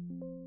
Test, test.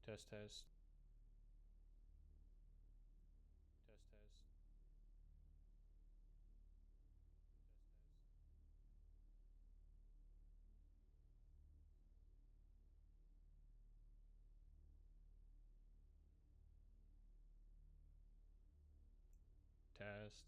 Test, test. Test, test. Test. Test. Test.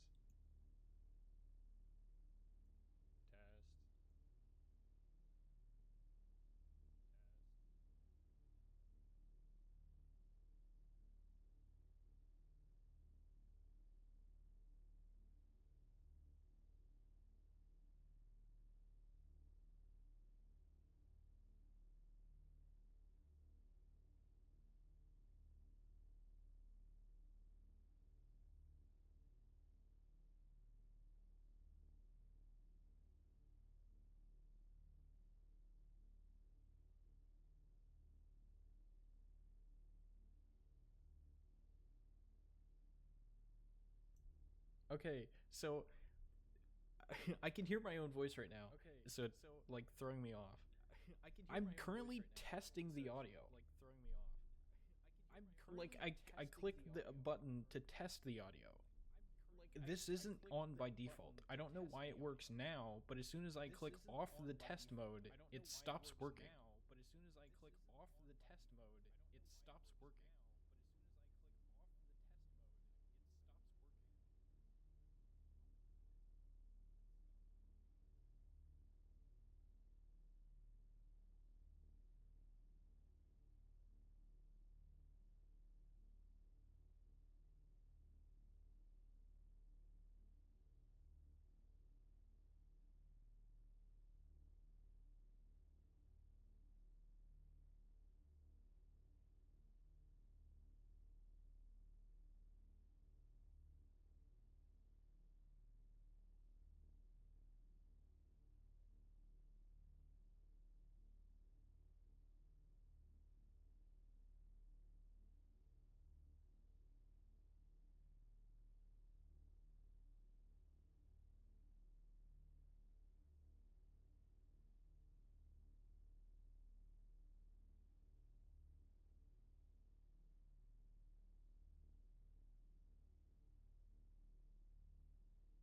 Okay, so I can hear my own voice right now. So it's like throwing me off. I'm currently testing the audio. I clicked the button to test the audio. This isn't on by default. I don't know why it works now, but as soon as I click off the test mode, it stops working.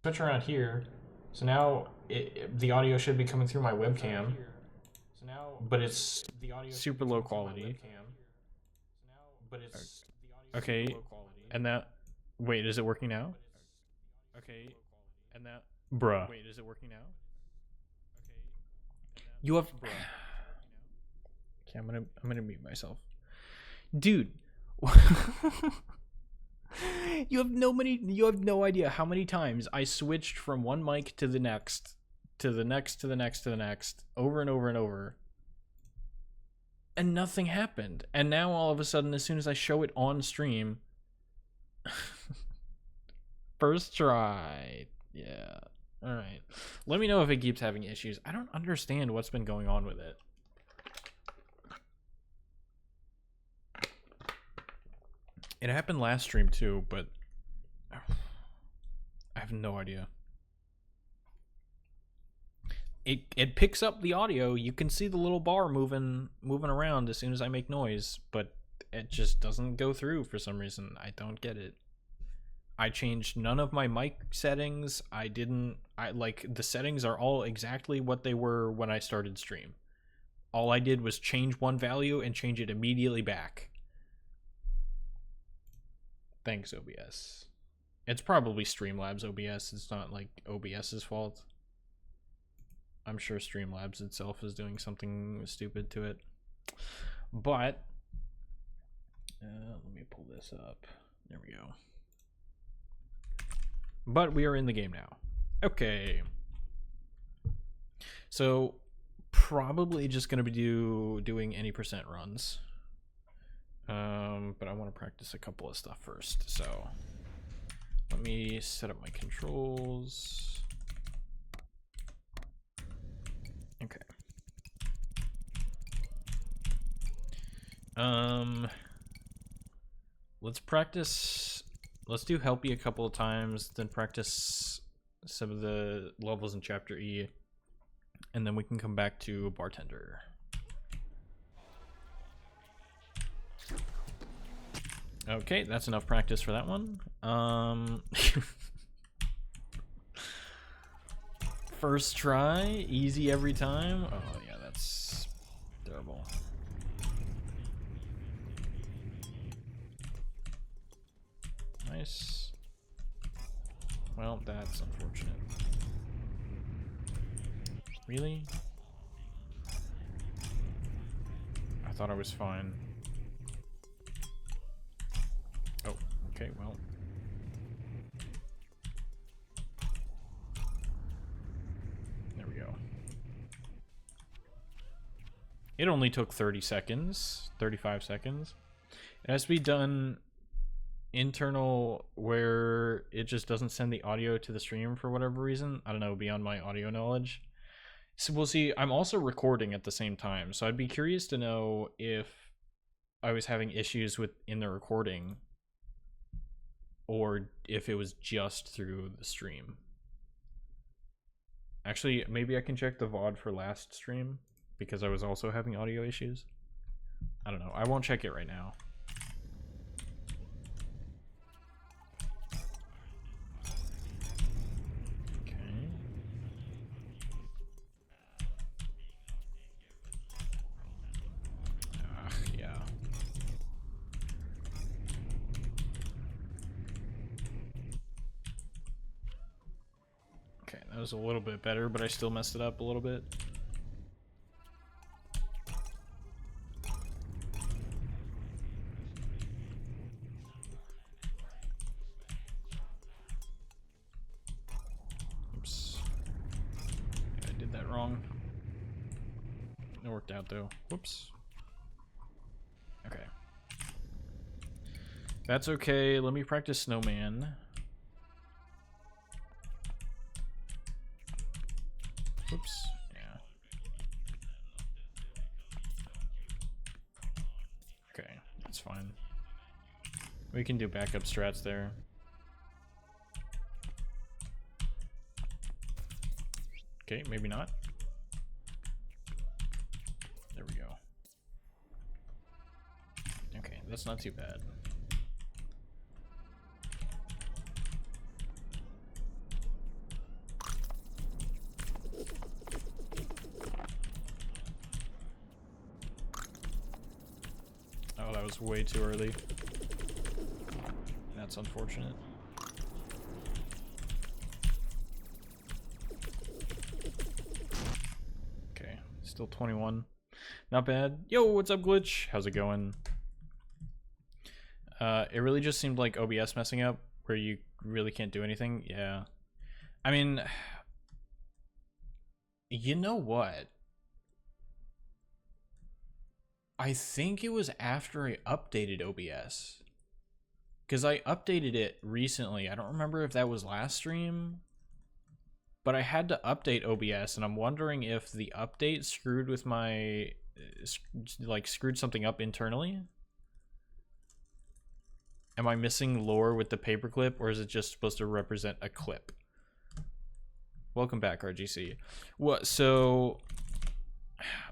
switch around here. So now the audio should be coming through my webcam, but it's super low quality. Okay, and that. Wait, is it working now? Okay, and that. Bruh. Wait, is it working now? You have. Okay, I'm gonna mute myself, dude. You have no idea how many times I switched from one mic to the next, to the next, to the next, to the next, over and over and over. And nothing happened. And now all of a sudden, as soon as I show it on stream, first try. Yeah. Alright. Let me know if it keeps having issues. I don't understand what's been going on with it. It happened last stream too, but I have no idea. It picks up the audio. You can see the little bar moving around as soon as I make noise, but it just doesn't go through for some reason. I don't get it. I changed none of my mic settings. Like the settings are all exactly what they were when I started stream. All I did was change one value and change it immediately back. Thanks, OBS. It's probably Streamlabs OBS. It's not like OBS's fault. I'm sure Streamlabs itself is doing something stupid to it. But let me pull this up. There we go. But we are in the game now. Okay. So probably just gonna be doing any percent runs. But I want to practice a couple of stuff first. So let me set up my controls. Okay. Let's practice. Let's do Helpy a couple of times, then practice some of the levels in Chapter E, and then we can come back to Bartender. Okay, that's enough practice for that one. First try, easy every time. Oh yeah, that's terrible. Nice. Well, that's unfortunate. Really? I thought I was fine. Oh, okay, well. There we go. It only took 30 seconds, 35 seconds. It has to be done internal where it just doesn't send the audio to the stream for whatever reason. I don't know, beyond my audio knowledge. So we'll see. I'm also recording at the same time, so I'd be curious to know if I was having issues in the recording or if it was just through the stream. Actually, maybe I can check the VOD for last stream because I was also having audio issues. I don't know. I won't check it right now. Okay. Yeah. Okay, that was a little bit better, but I still messed it up a little bit. Oops. I did that wrong. It worked out though. Whoops. Okay. That's okay. Let me practice Snowman. Oops. Yeah. Okay, that's fine. We can do backup strats there. Okay, maybe not. There we go. Okay, that's not too bad. that was way too early. That's unfortunate. Okay, still 21. Not bad. Yo, what's up, Glitch? How's it going? It really just seemed like OBS messing up, where you really can't do anything. Yeah. I mean, you know what? I think it was after I updated OBS. Because I updated it recently. I don't remember if that was last stream. But I had to update OBS, and I'm wondering if the update screwed with my... like, screwed something up internally? Am I missing lore with the paperclip, or is it just supposed to represent a clip? Welcome back, RGC. What? So...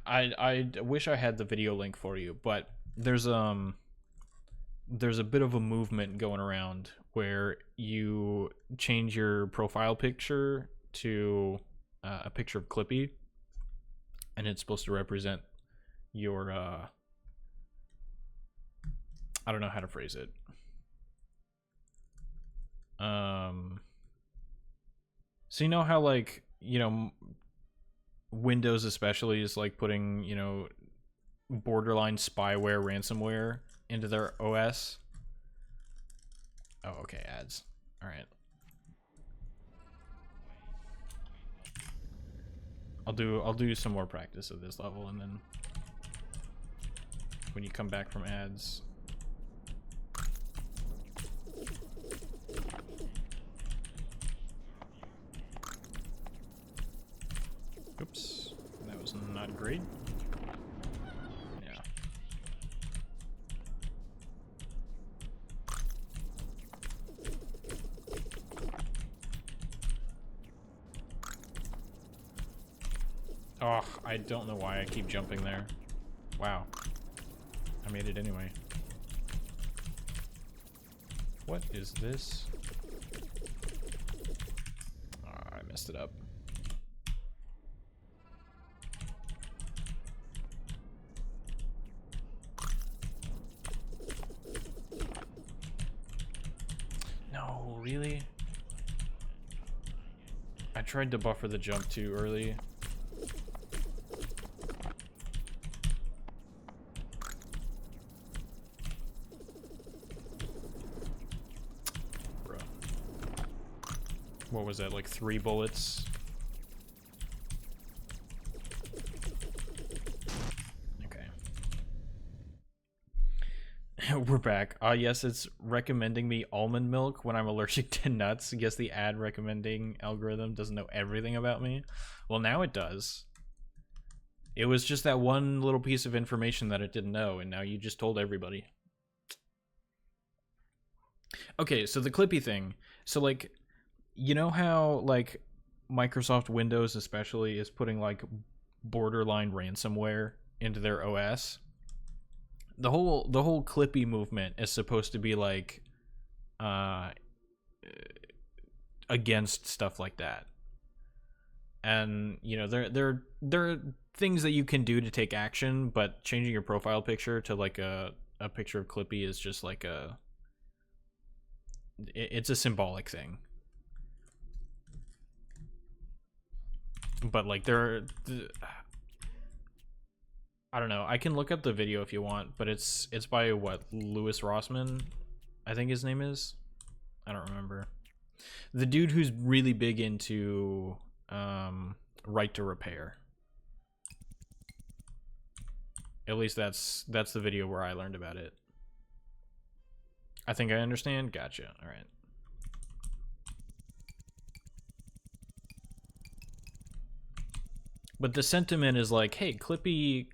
I wish I had the video link for you, but there's a bit of a movement going around where you change your profile picture to a picture of Clippy, and it's supposed to represent your I don't know how to phrase it. So you know how, like, you know, Windows especially is like putting, you know, borderline spyware, ransomware into their OS. Oh, okay, ads. All right. I'll do some more practice of this level, and then when you come back from ads. Oops, that was not great. Yeah. Oh, I don't know why I keep jumping there. Wow. I made it anyway. What is this? Oh, I messed it up. No, really? I tried to buffer the jump too early. What was that, like 3 bullets? Okay. We're back. Yes, it's recommending me almond milk when I'm allergic to nuts. I guess the ad recommending algorithm doesn't know everything about me. Well, now it does. It was just that one little piece of information that it didn't know, and now you just told everybody. Okay, so the Clippy thing. So, like... You know how, like, Microsoft Windows especially is putting, like, borderline ransomware into their OS? The whole Clippy movement is supposed to be, like, against stuff like that. And, you know, there are things that you can do to take action, but changing your profile picture to, like, a picture of Clippy is just, like, it's a symbolic thing. But, like, I don't know. I can look up the video if you want, but it's by, what, Louis Rossmann, I think his name is? I don't remember. The dude who's really big into right to repair. At least that's the video where I learned about it. I think I understand. Gotcha. All right. But the sentiment is like, hey, Clippy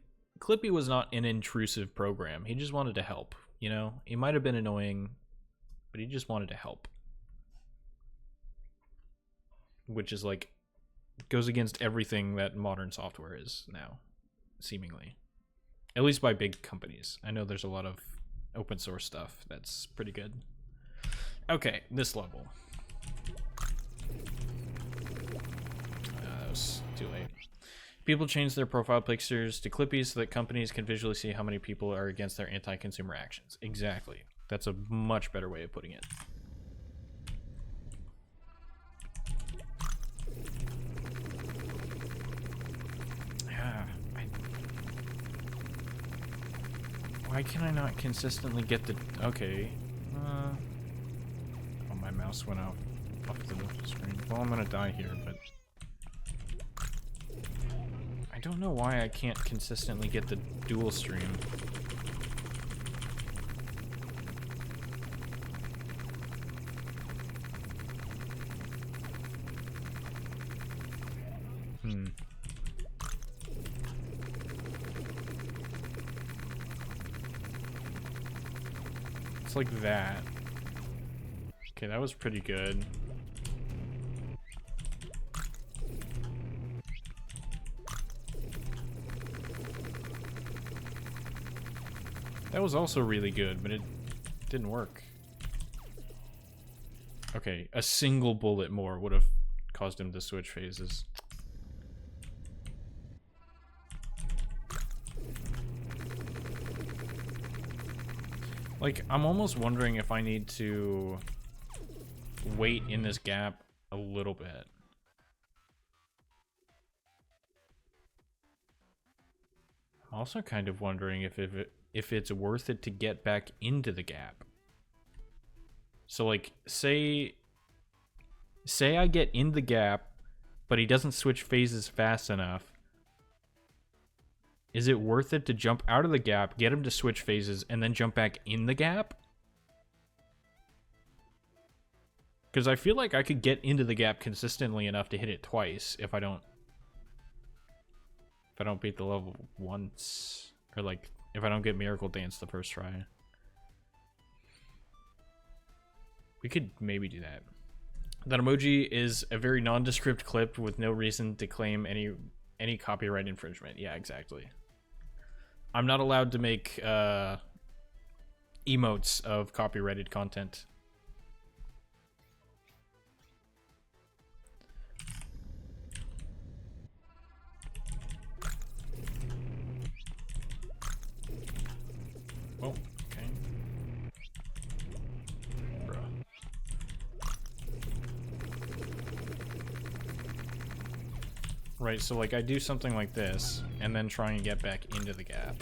was not an intrusive program. He just wanted to help, you know? He might have been annoying, but he just wanted to help. Which is like, goes against everything that modern software is now, seemingly. At least by big companies. I know there's a lot of open source stuff that's pretty good. Okay, this level. That was too late. People change their profile pictures to Clippy so that companies can visually see how many people are against their anti-consumer actions. Exactly. That's a much better way of putting it. Why can I not consistently get the... Okay. Oh, my mouse went off the screen. Well, I'm gonna die here, but... I don't know why I can't consistently get the dual stream. It's like that. Okay, that was pretty good. That was also really good, but it didn't work. Okay, a single bullet more would have caused him to switch phases. Like, I'm almost wondering if I need to wait in this gap a little bit. I'm also kind of wondering if it's worth it to get back into the gap. So, like, say I get in the gap, but he doesn't switch phases fast enough. Is it worth it to jump out of the gap, get him to switch phases, and then jump back in the gap? Because I feel like I could get into the gap consistently enough to hit it twice if I don't beat the level once. Or like, if I don't get Miracle Dance the first try. We could maybe do that. That emoji is a very nondescript clip with no reason to claim any copyright infringement. Yeah, exactly. I'm not allowed to make emotes of copyrighted content. Oh, okay. Bruh. Right, so like I do something like this, and then try and get back into the gap.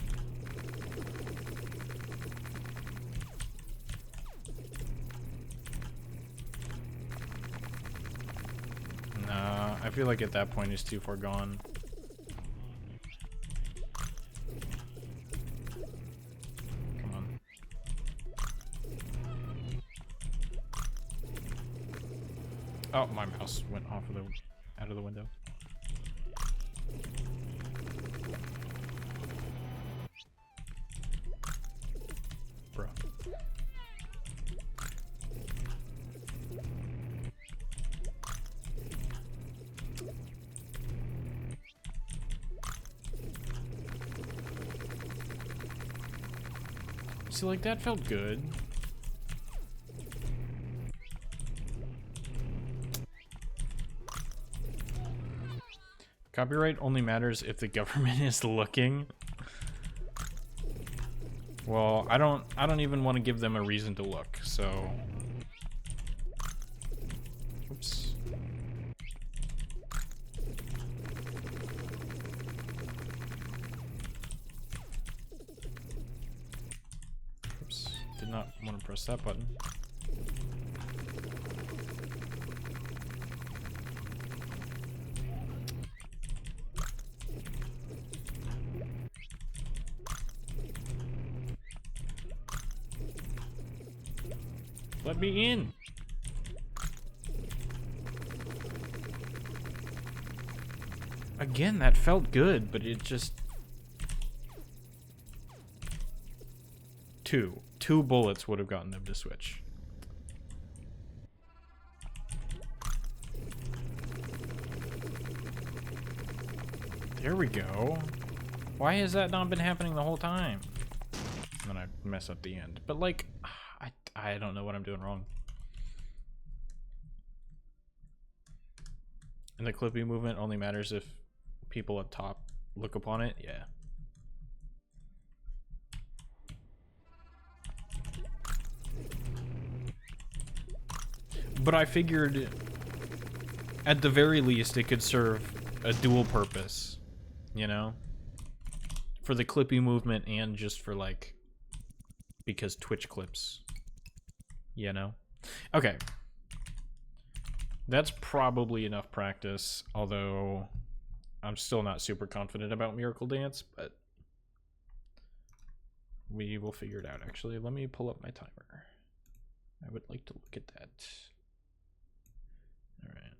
Nah, I feel like at that point it's too far gone. Come on. Oh, my mouse went out of the window. Bro. So like that felt good. Copyright only matters if the government is looking. Well, I don't even want to give them a reason to look, so... Oops. Oops. Did not want to press that button. Let me in. Again, that felt good, but it just... Two bullets would have gotten them to switch. There we go. Why has that not been happening the whole time? And then I mess up the end. But like, I don't know what I'm doing wrong. And the Clippy movement only matters if people up top look upon it. Yeah. But I figured at the very least it could serve a dual purpose, you know? For the clippy movement and just for like, because Twitch clips, you know? Okay. That's probably enough practice, although I'm still not super confident about Miracle Dance, but we will figure it out. Actually, let me pull up my timer. I would like to look at that. All right.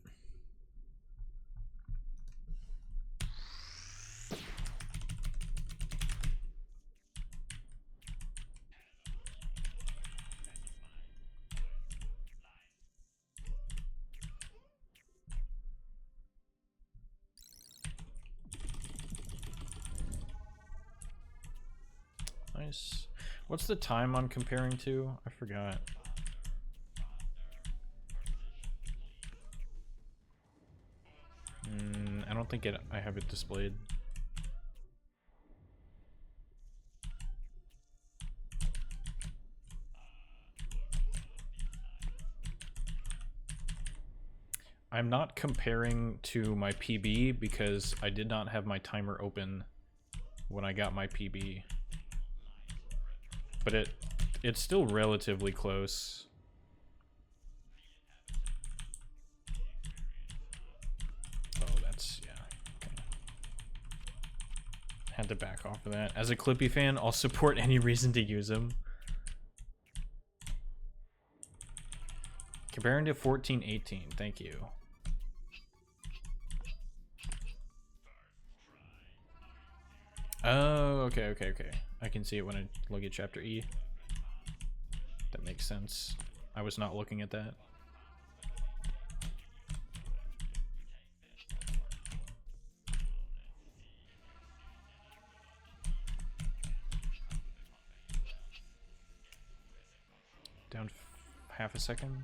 Nice. What's the time I'm comparing to? I forgot. I don't think I have it displayed. I'm not comparing to my PB because I did not have my timer open when I got my PB. But it's still relatively close. Oh, that's, yeah. Okay. Had to back off of that. As a Clippy fan, I'll support any reason to use him. Comparing to 1418, thank you. Oh, okay. I can see it when I look at chapter E. That makes sense. I was not looking at that. Down half a second.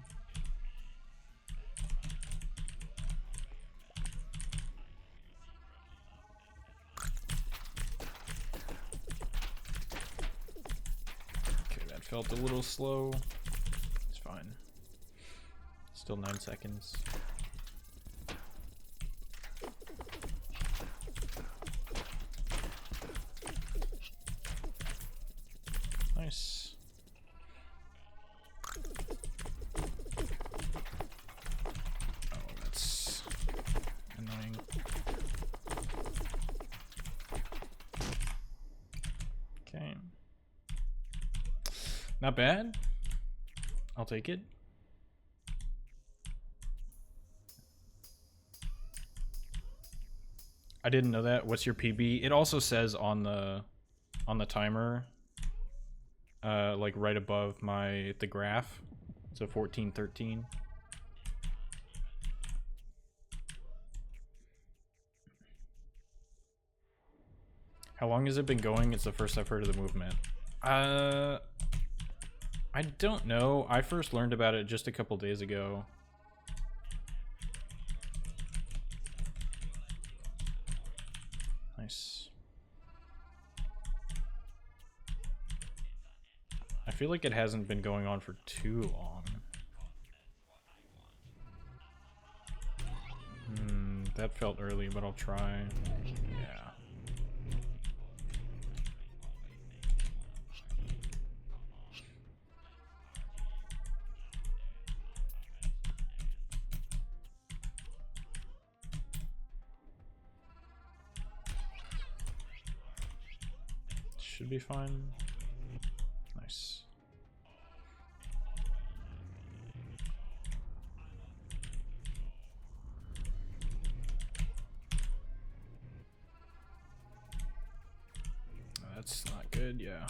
Felt a little slow. It's fine. Still 9 seconds. Nice. Oh, that's annoying. Okay. Not bad. I'll take it. I didn't know that. What's your PB? It also says on the timer, like right above the graph. So 1413. How long has it been going? It's the first I've heard of the movement. I don't know. I first learned about it just a couple days ago. Nice. I feel like it hasn't been going on for too long. That felt early, but I'll try. Yeah. Should be fine. Nice. That's not good, yeah.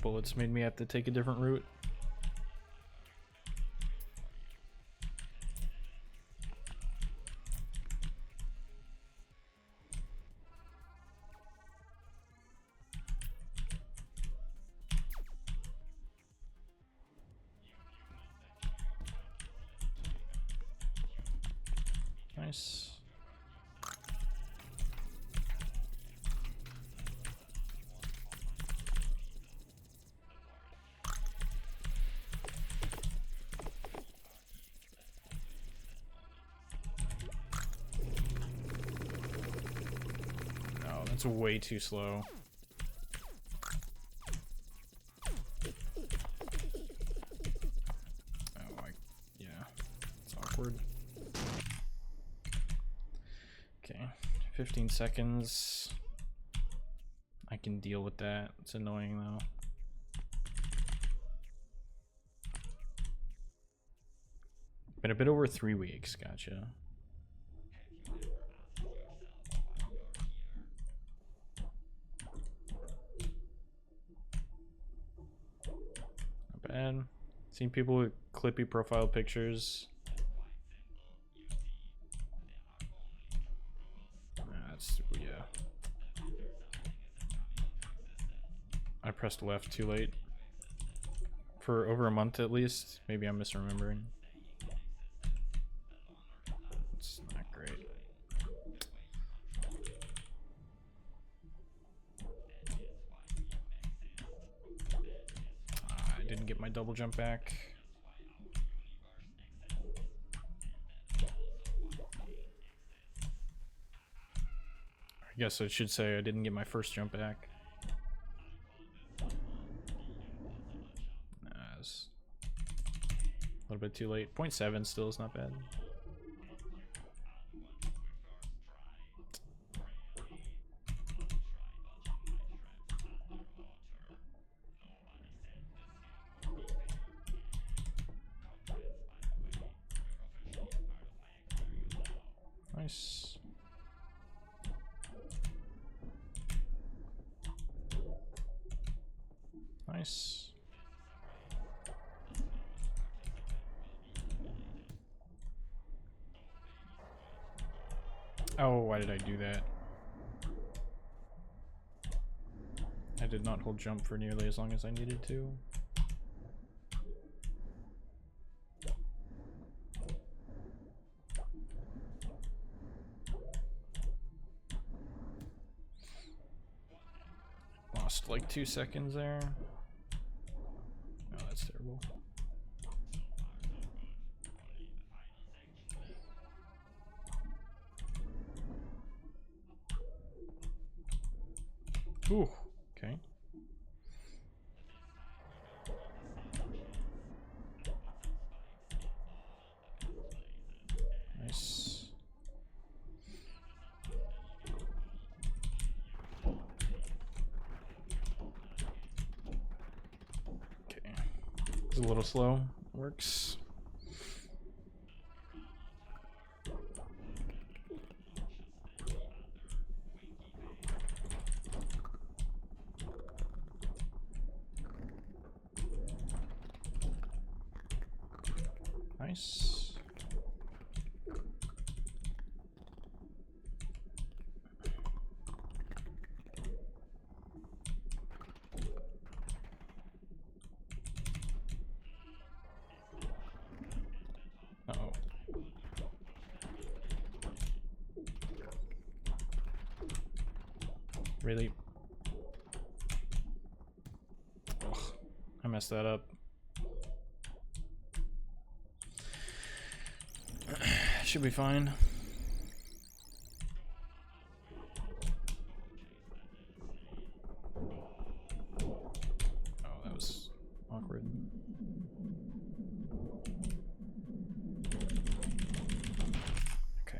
Bullets made me have to take a different route. Nice. It's way too slow. Oh, yeah. It's awkward. Okay, 15 seconds. I can deal with that. It's annoying though. Been a bit over 3 weeks, gotcha. Not bad. Seen people with clippy profile pictures. That's, yeah. I pressed left too late. For over a month at least. Maybe I'm misremembering. It's not great. I didn't get my double jump back. I guess I should say I didn't get my first jump back. It's a little bit too late. 0.7 still is not bad. Nice. Nice. Oh, why did I do that? I did not hold jump for nearly as long as I needed to. Lost like 2 seconds there. Oh, that's terrible. Ooh, okay. Nice. Okay. It's a little slow. Works. Nice. Uh-oh. Really? Ugh, I messed that up. Should be fine. Oh, that was awkward. Okay.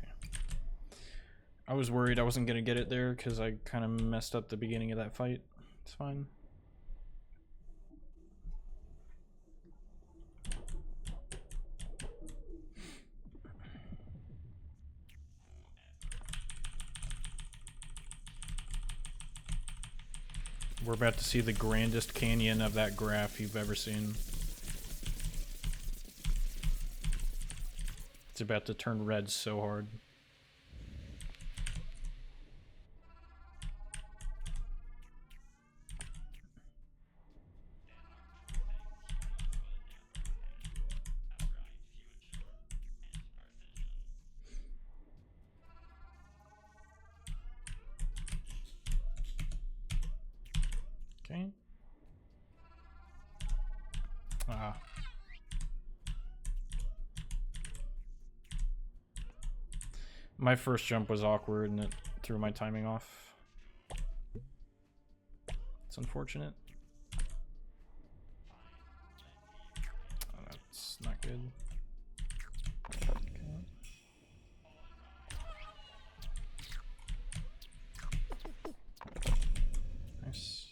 I was worried I wasn't gonna get it there because I kind of messed up the beginning of that fight. It's fine. We're about to see the grandest canyon of that graph you've ever seen. It's about to turn red so hard. Okay. Ah. My first jump was awkward and it threw my timing off. unfortunate. Oh, that's not good. Okay. Nice.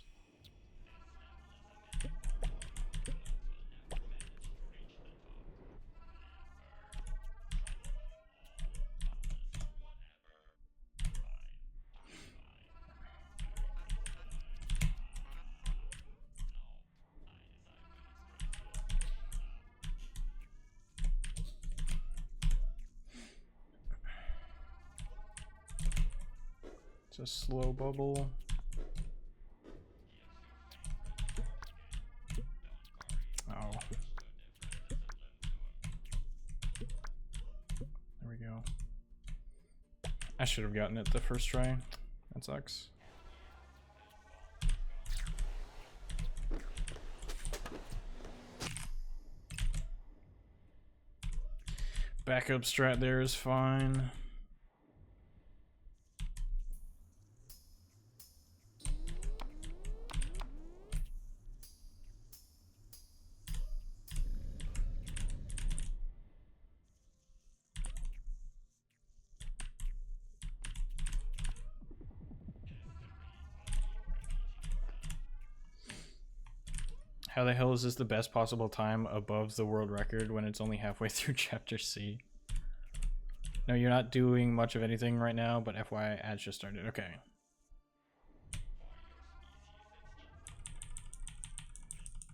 It's a slow bubble. Oh. There we go. I should have gotten it the first try. That sucks. Backup strat there is fine. How the hell is this the best possible time above the world record when it's only halfway through chapter C? No, you're not doing much of anything right now, but FYI, ads just started. Okay.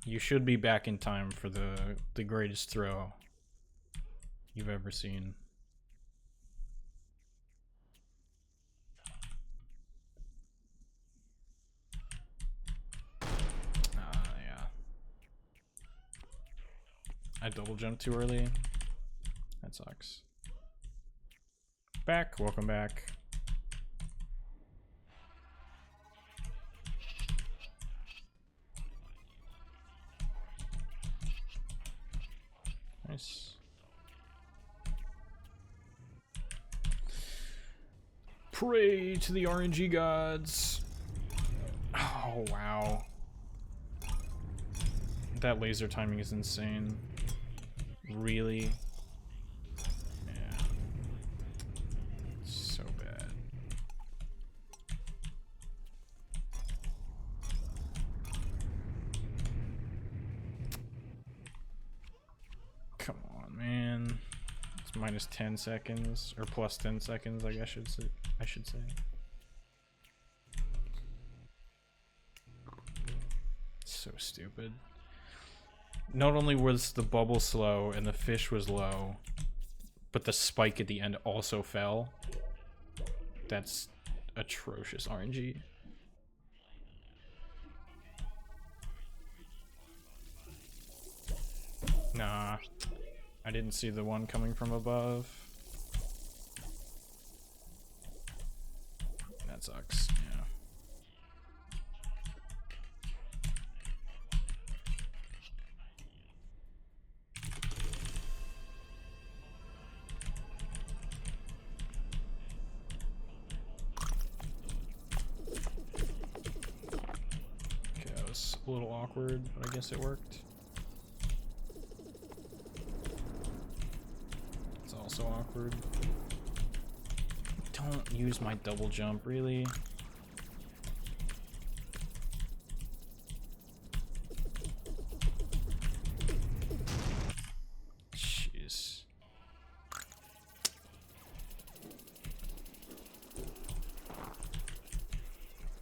You should be back in time for the greatest throw you've ever seen. I double jumped too early. That sucks. Back, welcome back. Nice. Pray to the RNG gods. Oh, wow. That laser timing is insane. Really? Yeah. So bad. Come on, man. It's minus 10 seconds, or plus 10 seconds, I guess I should say. So stupid. Not only was the bubble slow and the fish was low, but the spike at the end also fell. That's atrocious RNG. Nah, I didn't see the one coming from above. That sucks, yeah. A little awkward, but I guess it worked. It's also awkward. Don't use my double jump, really. Jeez.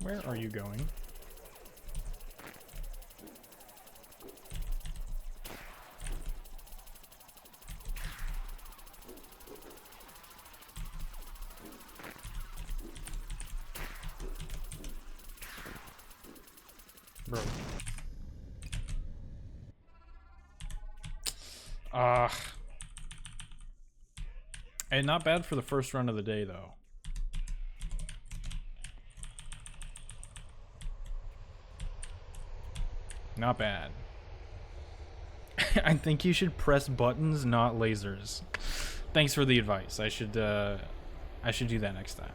Where are you going? Bro. And not bad for the first run of the day, though. Not bad. I think you should press buttons, not lasers. Thanks for the advice. I should do that next time.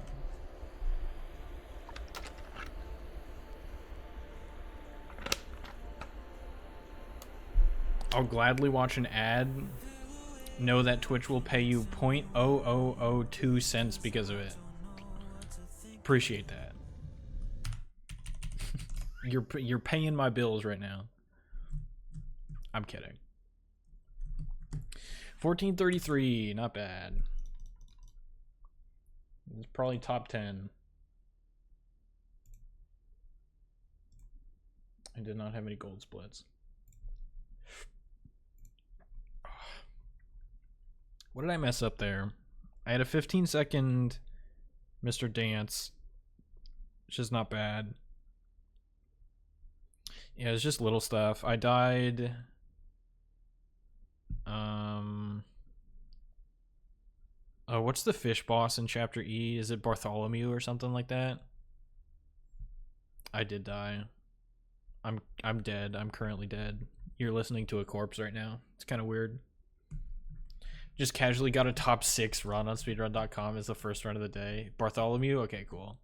I'll gladly watch an ad. Know that Twitch will pay you 0.0002 cents because of it. Appreciate that. You're paying my bills right now. I'm kidding. 1433, not bad. It's probably top 10. I did not have any gold splits. What did I mess up there? I had a 15-second Mr. Dance, which is not bad. Yeah, it's just little stuff. I died. Oh, what's the fish boss in Chapter E? Is it Bartholomew or something like that? I did die. I'm dead. I'm currently dead. You're listening to a corpse right now. It's kind of weird. Just casually got a top 6 run on speedrun.com as the first run of the day. Bartholomew? Okay, cool.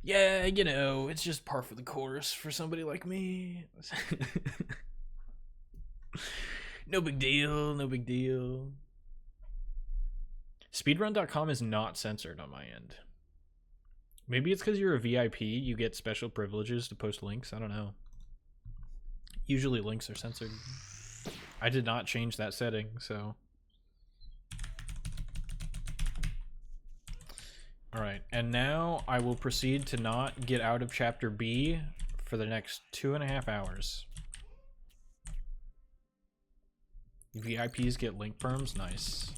Yeah, you know, it's just par for the course for somebody like me. No big deal, no big deal. Speedrun.com is not censored on my end. Maybe it's because you're a VIP, you get special privileges to post links. I don't know. Usually links are censored. I did not change that setting, so. Alright, and now I will proceed to not get out of Chapter B for the next 2.5 hours. VIPs get link perms? Nice.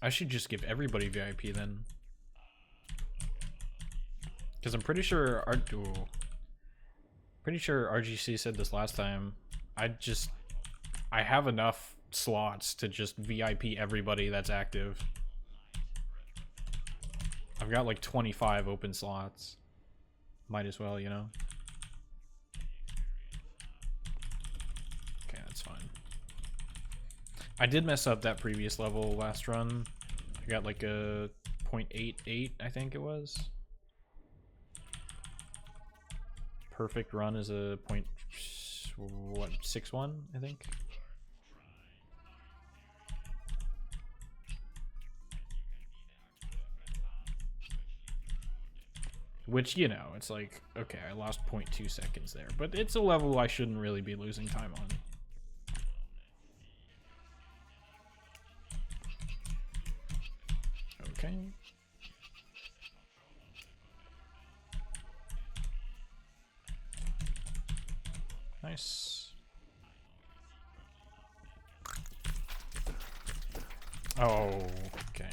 I should just give everybody VIP then. Because I'm pretty sure RGC said this last time. I have enough slots to just VIP everybody that's active. I've got like 25 open slots. Might as well, you know. Okay, that's fine. I did mess up that previous level last run. I got like a 0.88, I think it was. Perfect run is a 0.61, I think. Which, you know, it's like, okay, I lost 0.2 seconds there. But it's a level I shouldn't really be losing time on. Okay. Nice. Oh, okay.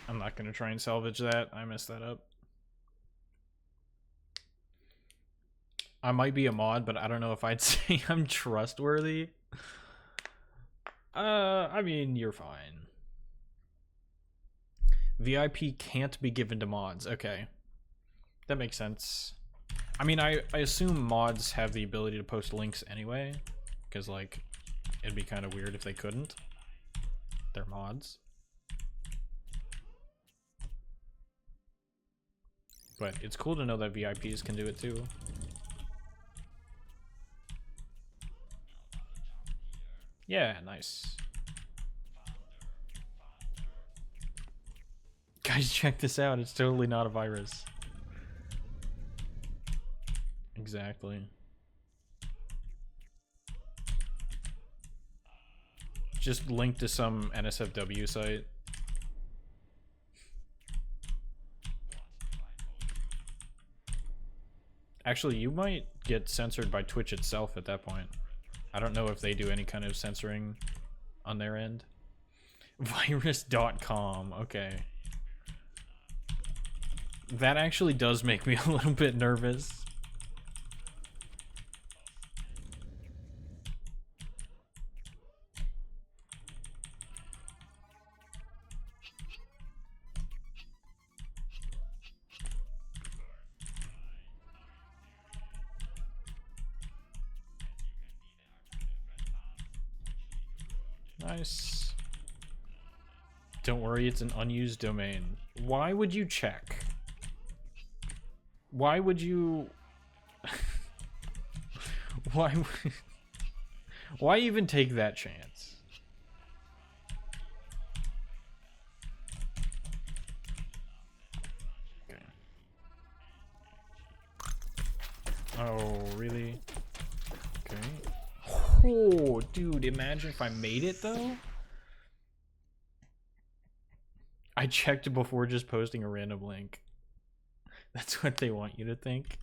I'm not gonna try and salvage that. I messed that up. I might be a mod, but I don't know if I'd say I'm trustworthy. I mean, you're fine. VIP can't be given to mods. Okay. That makes sense. I mean, I assume mods have the ability to post links anyway, because, like, it'd be kind of weird if they couldn't. They're mods. But it's cool to know that VIPs can do it too. Yeah, nice. Guys, check this out. It's totally not a virus. Exactly. Just linked to some NSFW site. Actually, you might get censored by Twitch itself at that point. I don't know if they do any kind of censoring on their end. Virus.com, okay. That actually does make me a little bit nervous. Nice. Don't worry, it's an unused domain. Why would you check? Why would you... Why even take that chance? Okay. Oh, really? Okay. Oh, dude, imagine if I made it, though? I checked before just posting a random link. That's what they want you to think.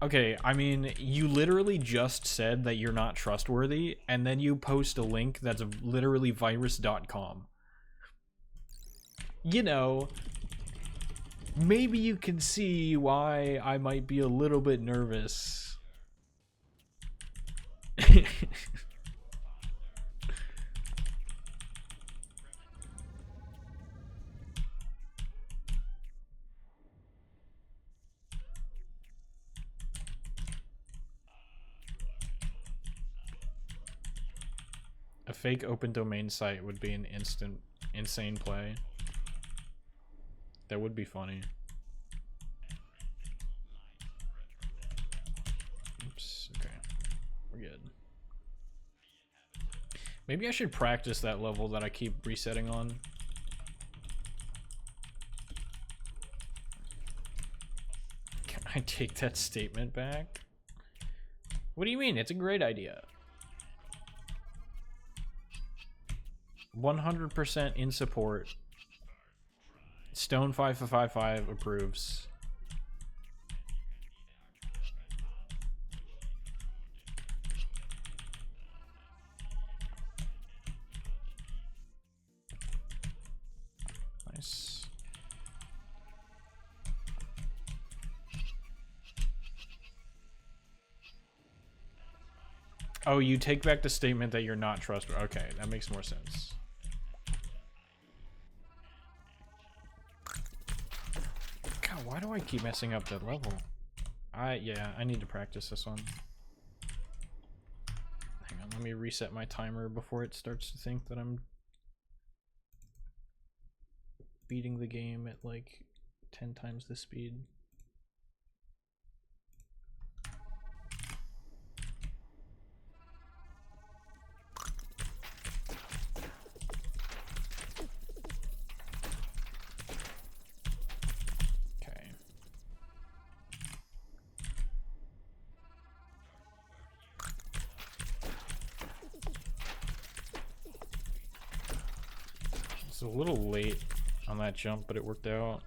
Okay, I mean, you literally just said that you're not trustworthy, and then you post a link that's literally virus.com. You know, maybe you can see why I might be a little bit nervous. A fake open domain site would be an insane play. That would be funny. Oops, okay. We're good. Maybe I should practice that level that I keep resetting on. Can I take that statement back? What do you mean? It's a great idea. 100% in support. Stone 5555 approves. Nice. Oh, you take back the statement that you're not trustworthy. Okay, that makes more sense. God, why do I keep messing up that level? Yeah, I need to practice this one. Hang on, let me reset my timer before it starts to think that I'm beating the game at like 10 times the speed. It's a little late on that jump, but it worked out.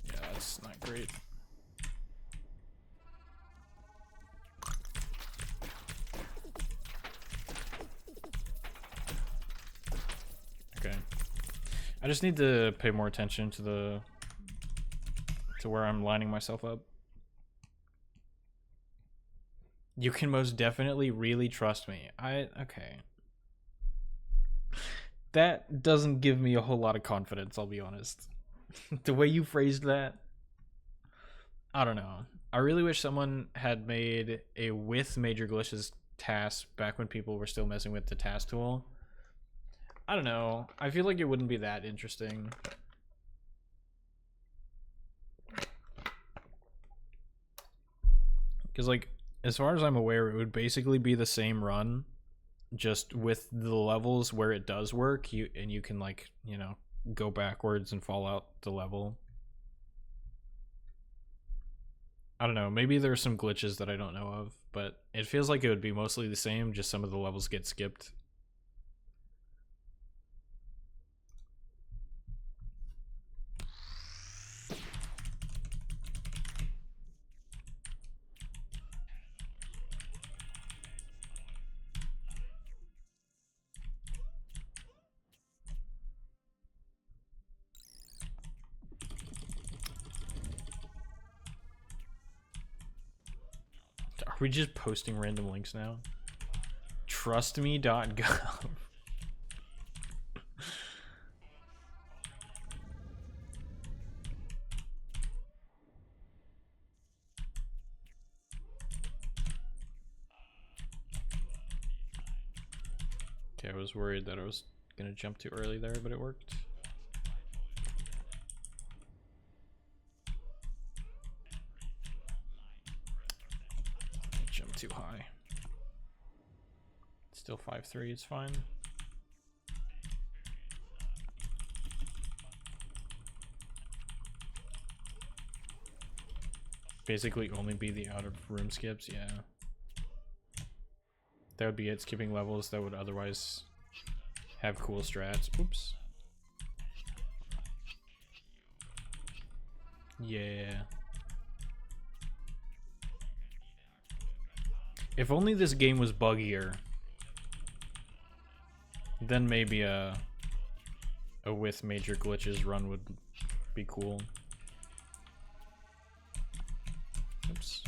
Yeah, that's not great. Okay. I just need to pay more attention to where I'm lining myself up. You can most definitely really trust me. Okay. That doesn't give me a whole lot of confidence, I'll be honest. The way you phrased that, I don't know. I really wish someone had made a with major glitches task back when people were still messing with the task tool. I don't know. I feel like it wouldn't be that interesting. Because, like, as far as I'm aware, it would basically be the same run, just with the levels where it does work, you can, like, you know, go backwards and fall out the level. I don't know, maybe there's some glitches that I don't know of, but it feels like it would be mostly the same, just some of the levels get skipped. Are we just posting random links now? Trustme.gov. Okay, I was worried that I was gonna jump too early there, but it worked. Jump too high. Still 5-3, it's fine. Basically only be the out of room skips, yeah. That would be it, skipping levels that would otherwise have cool strats. Oops. Yeah. If only this game was buggier, then maybe a with major glitches run would be cool. Oops.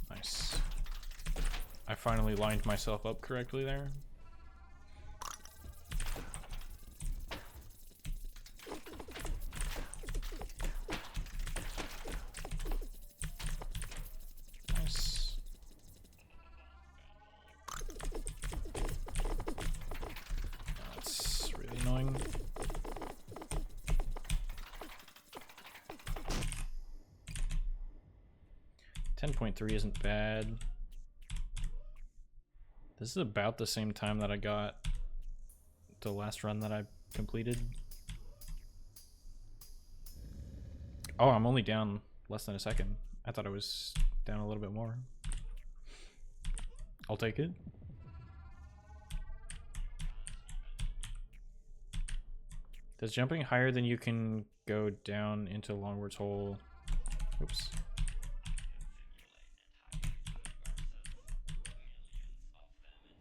Nice. I finally lined myself up correctly there. Nice. That's really annoying. 10.3 isn't bad. This is about the same time that I got the last run that I completed. Oh, I'm only down less than a second. I thought I was down a little bit more. I'll take it. Does jumping higher than you can go down into Longward's hole? Oops.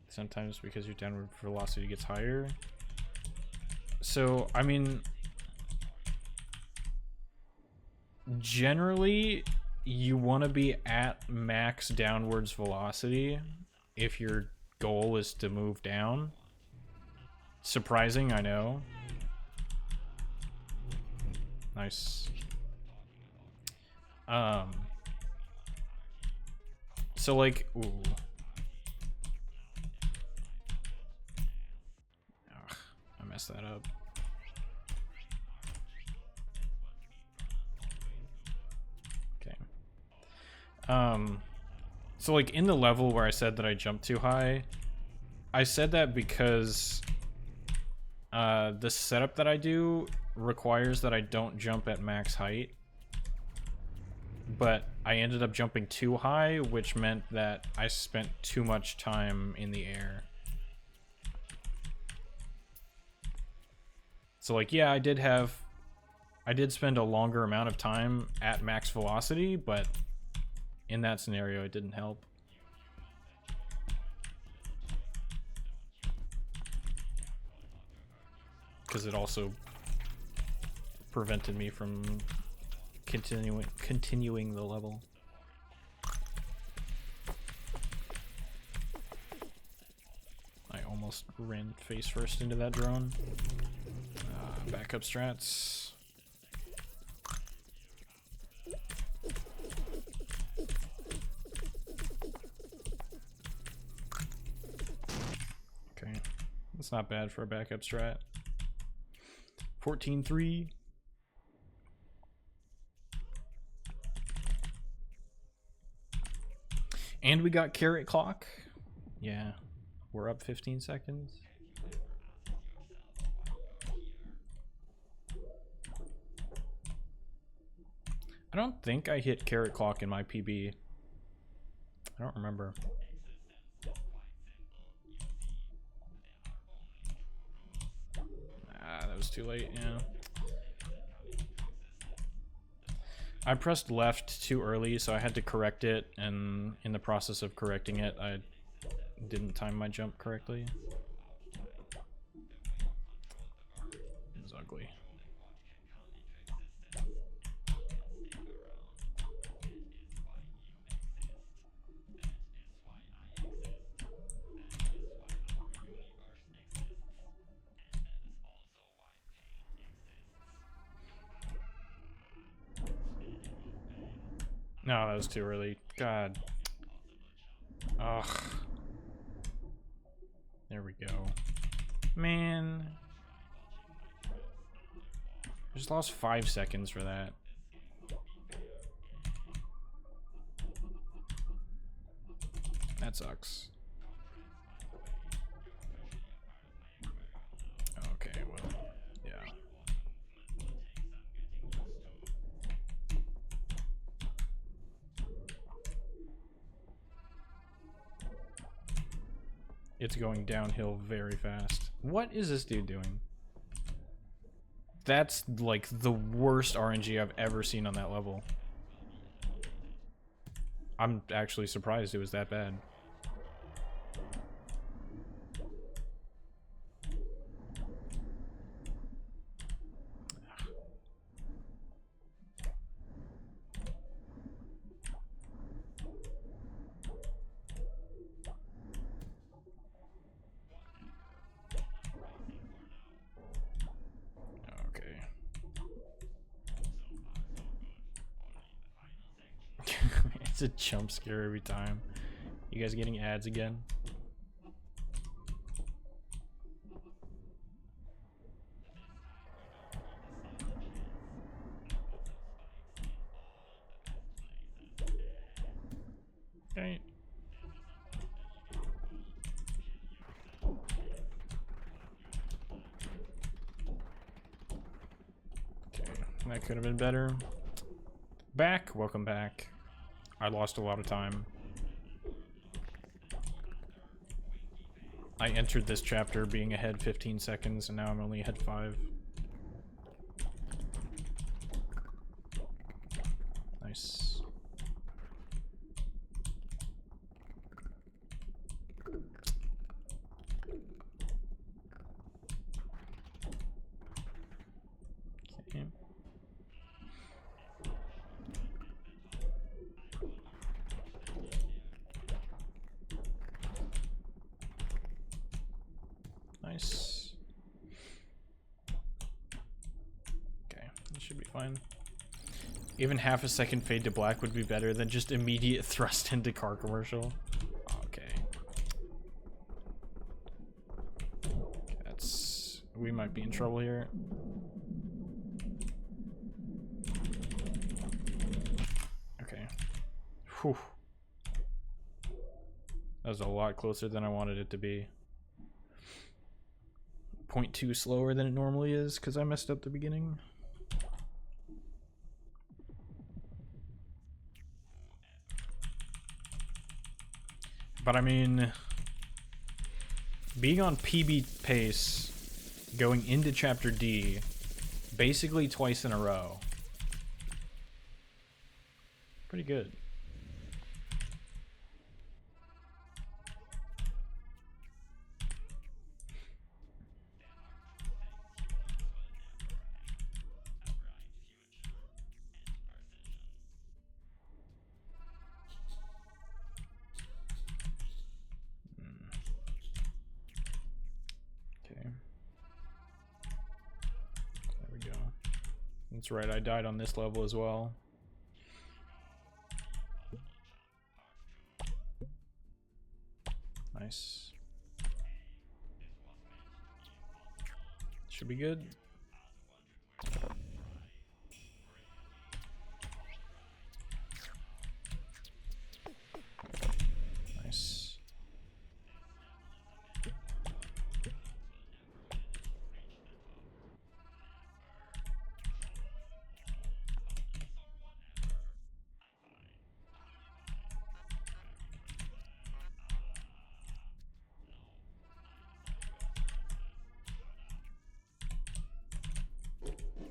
Sometimes because your downward velocity gets higher. So, I mean, generally, you want to be at max downwards velocity if your goal is to move down. Surprising, I know. Nice. So like, ooh. Ugh, I messed that up. Okay. So like in the level where I said that I jumped too high, I said that because the setup that I do requires that I don't jump at max height. But I ended up jumping too high, which meant that I spent too much time in the air. So like, yeah, I did spend a longer amount of time at max velocity, but in that scenario, it didn't help. Because it also prevented me from continuing the level. I almost ran face first into that drone. Backup strats. Okay, that's not bad for a backup strat. 14-3. And we got carrot clock. Yeah, we're up 15 seconds. I don't think I hit carrot clock in my PB. I don't remember. That was too late, yeah. I pressed left too early, so I had to correct it, and in the process of correcting it, I didn't time my jump correctly. It was ugly. No, that was too early. God. Ugh. There we go. Man. I just lost 5 seconds for that. That sucks. Okay, well, yeah. It's going downhill very fast. What is this dude doing? That's like the worst RNG I've ever seen on that level. I'm actually surprised it was that bad. It's a jump scare every time. You guys getting ads again? Okay. Okay, that could have been better. Back, welcome back. I lost a lot of time. I entered this chapter being ahead 15 seconds, and now I'm only ahead 5. Nice. Okay. Nice. Okay, this should be fine. Even half a second fade to black would be better than just immediate thrust into car commercial. Okay. That's... we might be in trouble here. Okay. Whew. That was a lot closer than I wanted it to be. 0.2 slower than it normally is because I messed up the beginning. But I mean, being on PB pace, going into Chapter D, basically twice in a row. Pretty good. That's right, I died on this level as well. Nice. Should be good. Nice.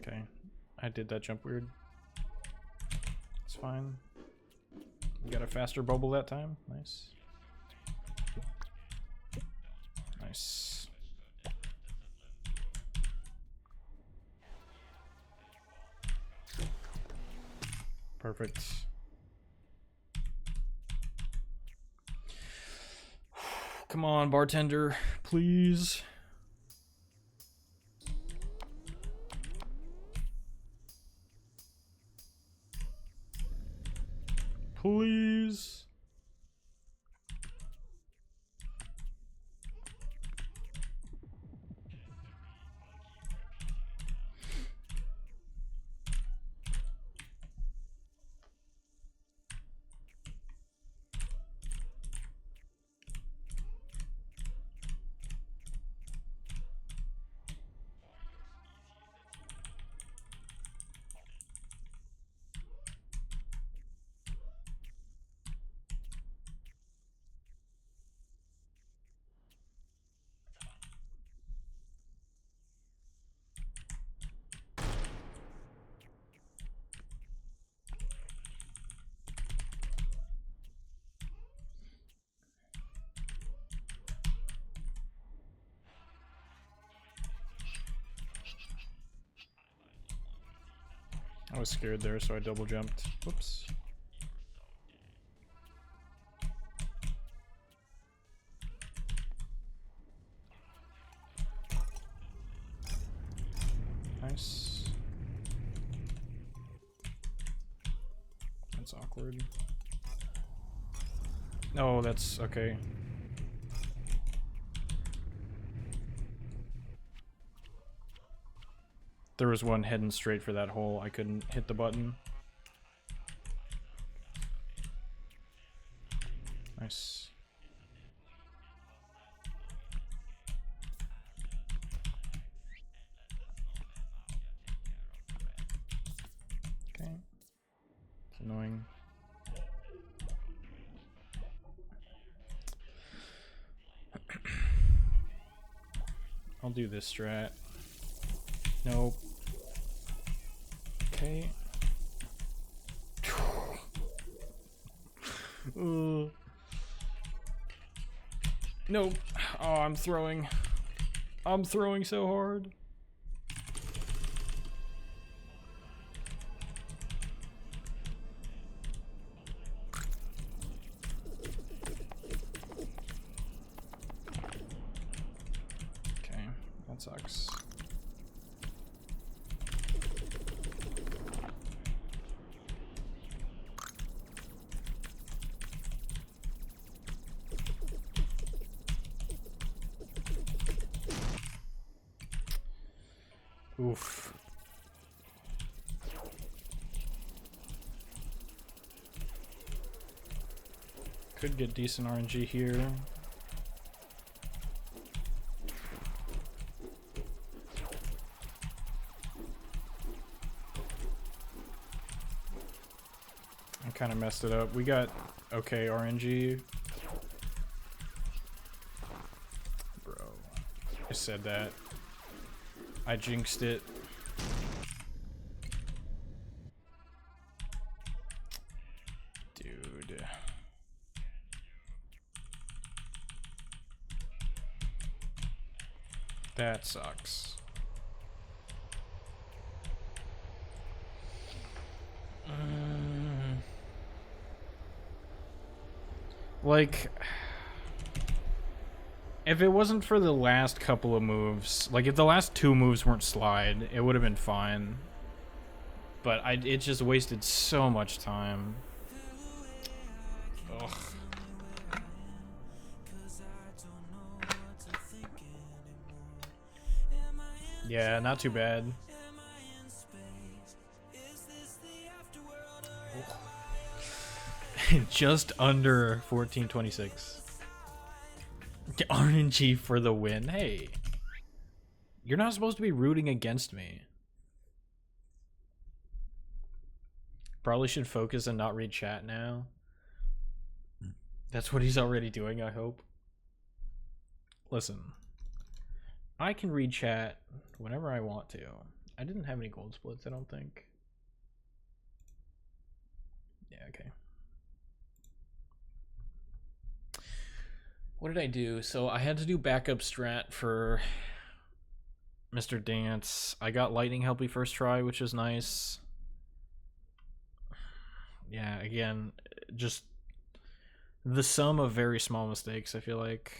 Okay, I did that jump weird. It's fine. We got a faster bubble that time. Nice. Nice. Perfect. Come on, bartender, please. Please. I was scared there, so I double jumped. Whoops. Nice. That's awkward. Oh, that's okay. There was one heading straight for that hole. I couldn't hit the button. Nice. Okay. It's annoying. I'll do this strat. Nope. Okay. Nope. Oh, I'm throwing. I'm throwing so hard. Okay, that sucks. Oof. Could get decent RNG here. I kind of messed it up. We got okay RNG. Bro, I said that. I jinxed it. Dude. That sucks. Like, if it wasn't for the last couple of moves, like if the last two moves weren't slide, it would have been fine. But it just wasted so much time. Ugh. Yeah, not too bad. Just under 1426. RNG for the win. Hey, you're not supposed to be rooting against me. Probably should focus and not read chat now. That's what he's already doing, I hope. Listen, I can read chat whenever I want to. I didn't have any gold splits, I don't think. Yeah, okay. What did I do? So I had to do backup strat for Mr. Dance. I got lightning helpy first try, which is nice. Yeah, again, just the sum of very small mistakes, I feel like.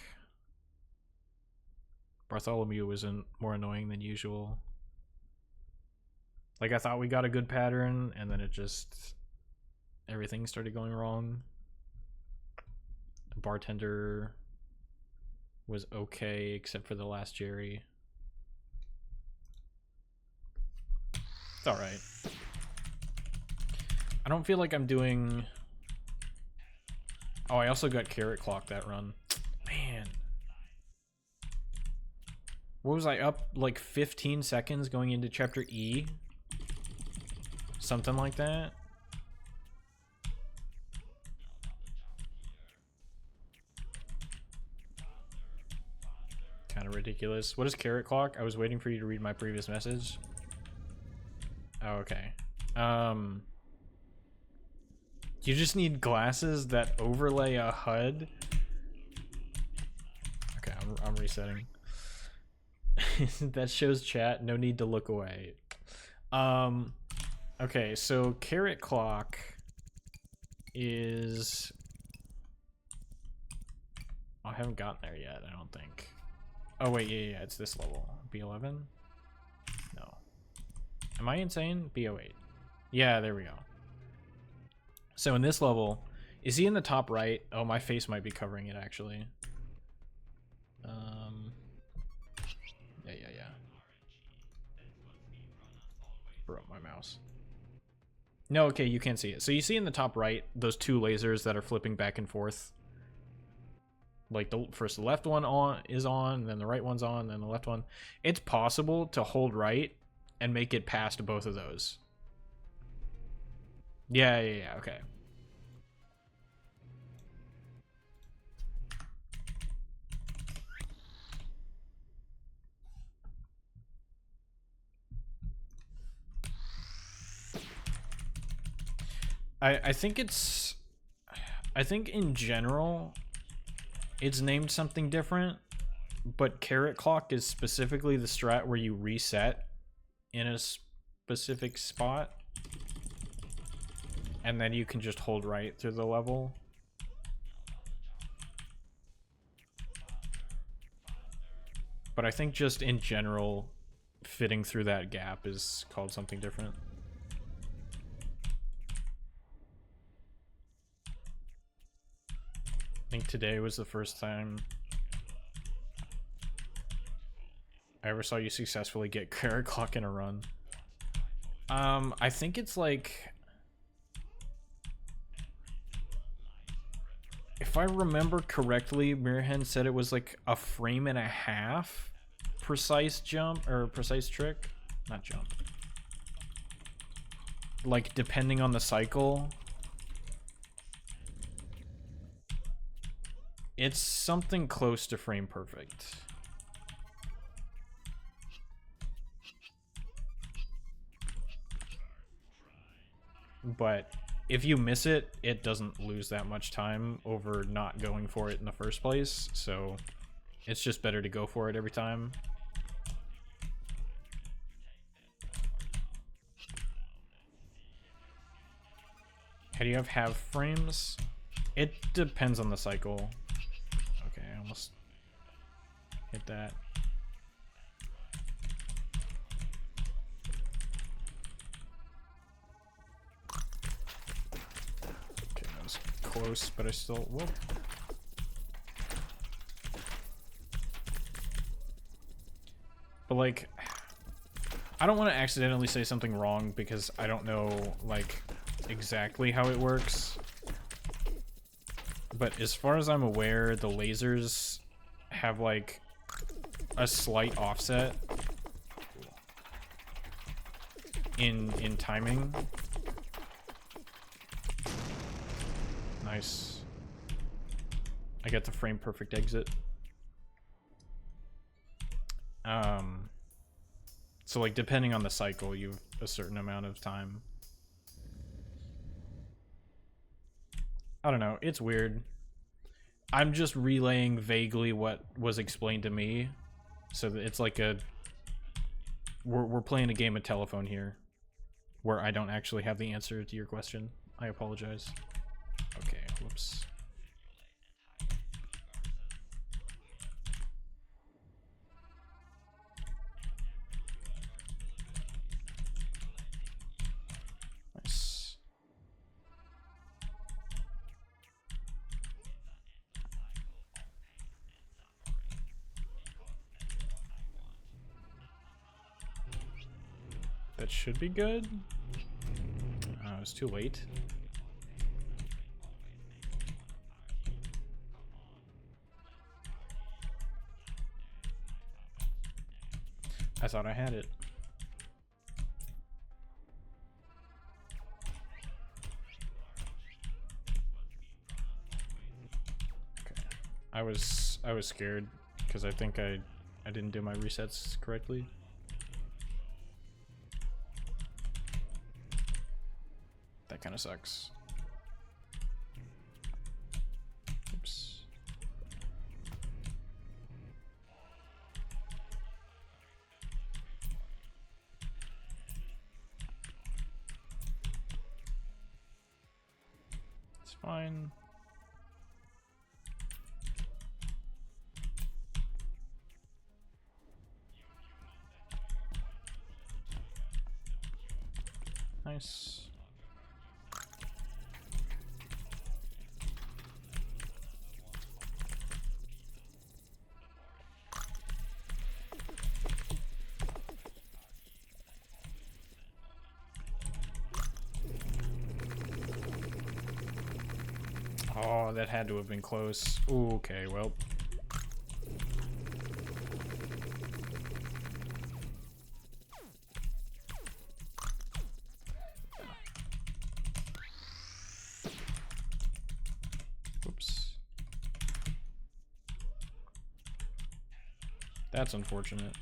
Bartholomew wasn't more annoying than usual. Like, I thought we got a good pattern, and then it everything started going wrong. The bartender was okay, except for the last Jerry. It's alright. I don't feel like I'm doing... Oh, I also got Carrot Clock that run. Man. What was I up, like 15 seconds going into chapter E? Something like that. Kind of ridiculous. What is Carrot Clock? I was waiting for you to read my previous message. Oh, okay. You just need glasses that overlay a HUD. Okay, I'm resetting. That shows chat. No need to look away. Okay, so Carrot Clock is... I haven't gotten there yet, I don't think. Oh wait, yeah, it's this level. B11? No. Am I insane? B08. Yeah, there we go. So in this level, is he in the top right? Oh, my face might be covering it actually. Yeah. Broke my mouse. No, okay, you can't see it. So you see in the top right, those two lasers that are flipping back and forth. Like the first the left one is on, then the right one's on, then the left one. It's possible to hold right and make it past both of those. Yeah, okay. I think it's... I think in general, it's named something different, but Carrot Clock is specifically the strat where you reset in a specific spot, and then you can just hold right through the level. But I think just in general, fitting through that gap is called something different. I think today was the first time I ever saw you successfully get Carrot Clock in a run. I think it's like... If I remember correctly, Mirhan said it was like a 1.5 frames precise jump, or precise trick. Not jump. Like, depending on the cycle. It's something close to frame perfect. But if you miss it, it doesn't lose that much time over not going for it in the first place, so it's just better to go for it every time. How do you have half frames? It depends on the cycle. Okay, I almost hit that. Okay, that was close, but I still... Whoa. But, like, I don't want to accidentally say something wrong because I don't know, like, exactly how it works. But as far as I'm aware, the lasers have, like, a slight offset in timing. Nice. I got the frame perfect exit. So, like, depending on the cycle, you have a certain amount of time. I don't know, it's weird. I'm just relaying vaguely what was explained to me. So that it's like a... We're playing a game of telephone here. Where I don't actually have the answer to your question. I apologize. Okay, whoops. Nice. That should be good. It was too late. I thought I had it. Okay. I was scared because I think I didn't do my resets correctly. That kind of sucks. Oops. It's fine. Nice. Oh, that had to have been close. Ooh, okay, well. Oops. That's unfortunate.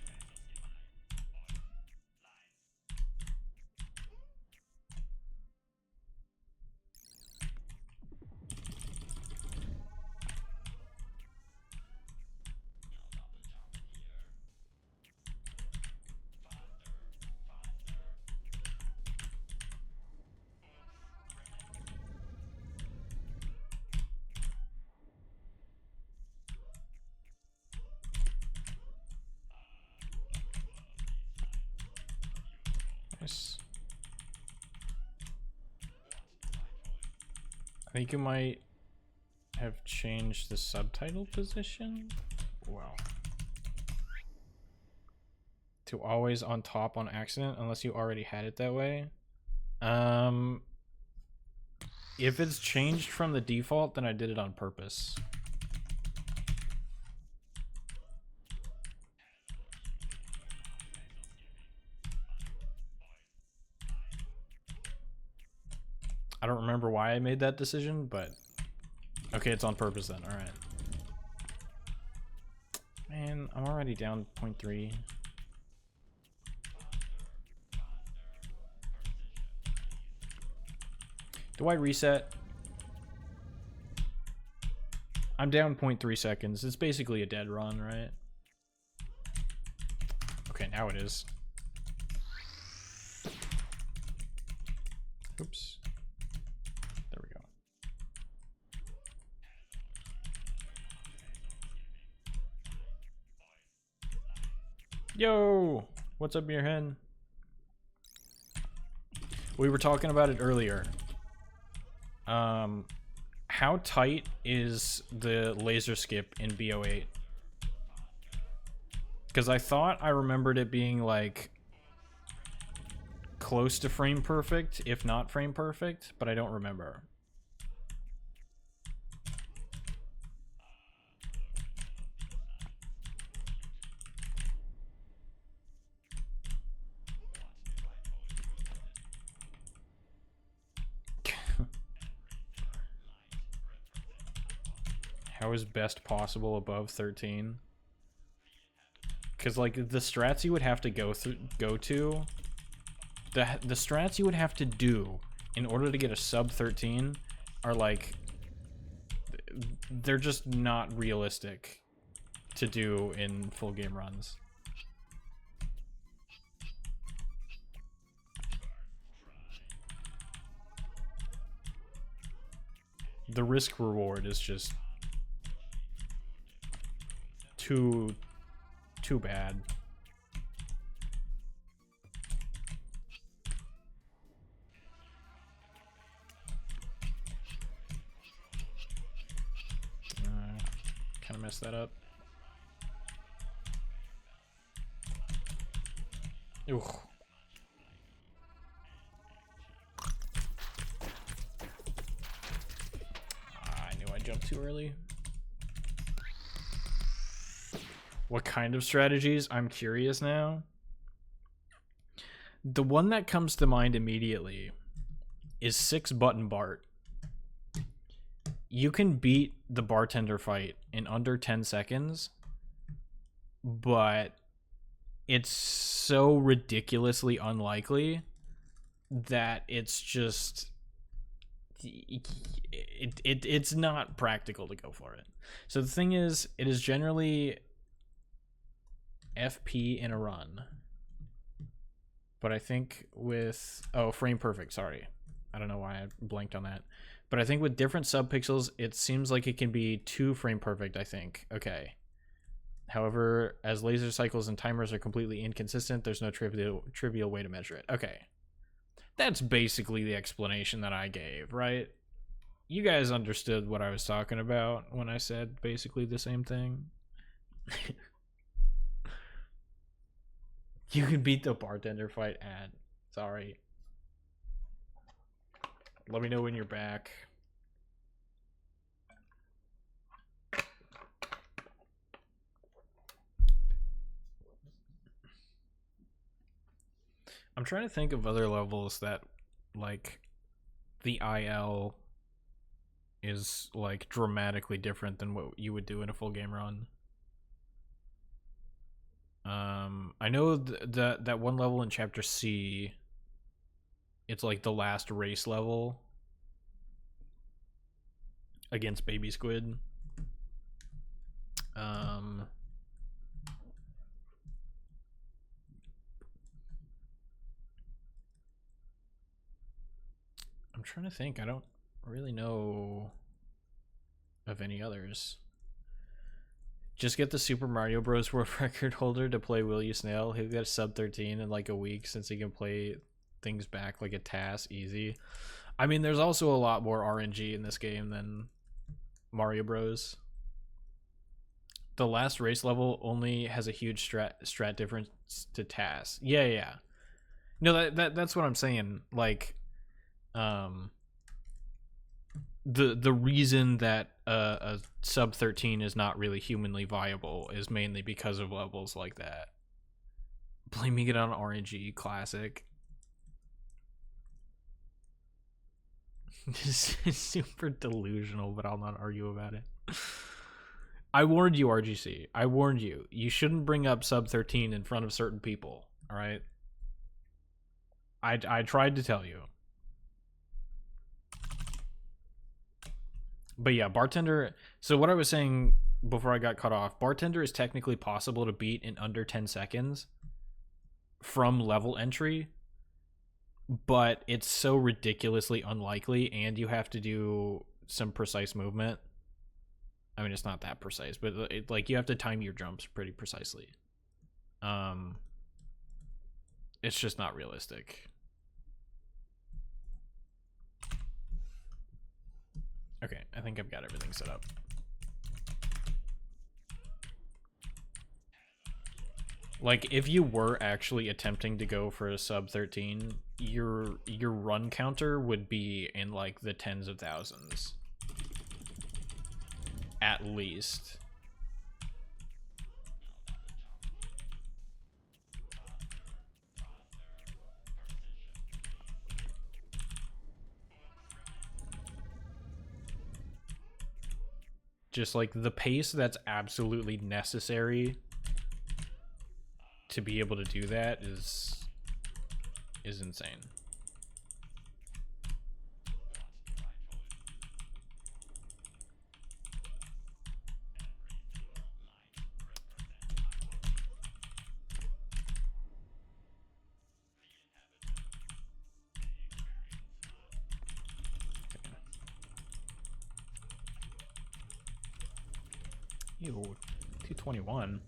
Nice. I think you might have changed the subtitle position. Wow. To always on top on accident, unless you already had it that way. If it's changed from the default, then I did it on purpose. I don't remember why I made that decision, but okay, it's on purpose then. All right. Man, I'm already down 0.3. Do I reset? I'm down 0.3 seconds. It's basically a dead run, right? Okay, now it is. Oops. There we go. Yo! What's up, Mirhen? We were talking about it earlier. How tight is the laser skip in BO8? Because I thought I remembered it being like close to frame perfect, if not frame perfect, but I don't remember. How is best possible above 13? Because like the strats you would have to go to, the strats you would have to do in order to get a sub 13 are like, they're just not realistic to do in full game runs. The risk reward is just too bad. Kind of messed that up. Ooh. too early. What kind of strategies? I'm curious now. The one that comes to mind immediately is 6-button Bart. You can beat the bartender fight in under 10 seconds, but it's so ridiculously unlikely that it's just it's not practical to go for it. So the thing is, it is generally FP in a run. But I think with frame perfect, sorry. I don't know why I blanked on that. But I think with different subpixels, it seems like it can be 2 frame perfect, I think. Okay. However, as laser cycles and timers are completely inconsistent, there's no trivial way to measure it. Okay. That's basically the explanation that I gave, right? You guys understood what I was talking about when I said basically the same thing. You can beat the bartender fight at. Sorry. Let me know when you're back. I'm trying to think of other levels that, like, the IL is, like, dramatically different than what you would do in a full game run. I know that one level in Chapter C, it's like the last race level against Baby Squid. I'm trying to think. I don't really know of any others. Just get the Super Mario Bros. World Record holder to play Will You Snail. He'll get a sub 13 in like a week since he can play things back like a task easy. I mean, there's also a lot more RNG in this game than Mario Bros. The last race level only has a huge strat difference to tasks. Yeah. No, that's what I'm saying. Like, the reason that a sub 13 is not really humanly viable is mainly because of levels like that. Blaming it on RNG, classic. This is super delusional, but I'll not argue about it. I warned you, RGC. I warned you. You shouldn't bring up sub 13 in front of certain people, alright? I tried to tell you. But yeah, bartender. So what I was saying before I got cut off, bartender is technically possible to beat in under 10 seconds from level entry, but it's so ridiculously unlikely, and you have to do some precise movement. I mean, it's not that precise, but like you have to time your jumps pretty precisely. It's just not realistic. Okay, I think I've got everything set up. Like, if you were actually attempting to go for a sub 13, your run counter would be in like the tens of thousands. At least. Just like the pace that's absolutely necessary to be able to do that is insane. Ew, 221.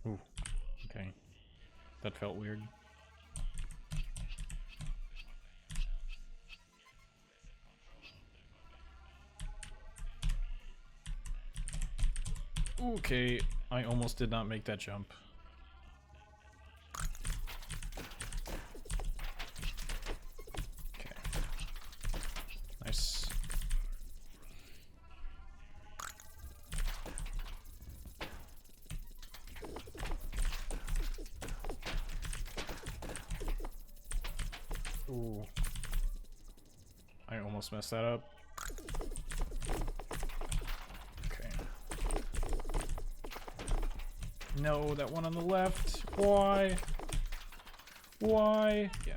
Ooh, okay. That felt weird. Okay, I almost did not make that jump. Okay. Nice. Ooh. I almost messed that up. Okay. No, that one on the left. Why? Why? Yeah.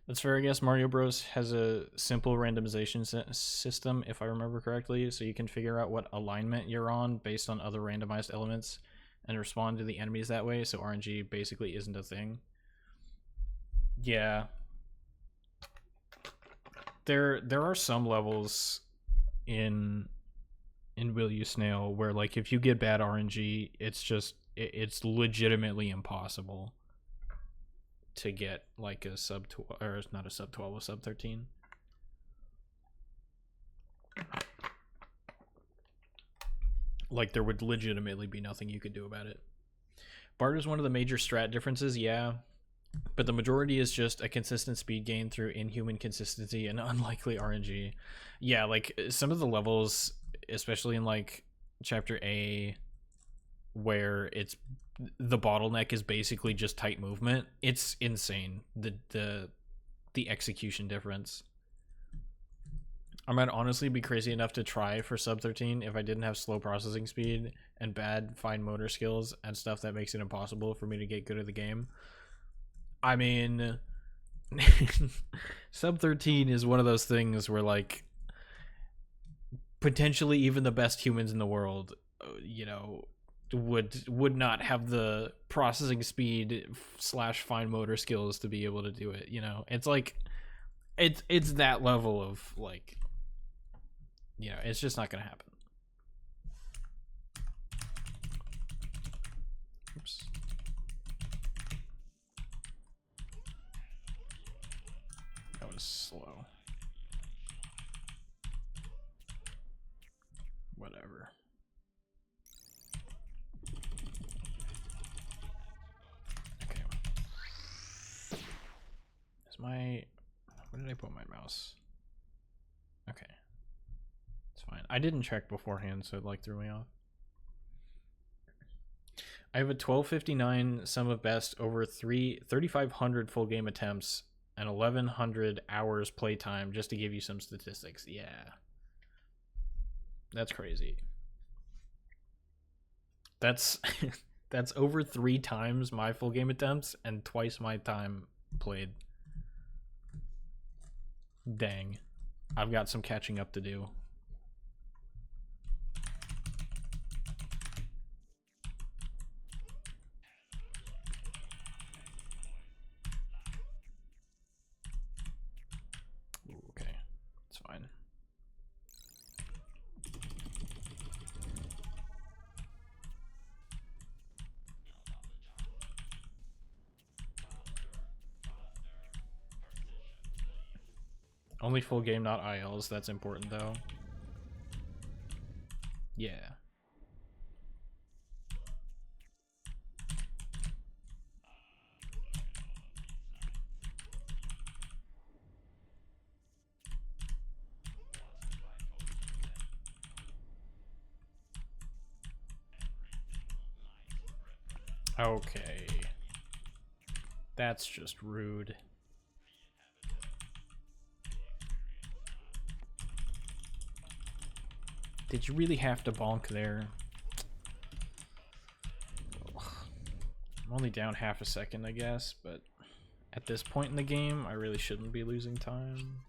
That's fair, I guess. Mario Bros. Has a simple randomization system, if I remember correctly, so you can figure out what alignment you're on based on other randomized elements and respond to the enemies that way, so RNG basically isn't a thing. Yeah. There are some levels in Will You Snail where, like, if you get bad RNG, it's legitimately impossible to get like a sub 12, or not a sub 12, a sub 13. Like, there would legitimately be nothing you could do about it. Bard is one of the major strat differences, yeah, but the majority is just a consistent speed gain through inhuman consistency and unlikely RNG. Yeah, like some of the levels, especially in like Chapter A, where the bottleneck is basically just tight movement, it's insane, the execution difference. I might honestly be crazy enough to try for sub 13 if I didn't have slow processing speed and bad fine motor skills and stuff that makes it impossible for me to get good at the game. I mean, sub 13 is one of those things where, like, potentially even the best humans in the world, you know, would not have the processing speed / fine motor skills to be able to do it, you know? It's like, it's that level of, like, you know, it's just not gonna happen. Oops. That was slow. Whatever. Okay. Is my... Where did I put my mouse? Okay. It's fine. I didn't check beforehand, so it like threw me off. I have a 1259 sum of best over 3,500 full game attempts and 1,100 hours playtime, just to give you some statistics. Yeah. That's crazy. That's that's over 3 times my full game attempts and twice my time played. Dang. I've got some catching up to do. Okay, it's fine. Only full game, not ILs. That's important, though. Yeah. Okay. That's just rude. Did you really have to bonk there? I'm only down half a second, I guess, but at this point in the game, I really shouldn't be losing time.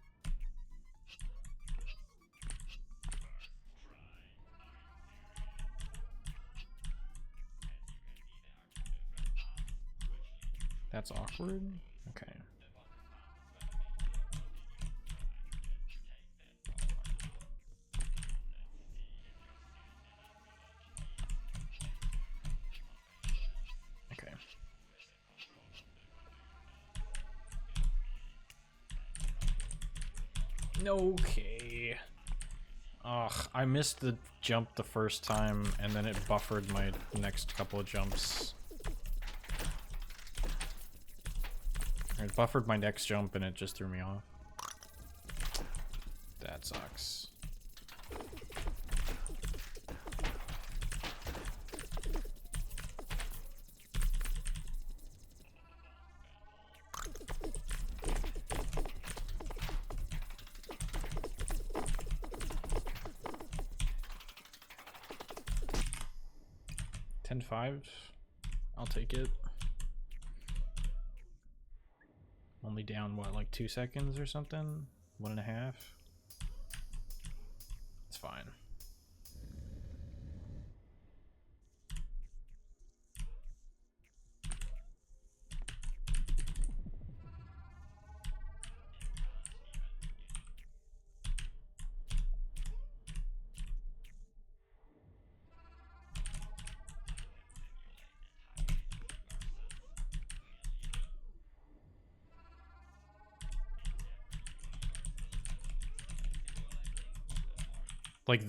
That's awkward. Okay. Okay. Ugh, I missed the jump the first time, and then it buffered my next couple of jumps. It buffered my next jump, and it just threw me off. That sucks. $10.5. I'll take it. Only down, what, like 2 seconds or something? 1.5? It's fine. Like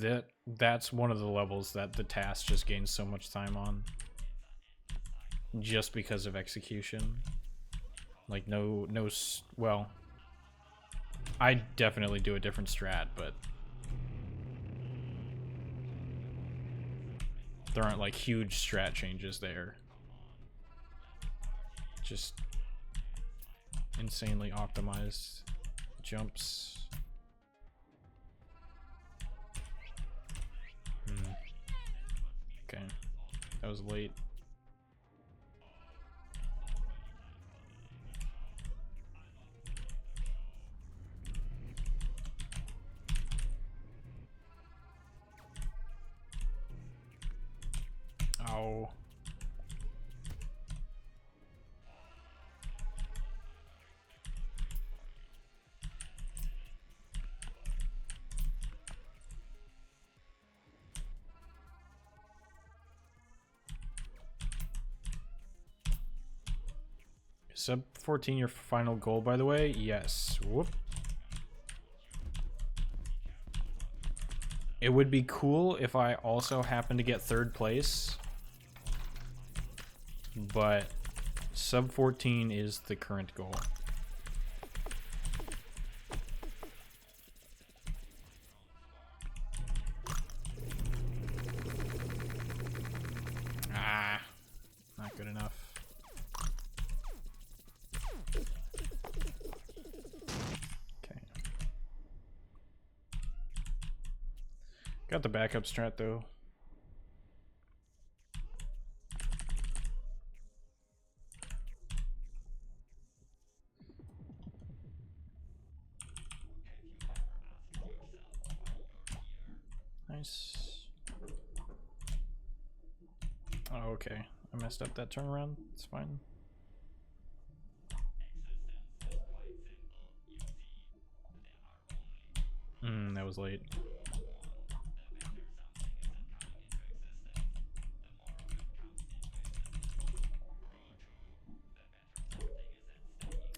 that's one of the levels that the task just gains so much time on. Just because of execution. Like well, I definitely do a different strat, but there aren't like huge strat changes there. Just insanely optimized jumps. Okay, that was late. Ow. Sub 14 your final goal, by the way? Yes. Whoop. It would be cool if I also happened to get 3rd place, but sub 14 is the current goal. Ah, not good enough. Got the backup strat though. Nice. Oh, okay. I messed up that turnaround. It's fine. That was late.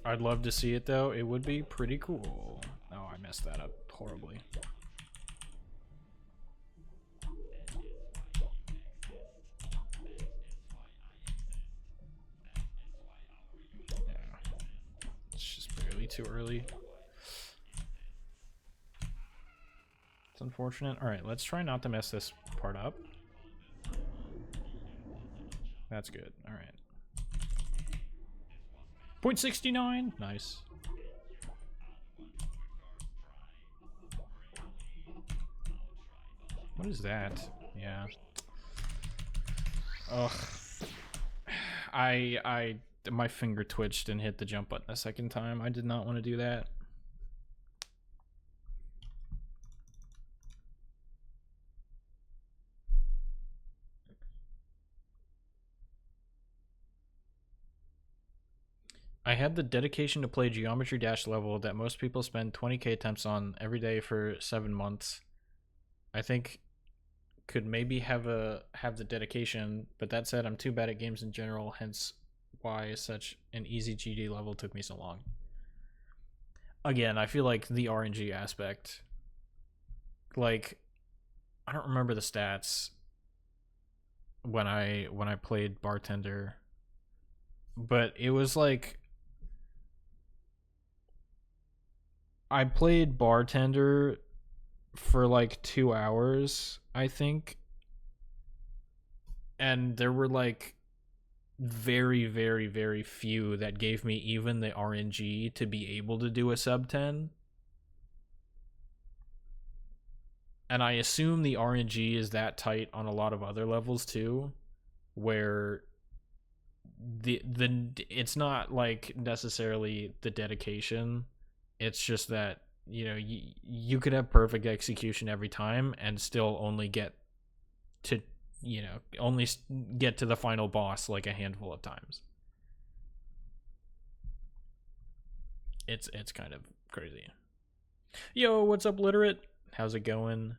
I'd love to see it though. It would be pretty cool. Oh, I messed that up horribly. Yeah. It's just barely too early. It's unfortunate. Alright, let's try not to mess this part up. That's good. Alright. 0.69. Nice. What is that? Yeah. Ugh. My finger twitched and hit the jump button a second time. I did not want to do that. I had the dedication to play Geometry Dash level that most people spend 20k attempts on every day for 7 months. I think could maybe have the dedication, but that said, I'm too bad at games in general, hence why such an easy GD level took me so long. again, I feel like the RNG aspect, like, I don't remember the stats when I played bartender, but it was like I played bartender for like 2 hours, I think, and there were like very, very, very few that gave me even the RNG to be able to do a sub 10. And I assume the RNG is that tight on a lot of other levels too, where the it's not like necessarily the dedication. It's just that, you know, you could have perfect execution every time and still only get to, you know, only get to the final boss like a handful of times. It's kind of crazy. Yo, what's up, Literate? How's it going?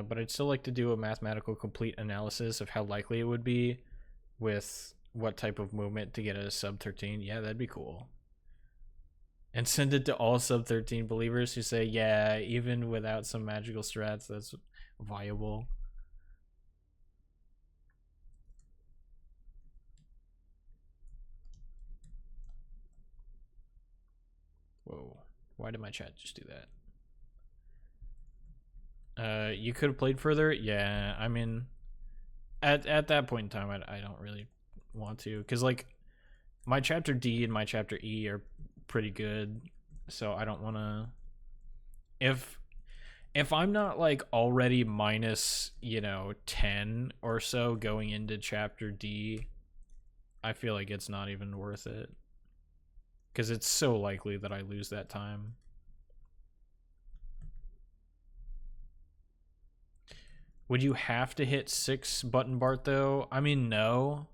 But I'd still like to do a mathematical complete analysis of how likely it would be with what type of movement to get a sub 13. Yeah, that'd be cool. And send it to all sub 13 believers who say, yeah, even without some magical strats, that's viable. Whoa. Why did my chat just do that? You could have played further. Yeah, I mean, at that point in time, I don't really want to, because like my chapter D and my chapter E are pretty good, so I don't want to. If I'm not like already minus, you know, 10 or so going into chapter D, I feel like it's not even worth it, because it's so likely that I lose that time. Would you have to hit 6 button Bart though? I mean, no.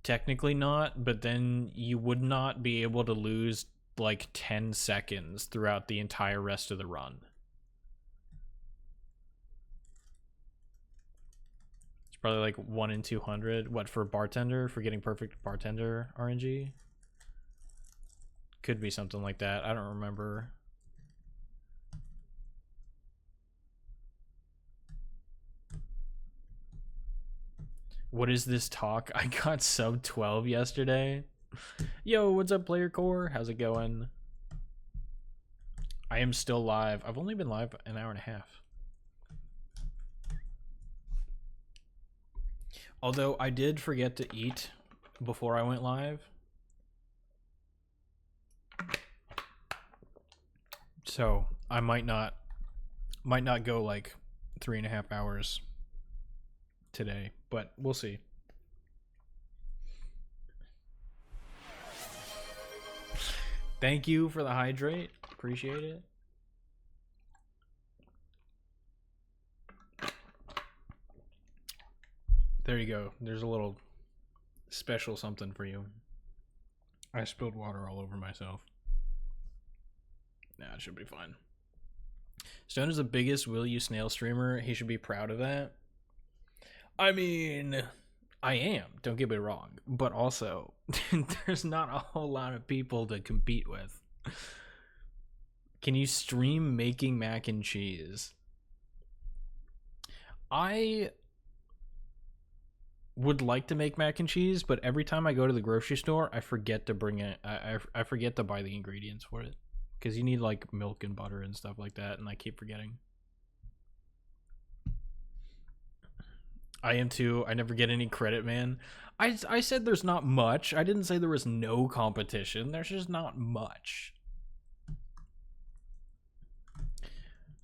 Technically not, but then you would not be able to lose like 10 seconds throughout the entire rest of the run. It's probably like 1 in 200. What, for bartender? For getting perfect bartender RNG? Could be something like that. I don't remember. What is this talk? I got sub 12 yesterday. Yo, what's up, Player Core? How's it going? I am still live. I've only been live an hour and a half. Although I did forget to eat before I went live. So I might not go like 3.5 hours today, but we'll see. Thank you for the hydrate. Appreciate it. There you go. There's a little special something for you. I spilled water all over myself. Nah, it should be fine. Stone is the biggest Will You Snail streamer. He should be proud of that. I mean, I am, don't get me wrong, but also there's not a whole lot of people to compete with. Can you stream making mac and cheese? I would like to make mac and cheese, but every time I go to the grocery store, I forget to bring it. I forget to buy the ingredients for it, because you need like milk and butter and stuff like that, and I keep forgetting. I am too. I never get any credit, man. I said there's not much. I didn't say there was no competition. There's just not much.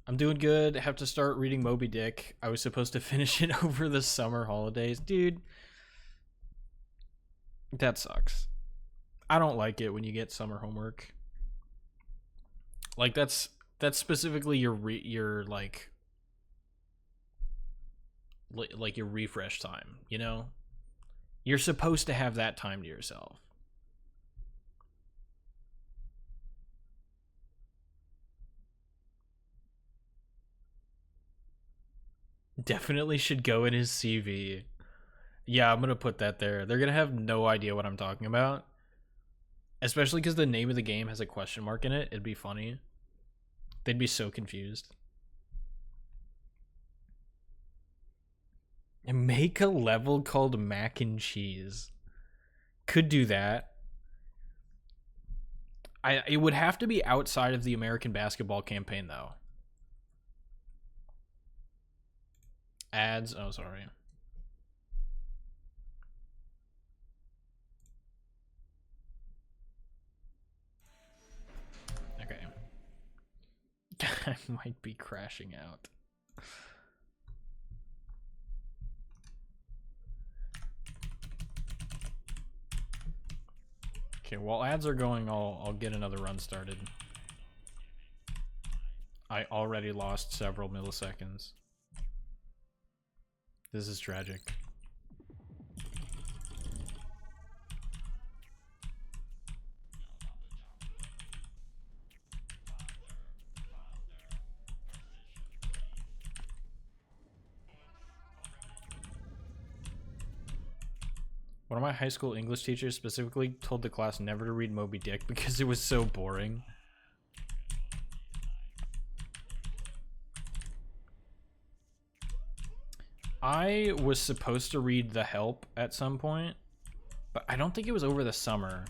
I'm doing good. I have to start reading Moby Dick. I was supposed to finish it over the summer holidays. Dude, that sucks. I don't like it when you get summer homework. Like that's specifically your like your refresh time, you know? You're supposed to have that time to yourself. Definitely should go in his CV. Yeah, I'm gonna put that there. They're gonna have no idea what I'm talking about. Especially because the name of the game has a question mark in it. It'd be funny. They'd be so confused. And make a level called mac and cheese. Could do that. It would have to be outside of the American basketball campaign, though. Ads. Oh, sorry. Okay. I might be crashing out. Okay, while ads are going, I'll get another run started. I already lost several milliseconds. This is tragic. One of my high school English teachers specifically told the class never to read Moby Dick because it was so boring. I was supposed to read The Help at some point, but I don't think it was over the summer.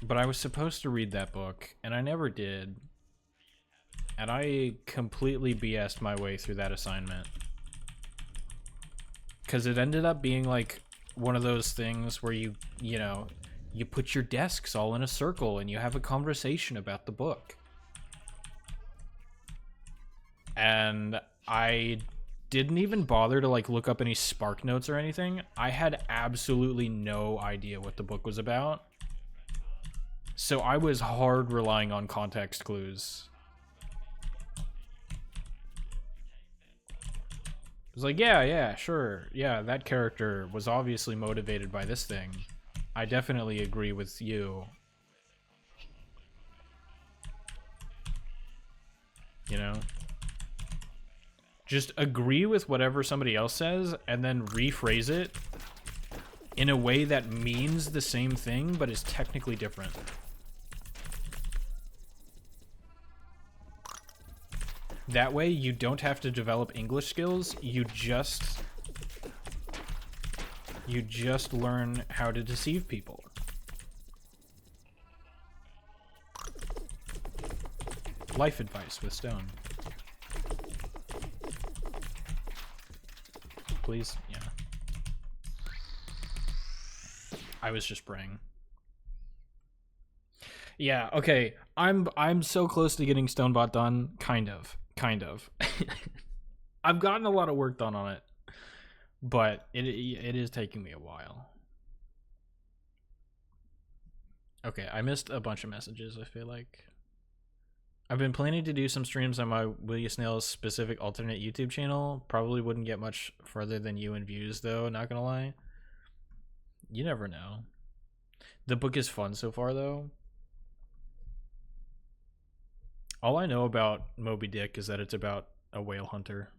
But I was supposed to read that book, and I never did. And I completely BS'd my way through that assignment. Because it ended up being like one of those things where you know, you put your desks all in a circle and you have a conversation about the book. And I didn't even bother to like look up any Spark Notes or anything. I had absolutely no idea what the book was about. So I was hard relying on context clues. It was like, yeah, sure. Yeah, that character was obviously motivated by this thing. I definitely agree with you. You know? Just agree with whatever somebody else says and then rephrase it in a way that means the same thing but is technically different. That way you don't have to develop English skills, you just learn how to deceive people. Life advice with Stone. Please, yeah. I was just praying. Yeah, okay. I'm so close to getting Stonebot done, kind of. I've gotten a lot of work done on it, but it is taking me a while. Okay, I missed a bunch of messages, I feel like. I've been planning to do some streams on my Willie Snail's specific alternate YouTube channel. Probably wouldn't get much further than you in views, though, not gonna lie. You never know. The book is fun so far, though. All I know about Moby Dick is that it's about a whale hunter.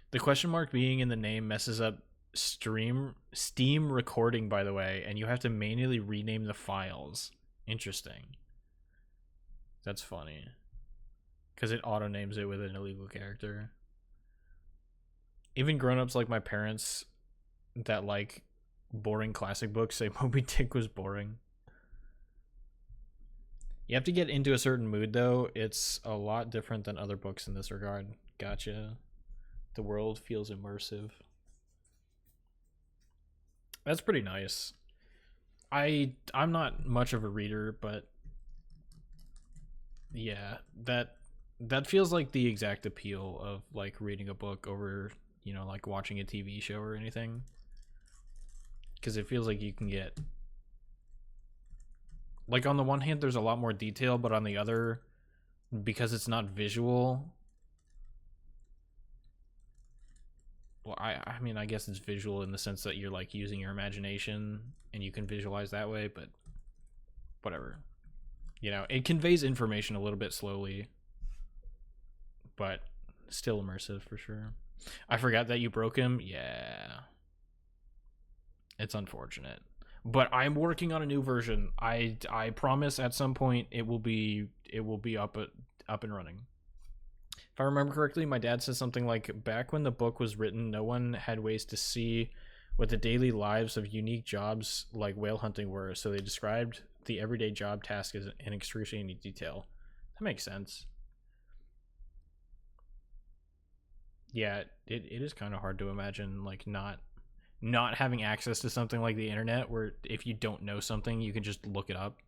The question mark being in the name messes up Steam recording, by the way, and you have to manually rename the files. Interesting. That's funny. Because it auto-names it with an illegal character. Even grown-ups like my parents that like boring classic books say Moby Dick was boring. You have to get into a certain mood, though. It's a lot different than other books in this regard. Gotcha. The world feels immersive. That's pretty nice. I'm not much of a reader, but yeah, that feels like the exact appeal of like reading a book over, you know, like watching a TV show or anything. Because it feels like you can get, like, on the one hand there's a lot more detail, but on the other, because it's not visual, well, I mean, I guess it's visual in the sense that you're like using your imagination and you can visualize that way, but whatever. You know, it conveys information a little bit slowly. but still immersive for sure. I forgot that you broke him. Yeah. It's unfortunate. But I'm working on a new version. I promise at some point it will be up and running. If I remember correctly, my dad said something like, back when the book was written, no one had ways to see what the daily lives of unique jobs like whale hunting were, so they described the everyday job task as in excruciating detail. That makes sense. Yeah, it is kind of hard to imagine like not having access to something like the internet where if you don't know something you can just look it up.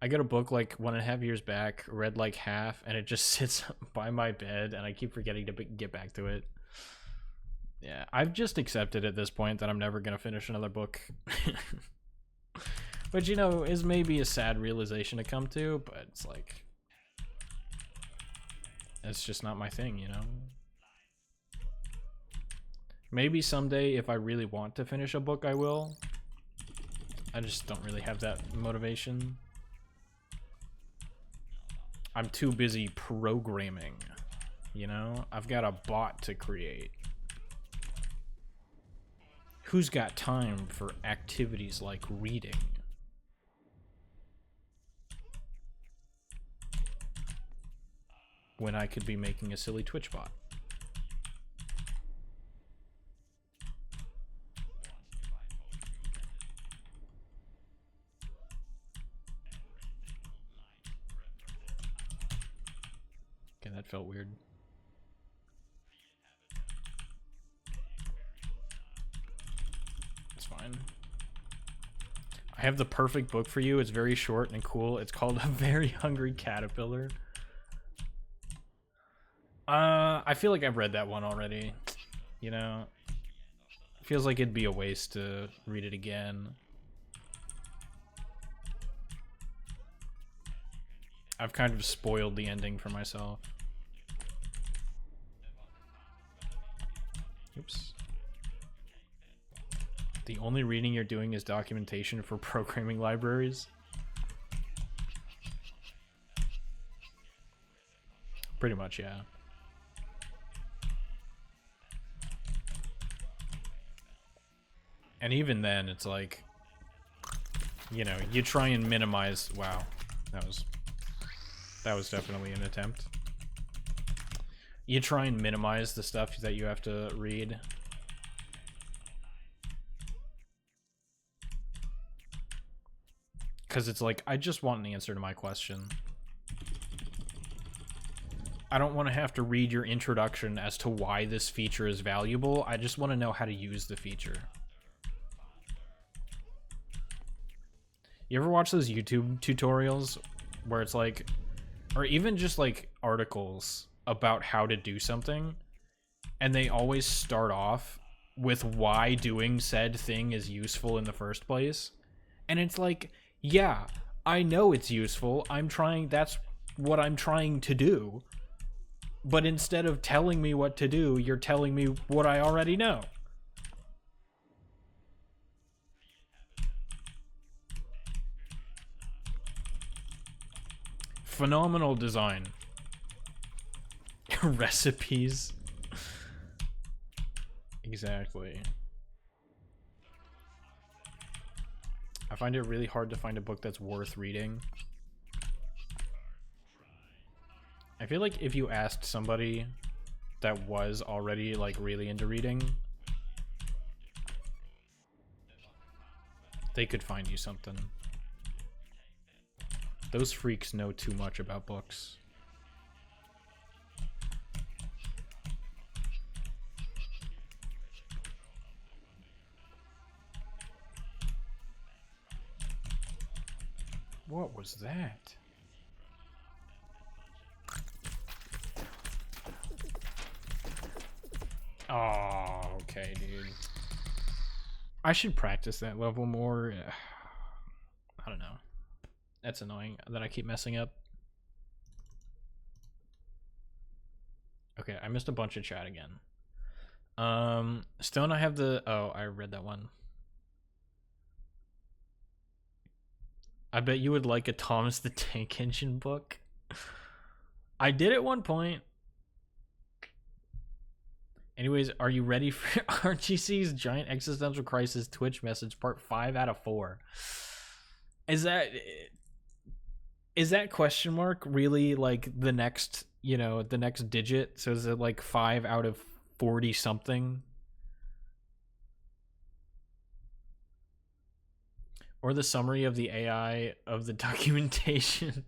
I got a book like 1.5 years back, read like half, and it just sits by my bed and I keep forgetting to get back to it. Yeah, I've just accepted at this point that I'm never gonna finish another book. Which, you know, is maybe a sad realization to come to, but it's like, it's just not my thing, you know? Maybe someday, if I really want to finish a book, I will. I just don't really have that motivation. I'm too busy programming, you know? I've got a bot to create. Who's got time for activities like reading? When I could be making a silly Twitch bot. Okay, that felt weird. It's fine. I have the perfect book for you. It's very short and cool. It's called A Very Hungry Caterpillar. I feel like I've read that one already. You know? It feels like it'd be a waste to read it again. I've kind of spoiled the ending for myself. Oops. The only reading you're doing is documentation for programming libraries? Pretty much, yeah. And even then, it's like, you know, you try and minimize... Wow, that was definitely an attempt. You try and minimize the stuff that you have to read. Because it's like, I just want an answer to my question. I don't want to have to read your introduction as to why this feature is valuable. I just want to know how to use the feature. You ever watch those YouTube tutorials where it's like, or even just like articles about how to do something, and they always start off with why doing said thing is useful in the first place? And it's like, yeah, I know it's useful. That's what I'm trying to do. But instead of telling me what to do, you're telling me what I already know. Phenomenal design. Recipes. Exactly. I find it really hard to find a book that's worth reading. I feel like if you asked somebody that was already like really into reading, they could find you something. Those freaks know too much about books. What was that? Oh, okay, dude. I should practice that level more. I don't know. That's annoying that I keep messing up. Okay, I missed a bunch of chat again. Stone, I have the... Oh, I read that one. I bet you would like a Thomas the Tank Engine book. I did at one point. Anyways, are you ready for RGC's Giant Existential Crisis Twitch message part 5 out of 4? Is that question mark really like the next, the next digit? So is it like 5 out of 40 something? Or the summary of the AI of the documentation?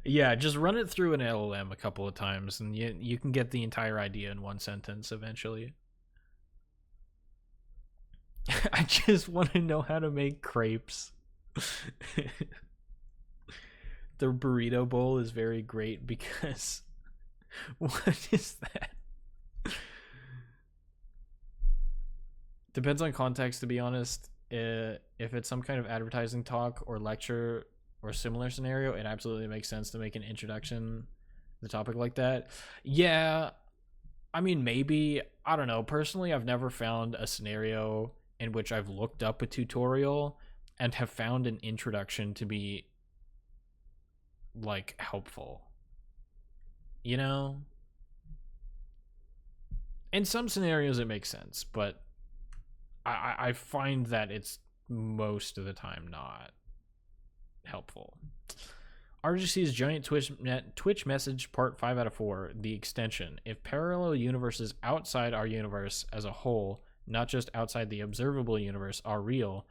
Yeah, just run it through an LLM a couple of times and you can get the entire idea in one sentence eventually. I just want to know how to make crepes. The burrito bowl is very great because what is that? Depends on context, to be honest. If it's some kind of advertising talk or lecture or similar scenario, it absolutely makes sense to make an introduction to the topic like that. Yeah, I mean, maybe. I don't know. Personally, I've never found a scenario in which I've looked up a tutorial and have found an introduction to be like helpful. You know? In some scenarios it makes sense, but I find that it's most of the time not helpful. RGC's Giant Twitch message part 5 out of 4, the extension. If parallel universes outside our universe as a whole, not just outside the observable universe, are real,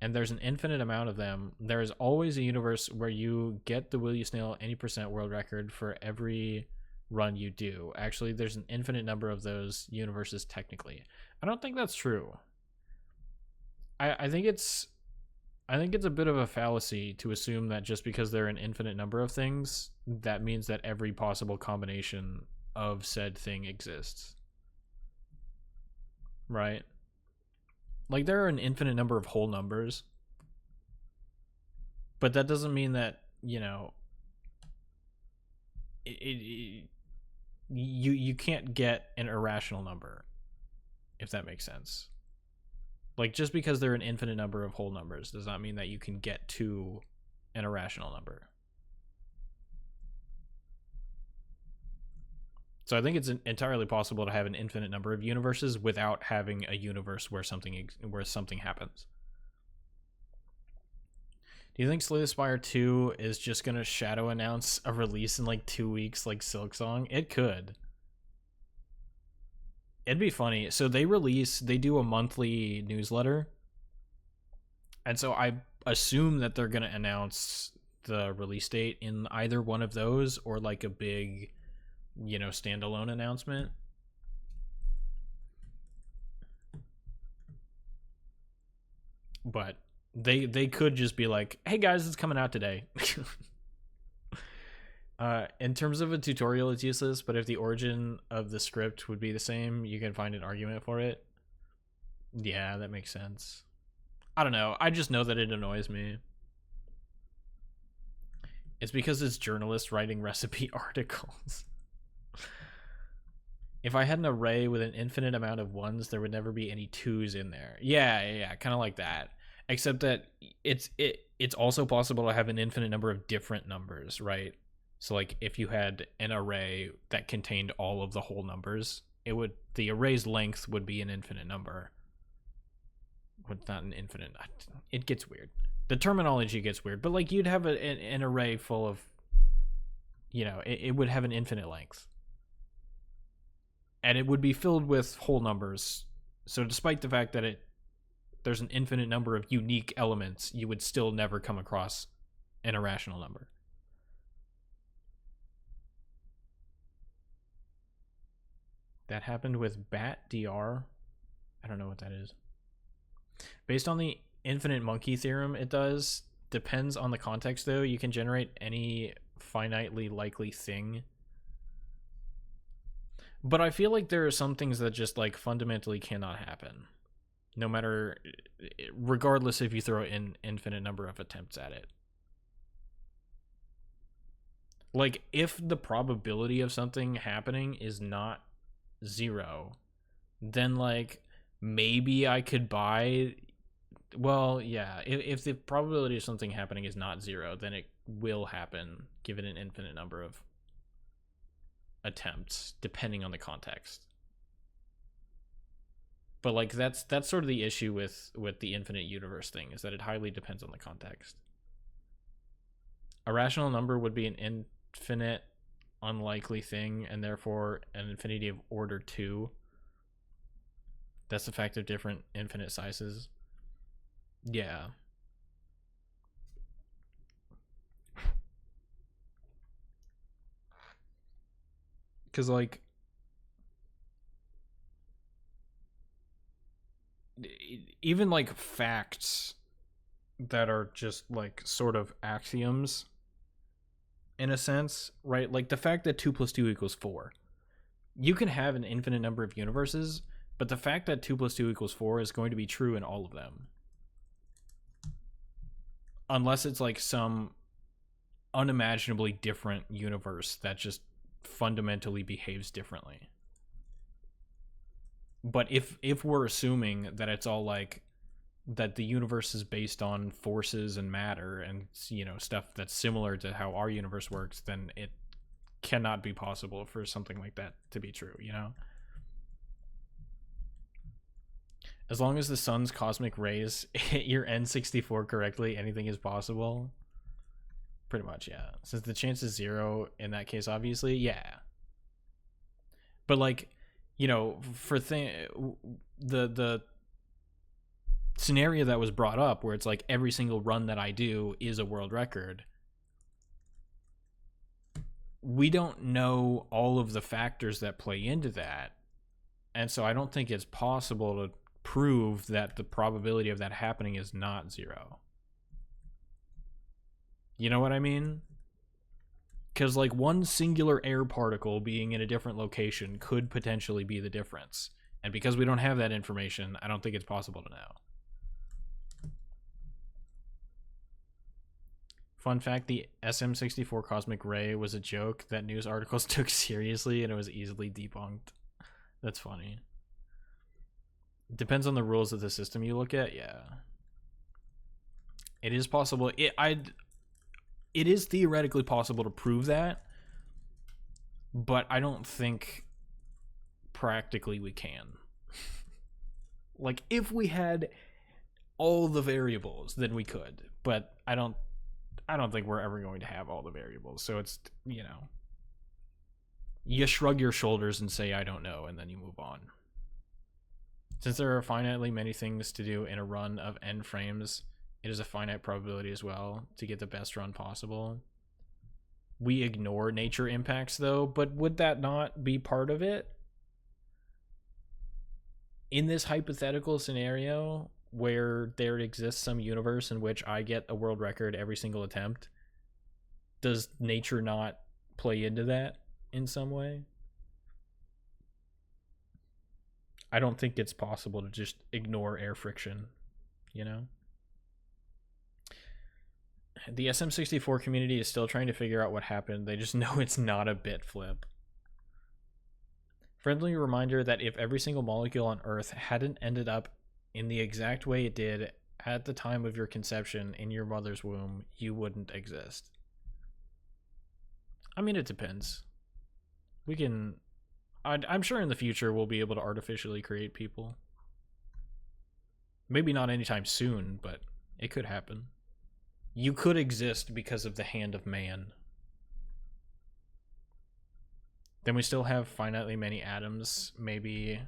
and there's an infinite amount of them, there is always a universe where you get the Will You Snail any % world record for every run you do. Actually, there's an infinite number of those universes technically. I don't think that's true. I think it's a bit of a fallacy to assume that just because there are an infinite number of things, that means that every possible combination of said thing exists. Right? Like, there are an infinite number of whole numbers, but that doesn't mean that, you can't get an irrational number, if that makes sense. Like, just because there are an infinite number of whole numbers does not mean that you can get to an irrational number. So I think it's entirely possible to have an infinite number of universes without having a universe where something happens. Do you think Slay the Spire 2 is just going to shadow announce a release in like 2 weeks like Silksong? It could. It'd be funny. So they do a monthly newsletter. And so I assume that they're going to announce the release date in either one of those or like a big, standalone announcement. But they could just be like, hey guys, it's coming out today. In terms of a tutorial, it's useless, but if the origin of the script would be the same, you can find an argument for it. Yeah, that makes sense. I don't know. I just know that it annoys me. It's because it's journalists writing recipe articles. If I had an array with an infinite amount of ones, there would never be any twos in there. Yeah, kind of like that. Except that it's also possible to have an infinite number of different numbers, right? So like if you had an array that contained all of the whole numbers, the array's length would be an infinite number. But not an infinite. It gets weird. The terminology gets weird, but like you'd have an array full of, it would have an infinite length. And it would be filled with whole numbers. So despite the fact that there's an infinite number of unique elements, you would still never come across an irrational number. That happened with BAT-DR. I don't know what that is. Based on the infinite monkey theorem, it does. Depends on the context, though. You can generate any finitely likely thing. But I feel like there are some things that just, like, fundamentally cannot happen. No matter, regardless if you throw in infinite number of attempts at it. Like, if the probability of something happening is not 0, then, like, maybe I could buy... Well, yeah, if the probability of something happening is not 0, then it will happen given an infinite number of attempts, depending on the context. But like that's sort of the issue with the infinite universe thing, is that it highly depends on the context. A rational number would be an infinite unlikely thing, and therefore an infinity of order 2. That's the fact of different infinite sizes. Yeah. Because, like, even, like, facts that are just, like, sort of axioms, in a sense, right? Like, the fact that 2 plus 2 equals 4. You can have an infinite number of universes, but the fact that 2 plus 2 equals 4 is going to be true in all of them. Unless it's, like, some unimaginably different universe that just fundamentally behaves differently. But if we're assuming that it's all like that the universe is based on forces and matter and, you know, stuff that's similar to how our universe works, then it cannot be possible for something like that to be true, you know? As long as the sun's cosmic rays hit your N64 correctly, anything is possible. Pretty much, yeah. Since the chance is 0 in that case, obviously, yeah. But, like, you know, for the scenario that was brought up where it's like every single run that I do is a world record, we don't know all of the factors that play into that. And so I don't think it's possible to prove that the probability of that happening is not 0. You know what I mean? Because, like, one singular air particle being in a different location could potentially be the difference. And because we don't have that information, I don't think it's possible to know. Fun fact, the SM64 cosmic ray was a joke that news articles took seriously, and it was easily debunked. That's funny. Depends on the rules of the system you look at, yeah. It is possible. It is theoretically possible to prove that, but I don't think practically we can. Like, if we had all the variables, then we could, but I don't think we're ever going to have all the variables. So it's, you know, you shrug your shoulders and say I don't know, and then you move on. Since there are finitely many things to do in a run of n frames, it is a finite probability as well to get the best run possible. We ignore nature impacts, though, but would that not be part of it? In this hypothetical scenario where there exists some universe in which I get a world record every single attempt, does nature not play into that in some way? I don't think it's possible to just ignore air friction, you know? The SM64 community is still trying to figure out what happened. They just know it's not a bit flip. Friendly reminder that if every single molecule on Earth hadn't ended up in the exact way it did at the time of your conception in your mother's womb, you wouldn't exist. I mean, it depends. We can... I'm sure in the future we'll be able to artificially create people. Maybe not anytime soon, but it could happen. You could exist because of the hand of man. Then we still have finitely many atoms maybe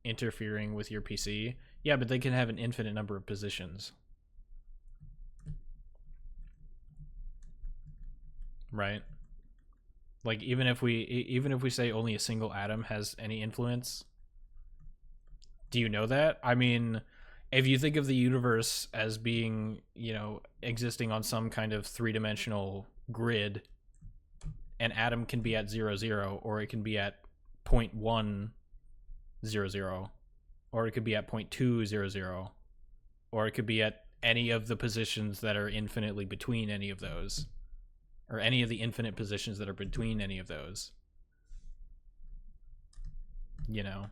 interfering with your PC. Yeah, but they can have an infinite number of positions. Right? Like, even if we say only a single atom has any influence, do you know that? I mean, if you think of the universe as being, you know, existing on some kind of three-dimensional grid, an atom can be at 0, 0, or it can be at 0.1, 0, 0, or it could be at 0.2, 0, 0, or it could be at any of the positions that are infinitely between any of those, or any of the infinite positions that are between any of those. You know?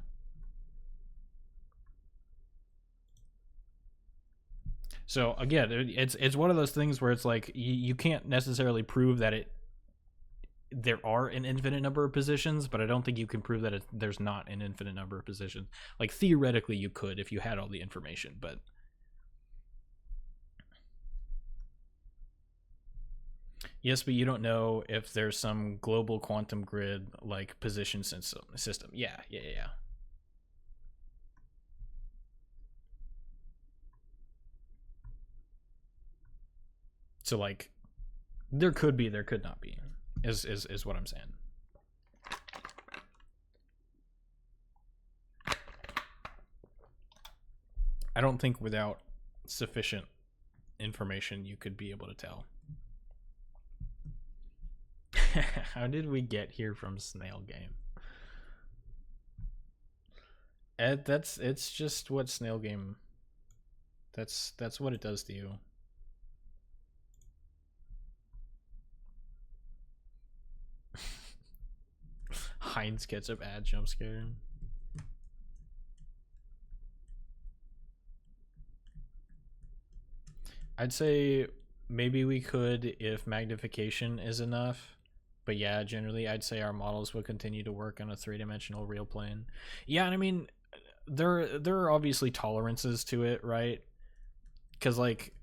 So again, it's one of those things where it's like you can't necessarily prove that there are an infinite number of positions, but I don't think you can prove that there's not an infinite number of positions. Like, theoretically, you could if you had all the information, but... Yes, but you don't know if there's some global quantum grid, like, position system. Yeah. So, like, there could be, there could not be, is what I'm saying. I don't think without sufficient information you could be able to tell. How did we get here from Snail Game? Ed, it's just what Snail Game... That's what it does to you. Heinz ketchup ad jump scare. I'd say maybe we could if magnification is enough. But yeah, generally I'd say our models would continue to work on a three-dimensional real plane. Yeah, and I mean, there are obviously tolerances to it, right? Because, like,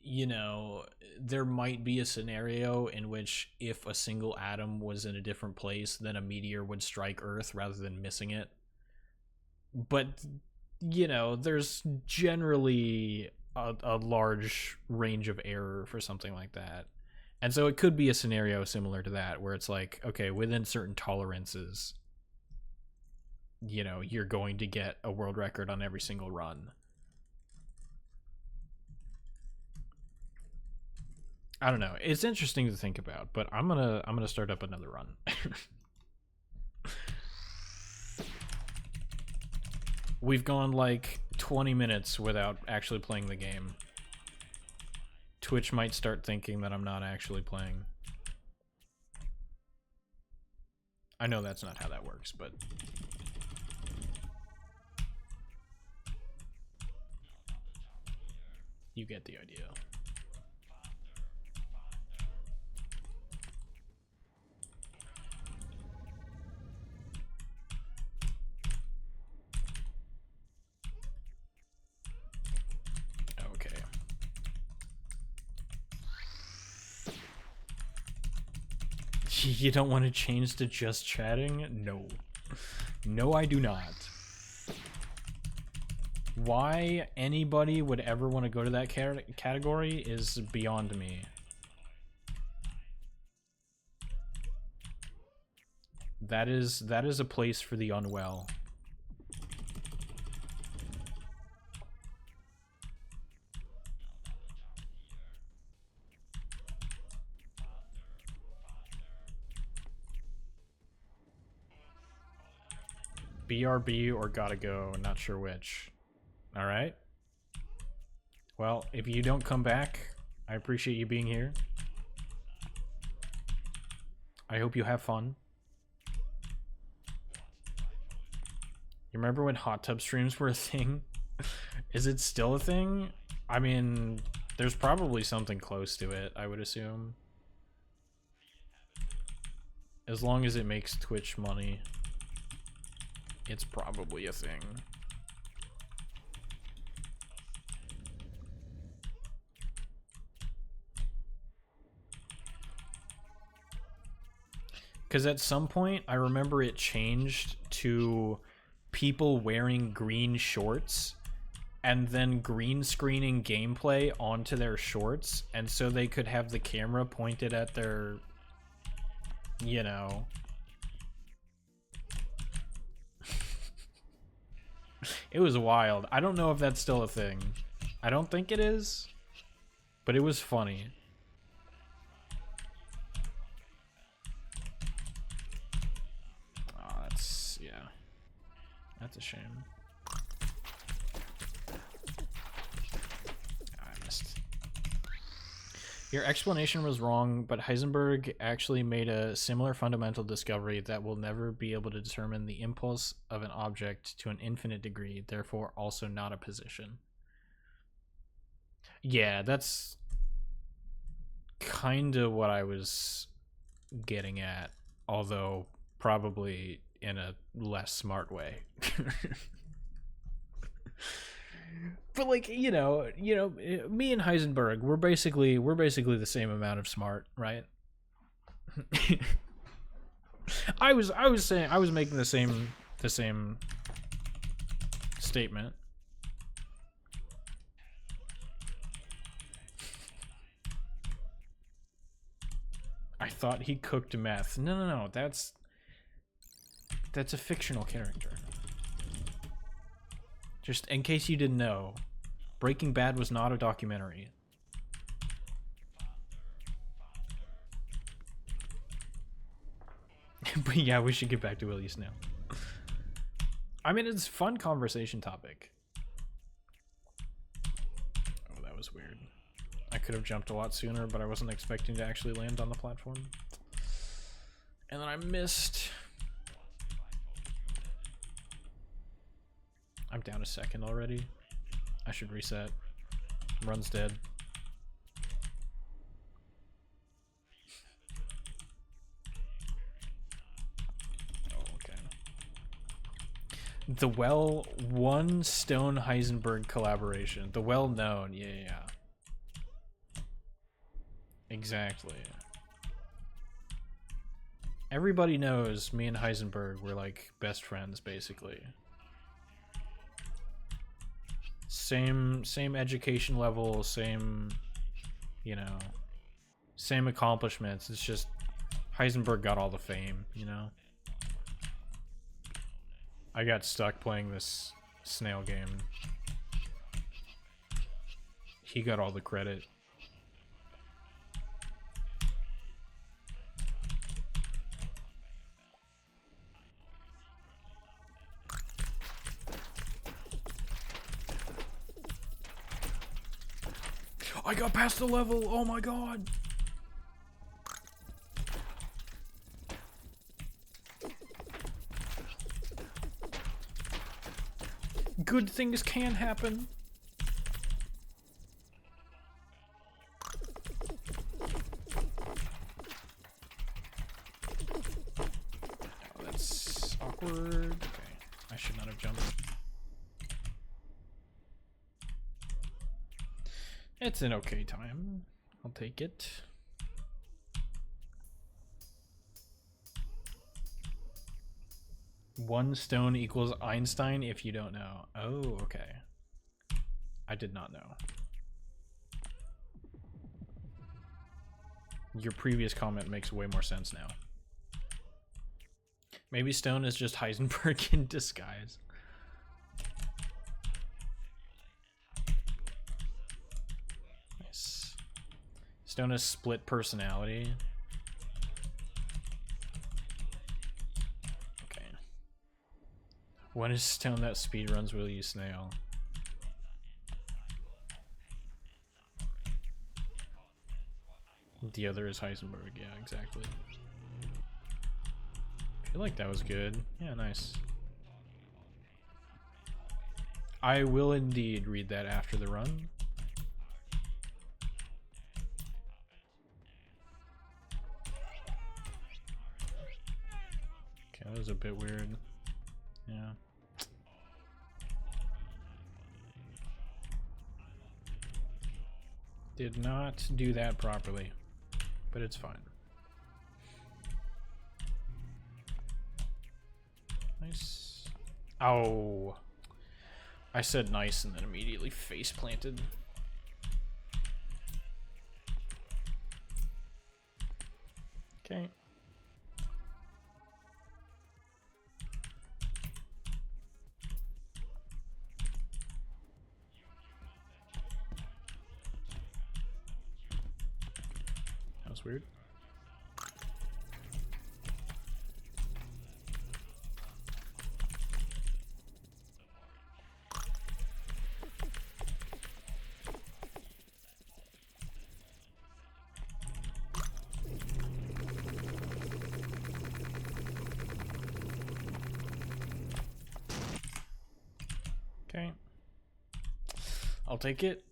you know, there might be a scenario in which if a single atom was in a different place, then a meteor would strike Earth rather than missing it. But, you know, there's generally a large range of error for something like that. And so it could be a scenario similar to that, where it's like, okay, within certain tolerances, you know, you're going to get a world record on every single run. I don't know. It's interesting to think about, but I'm gonna start up another run. We've gone like 20 minutes without actually playing the game. Twitch might start thinking that I'm not actually playing. I know that's not how that works, but... you get the idea. Okay. You don't want to change to just chatting? No. No, I do not. Why anybody would ever want to go to that category is beyond me. That is a place for the unwell. BRB or gotta go, not sure which. Alright. Well, if you don't come back, I appreciate you being here. I hope you have fun. You remember when hot tub streams were a thing? Is it still a thing? I mean, there's probably something close to it, I would assume. As long as it makes Twitch money, it's probably a thing. Because at some point, I remember it changed to people wearing green shorts and then green screening gameplay onto their shorts, and so they could have the camera pointed at their, you know... It was wild. I don't know if that's still a thing. I don't think it is, but it was funny. Oh, that's... yeah. That's a shame. I missed. Your explanation was wrong, but Heisenberg actually made a similar fundamental discovery that we'll never be able to determine the impulse of an object to an infinite degree, therefore also not a position. Yeah, that's... kinda what I was getting at, although probably in a less smart way. But like, you know, me and Heisenberg, we're basically the same amount of smart, right? I was saying, I was making the same statement. I thought he cooked meth. No, that's a fictional character. Just in case you didn't know, Breaking Bad was not a documentary. But yeah, we should get back to Willie Snail. I mean, it's a fun conversation topic. Oh, that was weird. I could have jumped a lot sooner, but I wasn't expecting to actually land on the platform. And then I missed. I'm down a second already. I should reset. Run's dead. The well, one Stone Heisenberg collaboration. The well known, yeah. Exactly. Everybody knows me and Heisenberg were like best friends, basically. Same education level, same, you know, same accomplishments. It's just Heisenberg got all the fame, you know? I got stuck playing this snail game. He got all the credit. I got past the level! Oh my god! Good things can happen. Oh, that's awkward. Okay, I should not have jumped. It's an okay time. I'll take it. One stone equals Einstein if you don't know. Oh, okay. I did not know. Your previous comment makes way more sense now. Maybe stone is just Heisenberg in disguise. Nice. Stone has split personality. When is Stone that speedruns Willie Snail? The other is Heisenberg, yeah, exactly. I feel like that was good. Yeah, nice. I will indeed read that after the run. Okay, that was a bit weird. Yeah. Did not do that properly, but it's fine. Nice. Oh. I said nice and then immediately face planted. Okay. That was weird. Okay. I'll take it.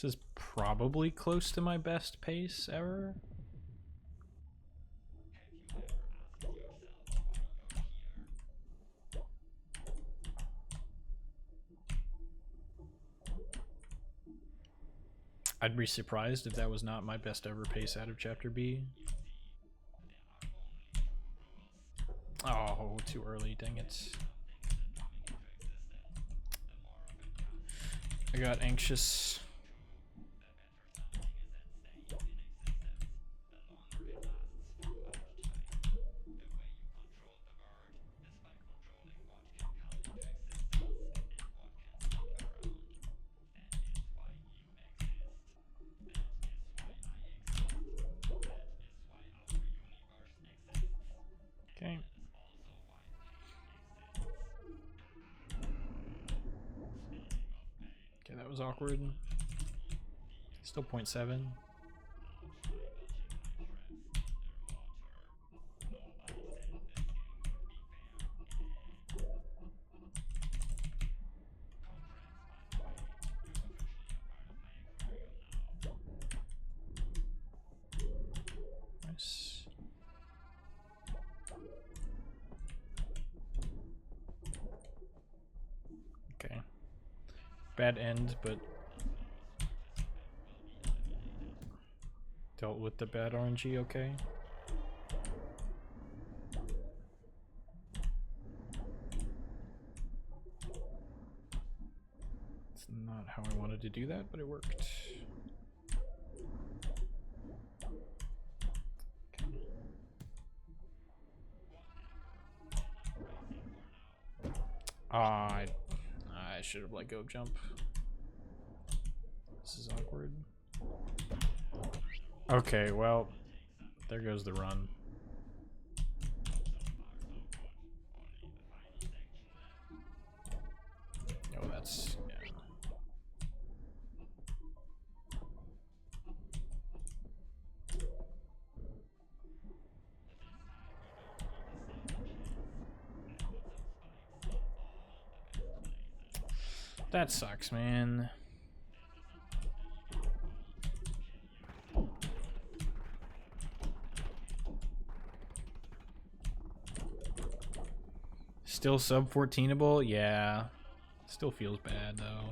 This is probably close to my best pace ever. I'd be surprised if that was not my best ever pace out of Chapter B. Oh, too early, dang it. I got anxious. Okay. Okay, that was awkward. Still 0.7. Nice. Okay. Bad end, but dealt with the bad RNG okay. It's not how I wanted to do that, but it worked. I should have let go of jump. This is awkward. Okay, well, there goes the run. Oh, that's... yeah. That sucks, man. Still sub 14able? Yeah. Still feels bad though.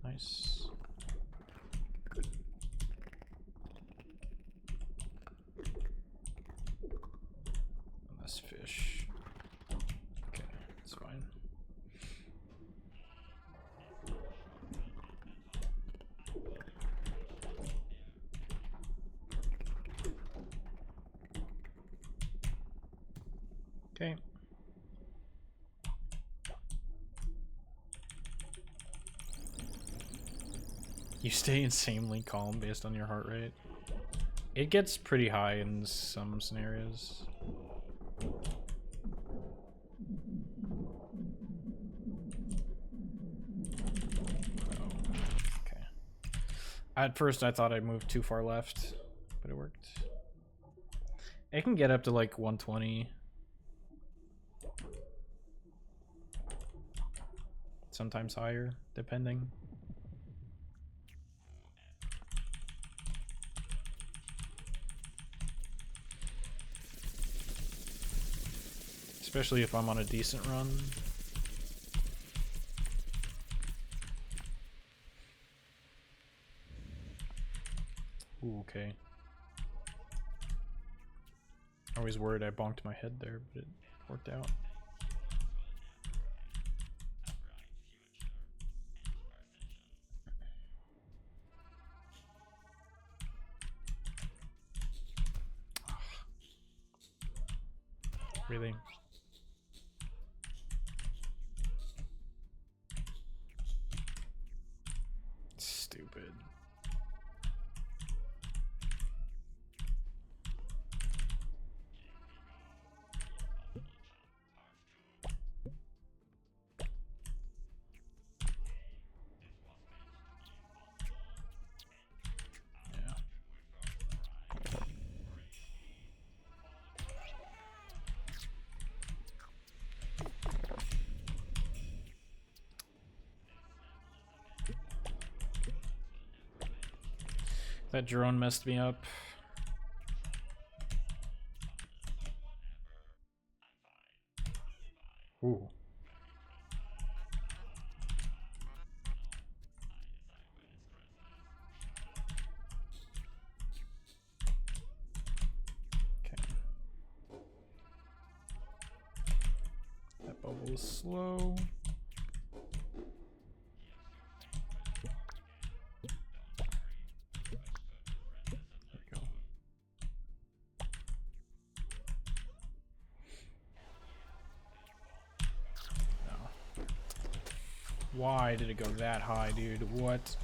Nice. Less fish. Okay, that's fine. Okay. You stay insanely calm based on your heart rate. It gets pretty high in some scenarios. Oh, okay. At first I thought I moved too far left, but it worked. It can get up to like 120. Sometimes higher, depending. Especially if I'm on a decent run. Ooh, okay. I was worried I bonked my head there, but it worked out. Really? Stupid. That drone messed me up. Ooh. Okay. That bubble is slow. Why did it go that high, dude? What?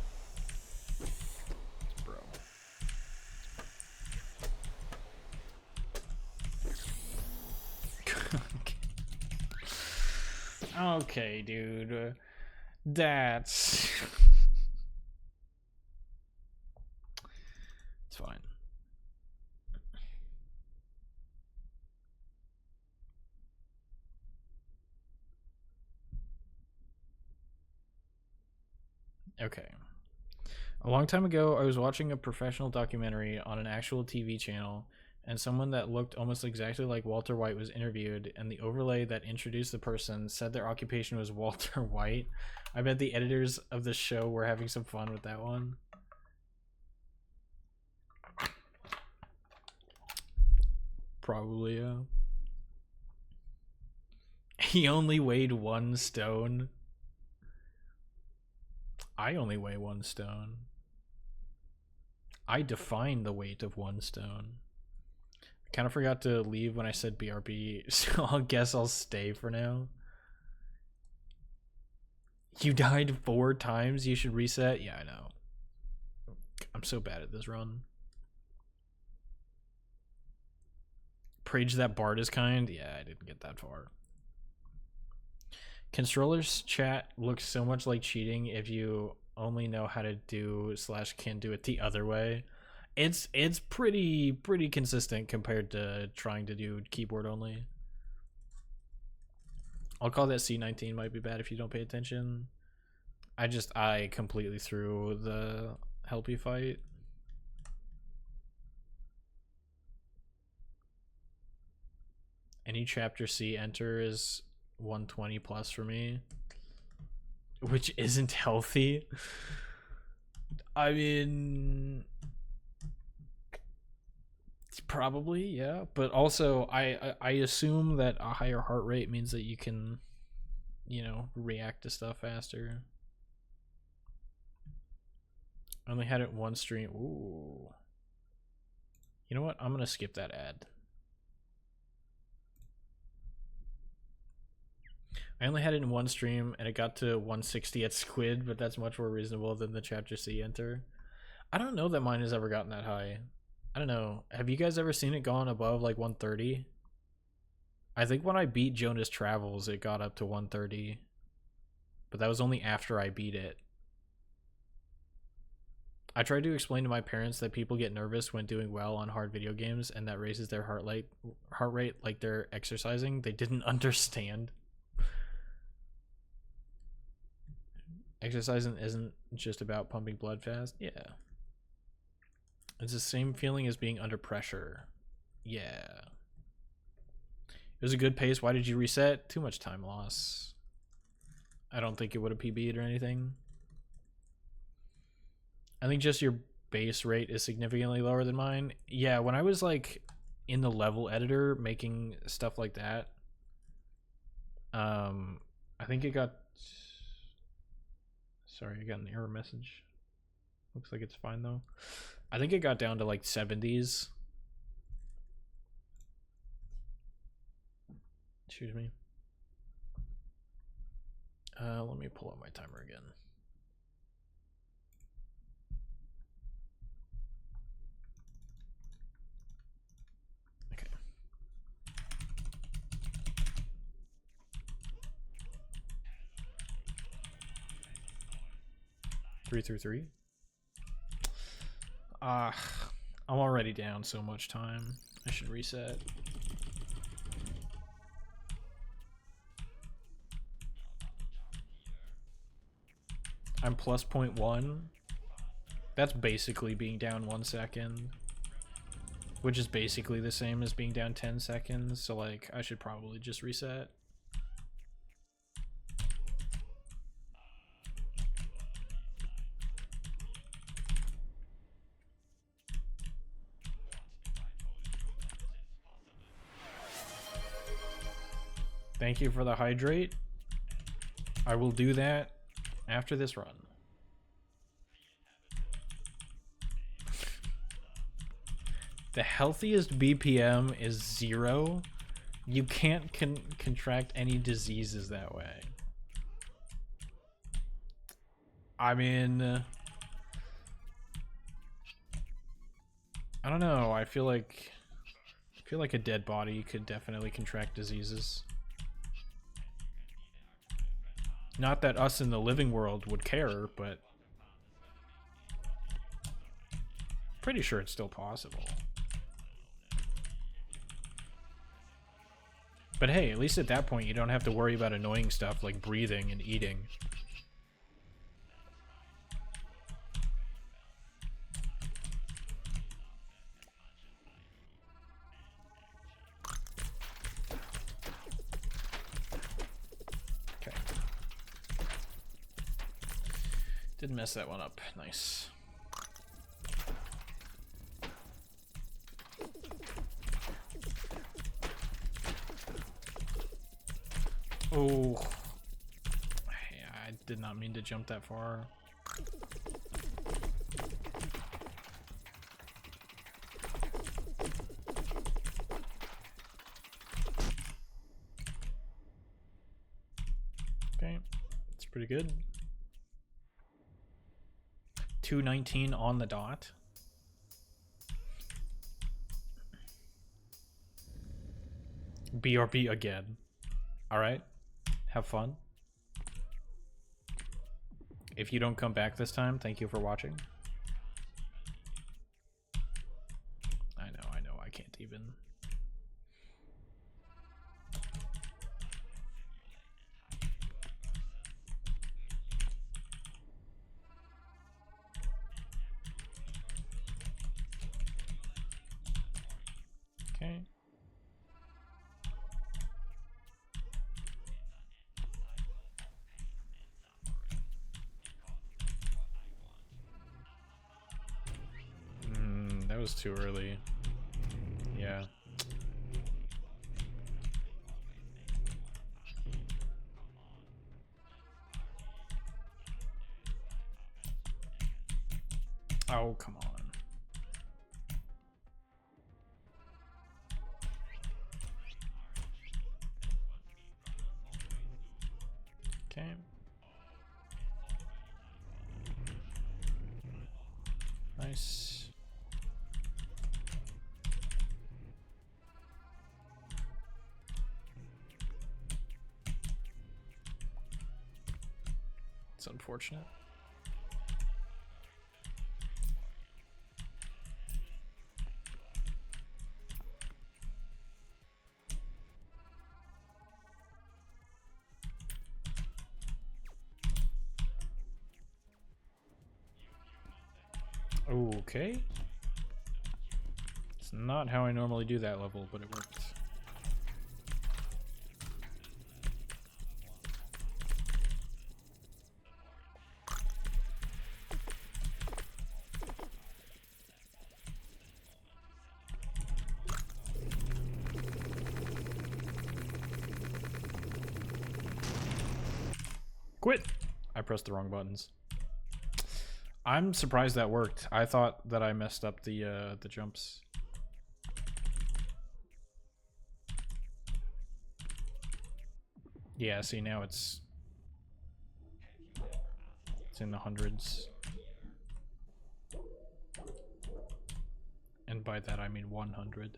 Bro. Okay, dude. That's... It's fine. Okay. A long time ago, I was watching a professional documentary on an actual TV channel, and someone that looked almost exactly like Walter White was interviewed, and the overlay that introduced the person said their occupation was Walter White. I bet the editors of the show were having some fun with that one. Probably, yeah. He only weighed 1 stone. I only weigh 1 stone. I define the weight of 1 stone. I kind of forgot to leave when I said BRB, so I guess I'll stay for now. You died 4 times? You should reset? Yeah, I know. I'm so bad at this run. Prage that Bard is kind? Yeah, I didn't get that far. Controller's chat looks so much like cheating if you only know how to do / can do it the other way. It's pretty consistent compared to trying to do keyboard only. I'll call that C19 might be bad if you don't pay attention. I completely threw the helpy fight. Any chapter C enter is 120 plus for me, which isn't healthy. I mean, probably, yeah, but also I assume that a higher heart rate means that you can, you know, react to stuff faster. I only had it 1 stream. Ooh. You know what? I'm gonna skip that ad. I only had it in 1 stream and it got to 160 at Squid, but that's much more reasonable than the chapter C enter. I don't know that mine has ever gotten that high. I don't know. Have you guys ever seen it gone above like 130? I think when I beat Jonas Travels, it got up to 130. But that was only after I beat it. I tried to explain to my parents that people get nervous when doing well on hard video games and that raises their heart rate like they're exercising. They didn't understand. Exercising isn't just about pumping blood fast. Yeah. It's the same feeling as being under pressure. Yeah. It was a good pace. Why did you reset? Too much time loss. I don't think it would have PB'd or anything. I think just your base rate is significantly lower than mine. Yeah, when I was like in the level editor making stuff like that, I think it got... Sorry, I got an error message. Looks like it's fine though. I think it got down to like 70s. Excuse me. Let me pull up my timer again. Okay. 333. I'm already down so much time. I should reset. I'm plus 0.1. That's basically being down 1 second. Which is basically the same as being down 10 seconds, so like, I should probably just reset. Thank you for the hydrate. I will do that after this run. The healthiest BPM is 0. You can't contract any diseases that way. I mean, I don't know. I feel like a dead body could definitely contract diseases. Not that us in the living world would care, but pretty sure it's still possible. But hey, at least at that point you don't have to worry about annoying stuff like breathing and eating. Okay. Didn't mess that one up. Nice. Oh, yeah, I did not mean to jump that far. Okay, that's pretty good. 2:19 on the dot. BRB again. All right. Have fun. If you don't come back this time, thank you for watching. I know, I can't even. Okay. That was too early. Yeah. Oh, come on. Okay. Nice. It's unfortunate. Okay. It's not how I normally do that level, but it worked. Quit! I pressed the wrong buttons. I'm surprised that worked. I thought that I messed up the jumps. Yeah, see now it's in the hundreds. And by that I mean 100.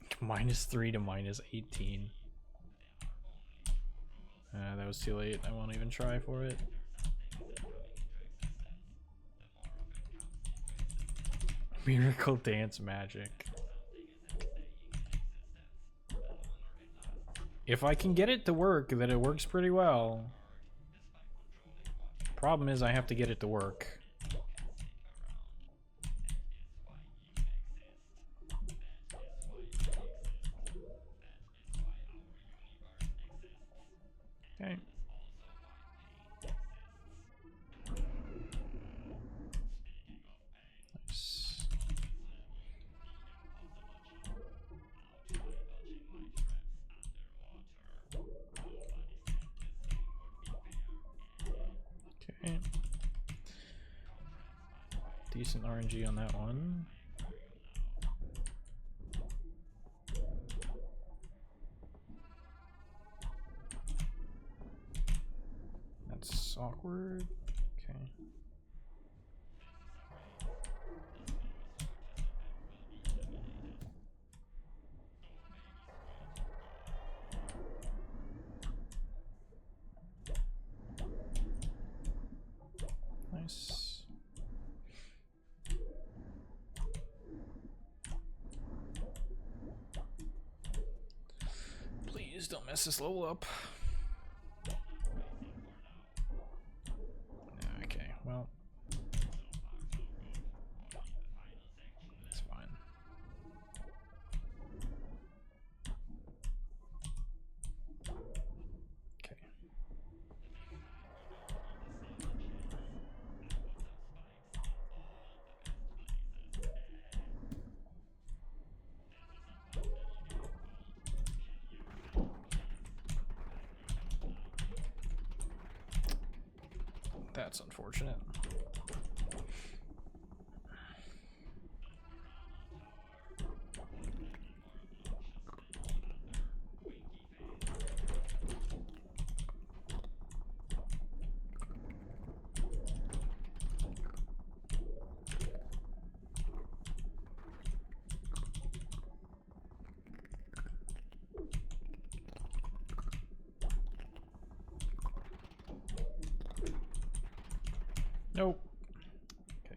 -3 to -18. That was too late. I won't even try for it. Miracle dance magic. If I can get it to work, then it works pretty well. Problem is I have to get it to work. Okay. Nice. Okay. Decent RNG on that one. That's awkward. Okay. Nice. Please don't mess this level up. Okay, well. That's fine. Okay. That's unfortunate. Nope. Okay.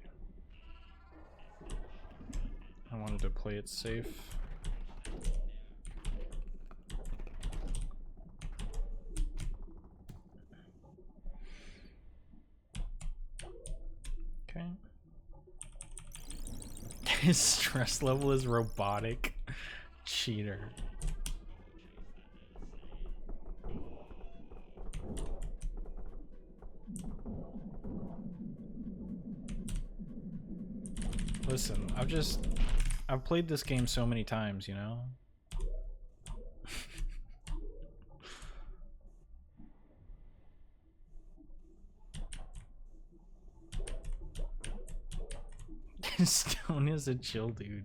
I wanted to play it safe. Okay. His stress level is robotic. Cheater. Listen, I've played this game so many times, you know? Stone is a chill dude.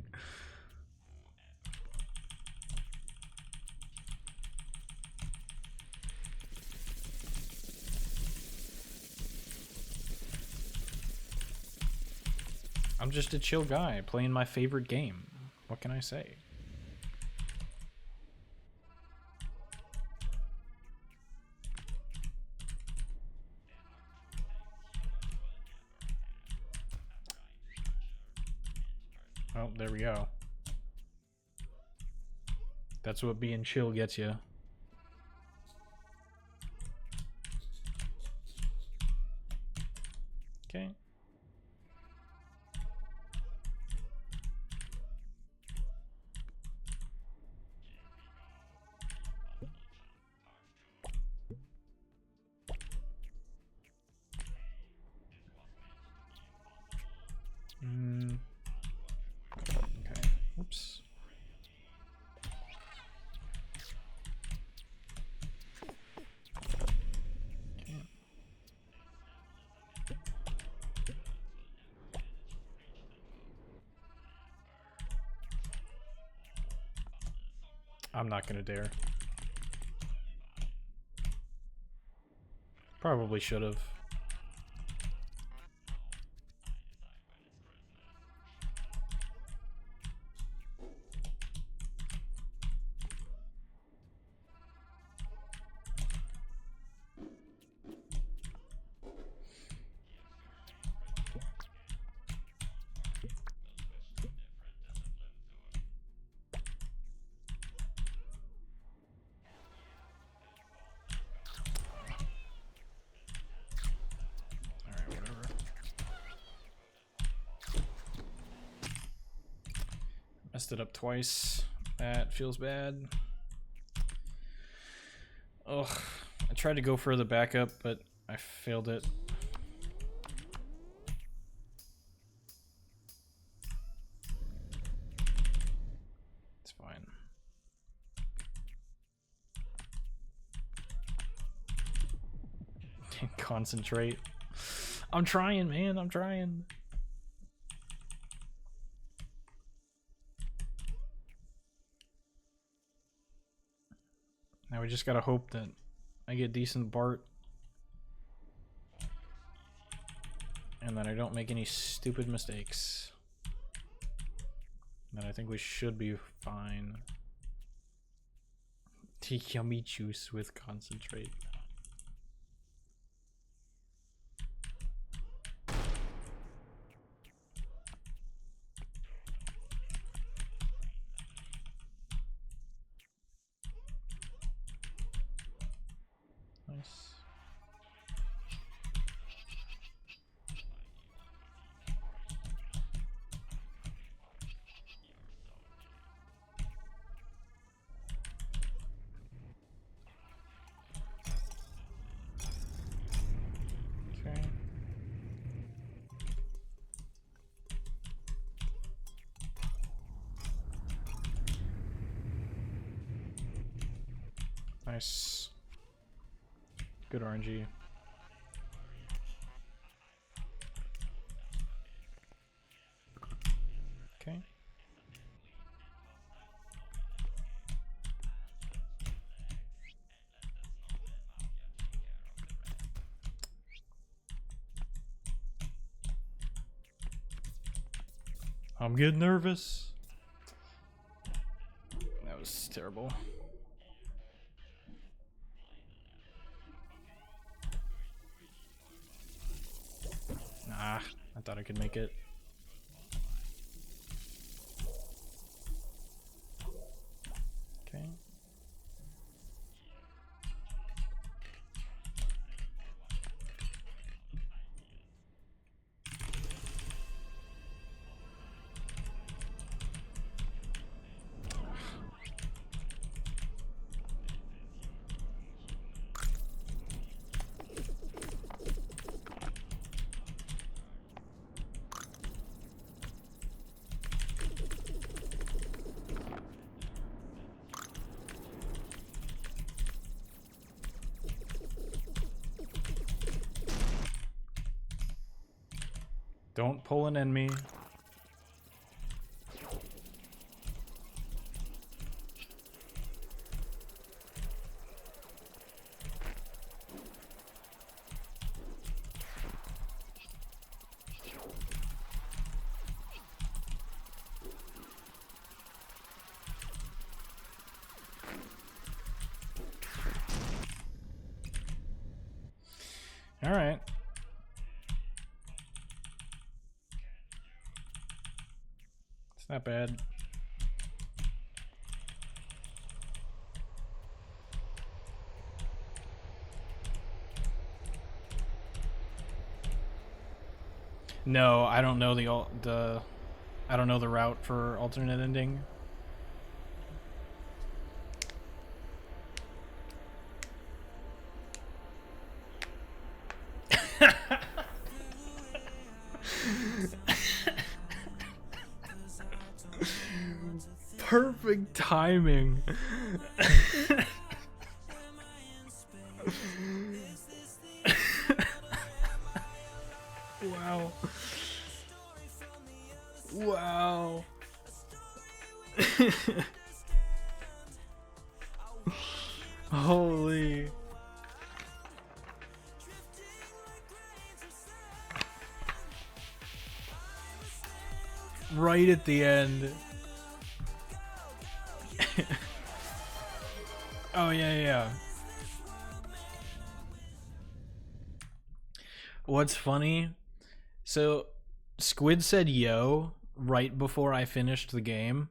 I'm just a chill guy playing my favorite game. What can I say? Oh, there we go. That's what being chill gets you. Okay. Okay. Oops. Okay. I'm not gonna dare. Probably should have. Messed it up twice. That feels bad. Ugh. I tried to go for the backup, but I failed it. It's fine. Concentrate. I'm trying, man. I'm trying. Now we just gotta hope that I get decent Bart. And that I don't make any stupid mistakes. And I think we should be fine. Take yummy juice with concentrate. Nice. Okay. Nice. Good RNG. Okay. I'm getting nervous. That was terrible. Nah, I thought I could make it. Okay. Don't pull an enemy. All right. It's not bad. No, I don't know I don't know the route for alternate ending. Perfect timing. Wow. Wow. Holy. Right at the end. Oh, yeah. What's funny? So, Squid said yo right before I finished the game,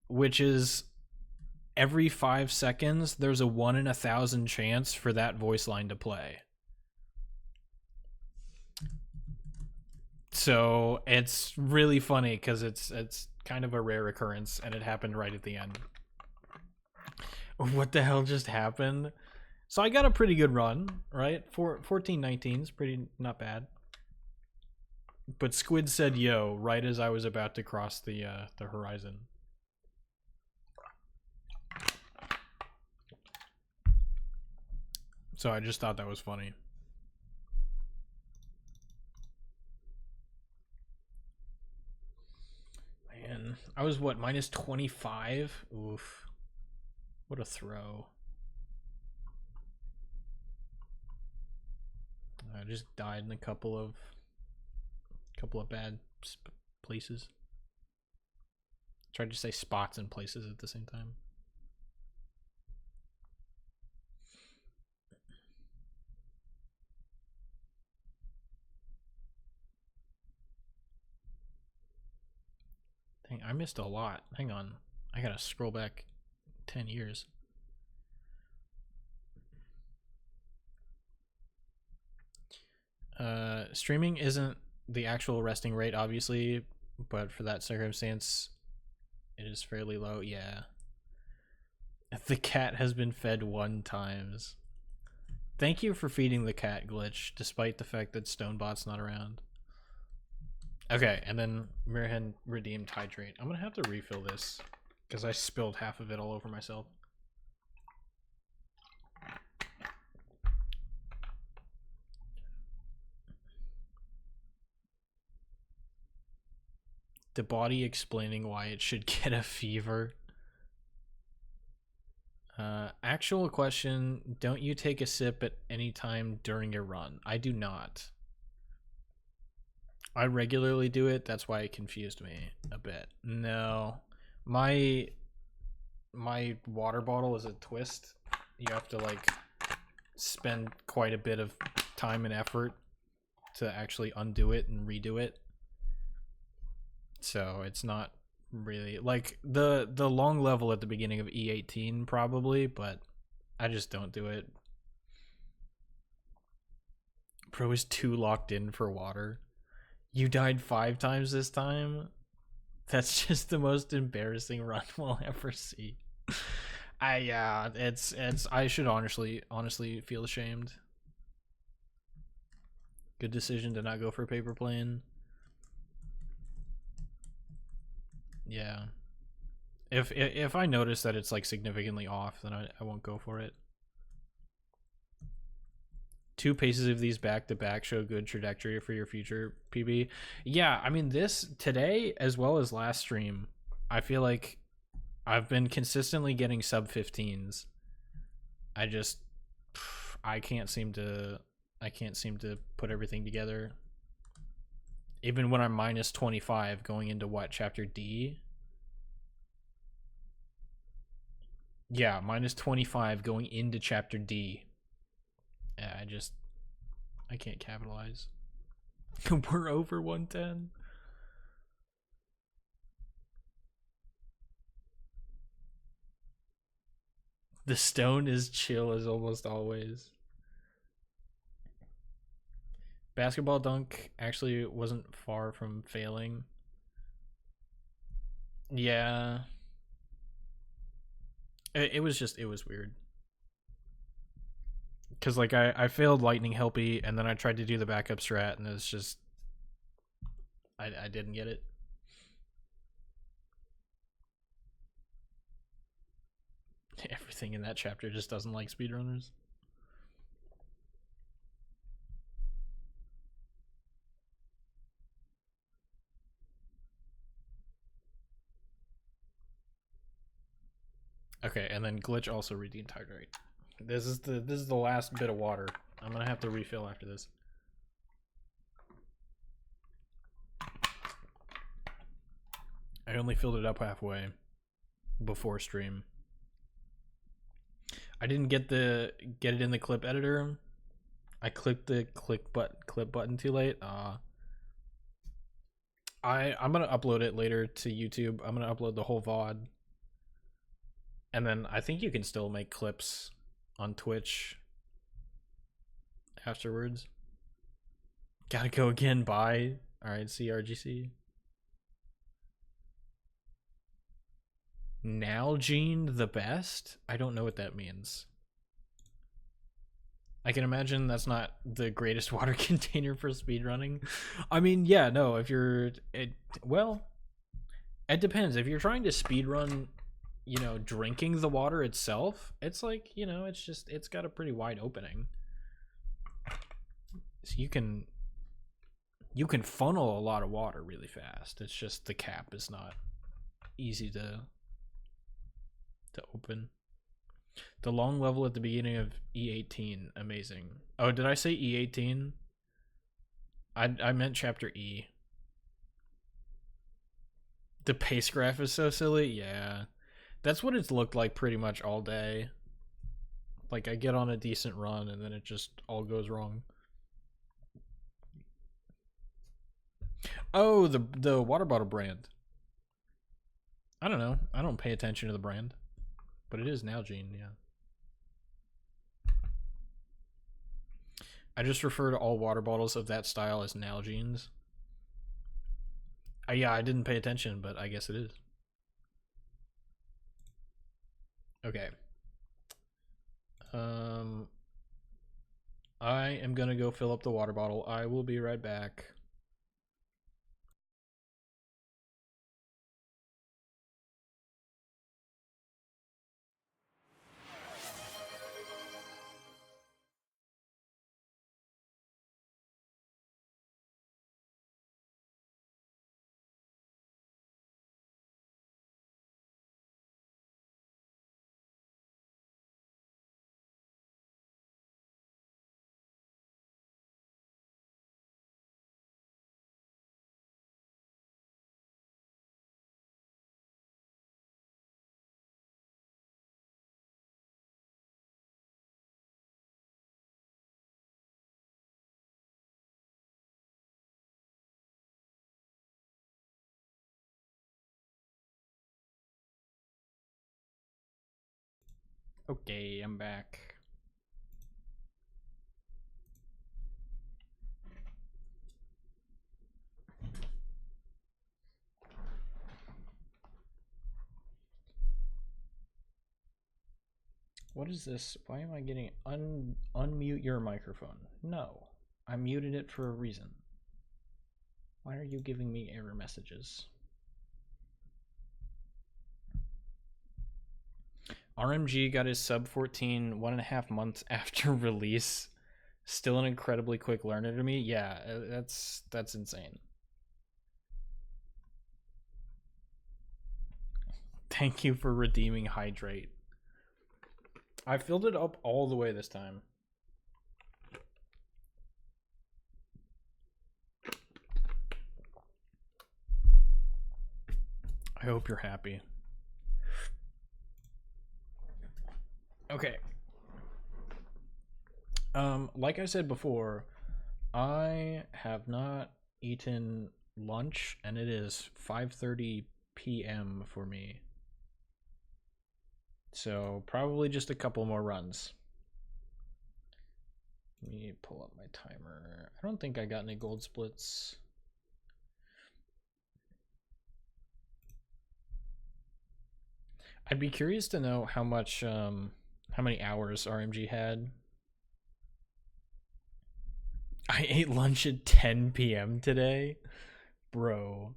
which is every 5 seconds, there's a 1 in 1,000 chance for that voice line to play. So it's really funny because it's kind of a rare occurrence, and it happened right at the end. What the hell just happened? So I got a pretty good run, right? 14-19 is pretty not bad. But Squid said yo right as I was about to cross the horizon. So I just thought that was funny. Man, I was what, minus 25? Oof. What a throw. I just died in a couple of bad places. Tried to say spots and places at the same time. Dang, I missed a lot. Hang on. I gotta scroll back 10 years. Streaming isn't the actual resting rate, obviously, but for that circumstance, it is fairly low. Yeah. The cat has been fed 1 times. Thank you for feeding the cat, Glitch, despite the fact that Stonebot's not around. Okay, and then Mirhan redeemed hydrate. I'm gonna have to refill this because I spilled half of it all over myself. The body explaining why it should get a fever. Actual question, don't you take a sip at any time during your run? I do not. I regularly do it, that's why it confused me a bit. No. My water bottle is a twist. You have to like spend quite a bit of time and effort to actually undo it and redo it. So it's not really like the long level at the beginning of E18 probably, but I just don't do it. Pro is too locked in for water. You died 5 times this time? That's just the most embarrassing run we'll ever see. It's I should honestly feel ashamed. Good decision to not go for paper plane. Yeah. If I notice that it's like significantly off, then I won't go for it. 2 paces of these back to back show good trajectory for your future PB. Yeah, I mean this today as well as last stream, I feel like I've been consistently getting sub 15s. I can't seem to put everything together. Even when I'm minus 25 going into what, chapter D? Yeah, minus 25 going into chapter D. Yeah, I can't capitalize. We're over 110. The stone is chill as almost always. Basketball dunk actually wasn't far from failing. Yeah. It was weird. Because like I failed lightning helpy and then I tried to do the backup strat and it's just I didn't get it. Everything in that chapter just doesn't like speedrunners. Okay, and then Glitch also redeemed hydrate. This is the last bit of water. I'm gonna have to refill after this. I only filled it up halfway before stream. I didn't get it in the clip editor. I clicked the clip button too late. I'm gonna upload it later to YouTube. I'm gonna upload the whole VOD. And then I think you can still make clips on Twitch afterwards. Gotta go again, bye. Alright, CRGC. Nalgene the best? I don't know what that means. I can imagine that's not the greatest water container for speedrunning. I mean, yeah, no, if you're... well, it depends. If you're trying to speedrun, you know, drinking the water itself, it's like, you know, it's got a pretty wide opening. So you can funnel a lot of water really fast. It's just the cap is not easy to open. The long level at the beginning of E18, amazing. Oh, did I say E18? I meant chapter E. The pace graph is so silly. Yeah, that's what it's looked like pretty much all day. Like, I get on a decent run and then it just all goes wrong. Oh, the water bottle brand. I don't know. I don't pay attention to the brand, but it is Nalgene, yeah. I just refer to all water bottles of that style as Nalgenes. Yeah, I didn't pay attention, but I guess it is. Okay. I am gonna go fill up the water bottle. I will be right back. Okay, I'm back. What is this? Why am I getting unmute your microphone? No, I muted it for a reason. Why are you giving me error messages? RMG got his sub 14 1.5 months after release. Still an incredibly quick learner to me. Yeah, that's insane. Thank you for redeeming hydrate. I filled it up all the way this time. I hope you're happy. Okay. Like I said before, I have not eaten lunch and it is 5:30 p.m. for me. So probably just a couple more runs. Let me pull up my timer. I don't think I got any gold splits. I'd be curious to know how much, how many hours RMG had. I ate lunch at 10 p.m. today? Bro.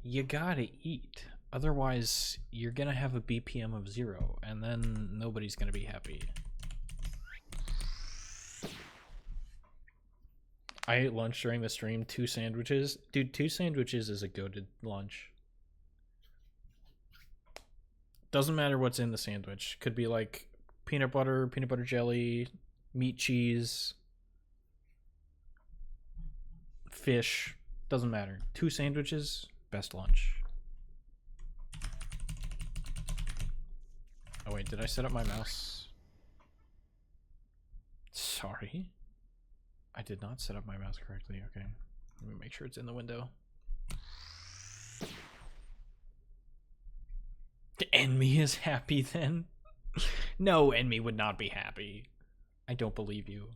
You gotta eat. Otherwise, you're gonna have a BPM of 0, and then nobody's gonna be happy. I ate lunch during the stream, 2 sandwiches. Dude, 2 sandwiches is a goated lunch. Doesn't matter what's in the sandwich. Could be like peanut butter jelly, meat, cheese, fish. Doesn't matter. 2 sandwiches, best lunch. Oh wait, did I set up my mouse? Sorry. I did not set up my mouse correctly. Okay. Let me make sure it's in the window. Enemy is happy then? No, Enemy would not be happy. I don't believe you.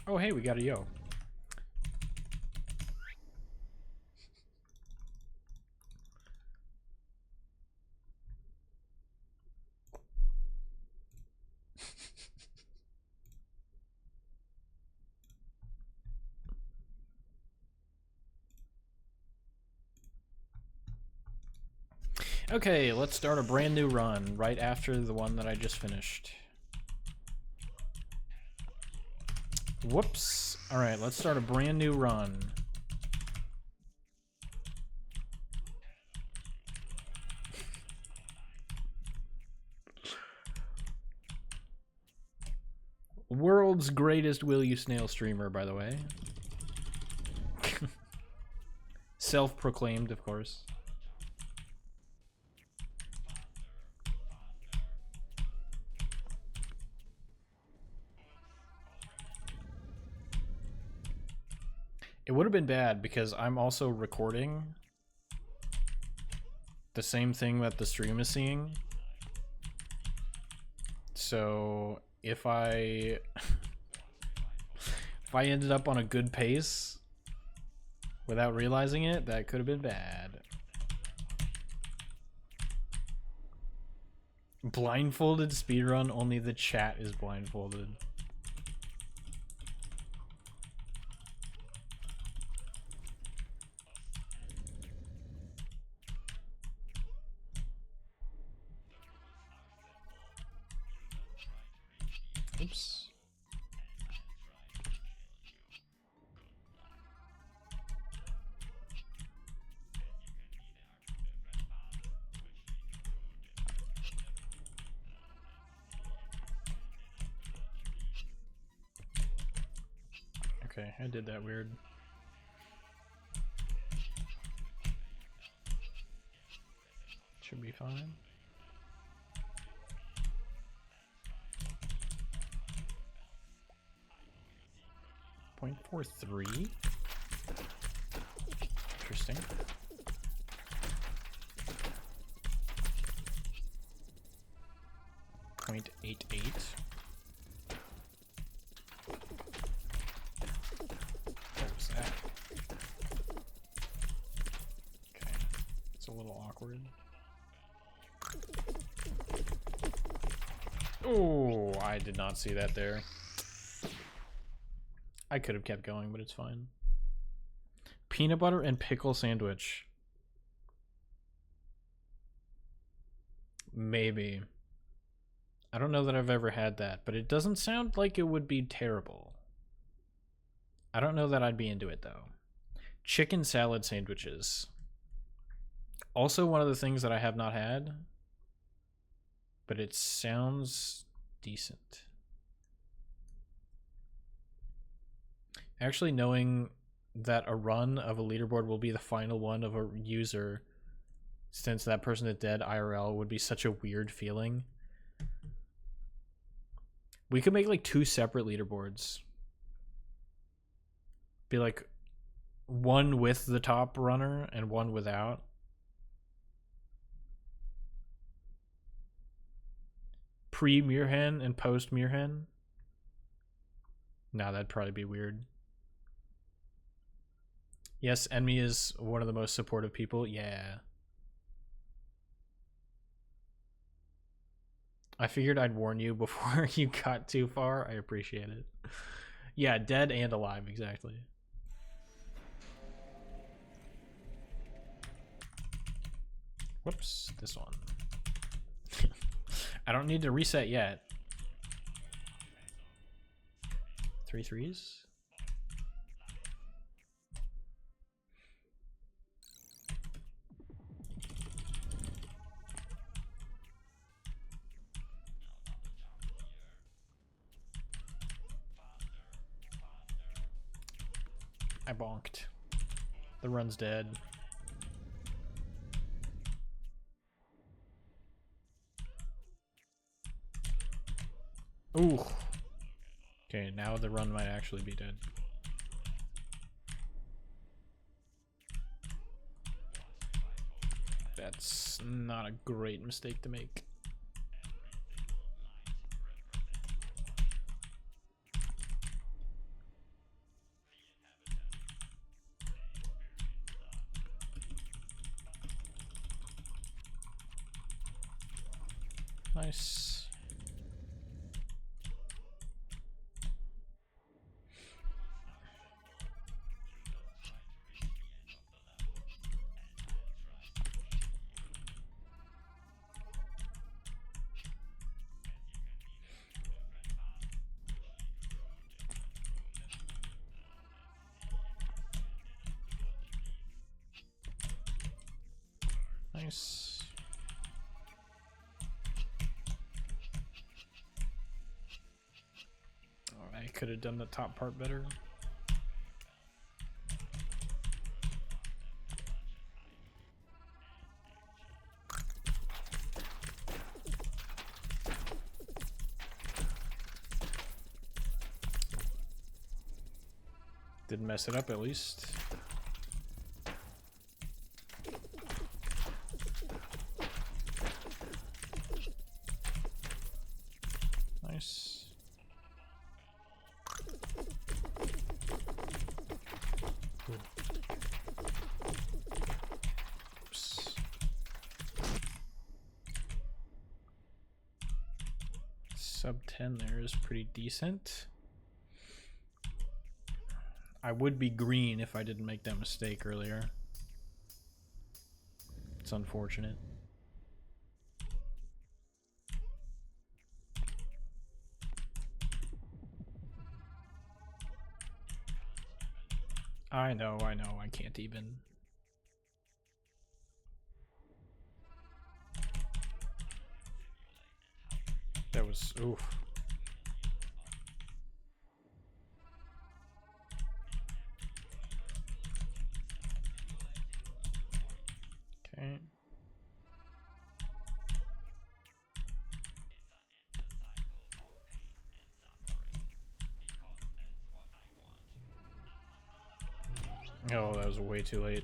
Oh, hey, we got a yo. Okay, let's start a brand new run right after the one that I just finished. Whoops. Alright, let's start a brand new run. World's greatest Will You Snail streamer, by the way. Self-proclaimed, of course. It would have been bad because I'm also recording the same thing that the stream is seeing. So if I if I ended up on a good pace without realizing it, that could have been bad. Blindfolded speedrun, only the chat is blindfolded. Oops. Okay, I did that weird. Should be fine. .43. Interesting. .88. What was that? Okay, it's a little awkward. Oh, I did not see that there. I could have kept going, but it's fine. Peanut butter and pickle sandwich. Maybe. I don't know that I've ever had that, but it doesn't sound like it would be terrible. I don't know that I'd be into it, though. Chicken salad sandwiches. Also one of the things that I have not had, but it sounds decent. Actually, knowing that a run of a leaderboard will be the final one of a user, since that person is dead IRL, would be such a weird feeling. We could make like 2 separate leaderboards. Be like one with the top runner and one without. Pre-Mirhan and post-Mirhan. No, that'd probably be weird. Yes, Enemy is one of the most supportive people. Yeah. I figured I'd warn you before you got too far. I appreciate it. Yeah, dead and alive, exactly. Whoops, this one. I don't need to reset yet. 3 threes? I bonked. The run's dead. Ooh. Okay, now the run might actually be dead. That's not a great mistake to make. Nice. Nice. Oh, I could have done the top part better. Didn't mess it up at least. Nice. Ooh. Oops. Sub 10 there is pretty decent. I would be green if I didn't make that mistake earlier. It's unfortunate. I know, I can't even. That was, oof. Okay. Oh, that was way too late.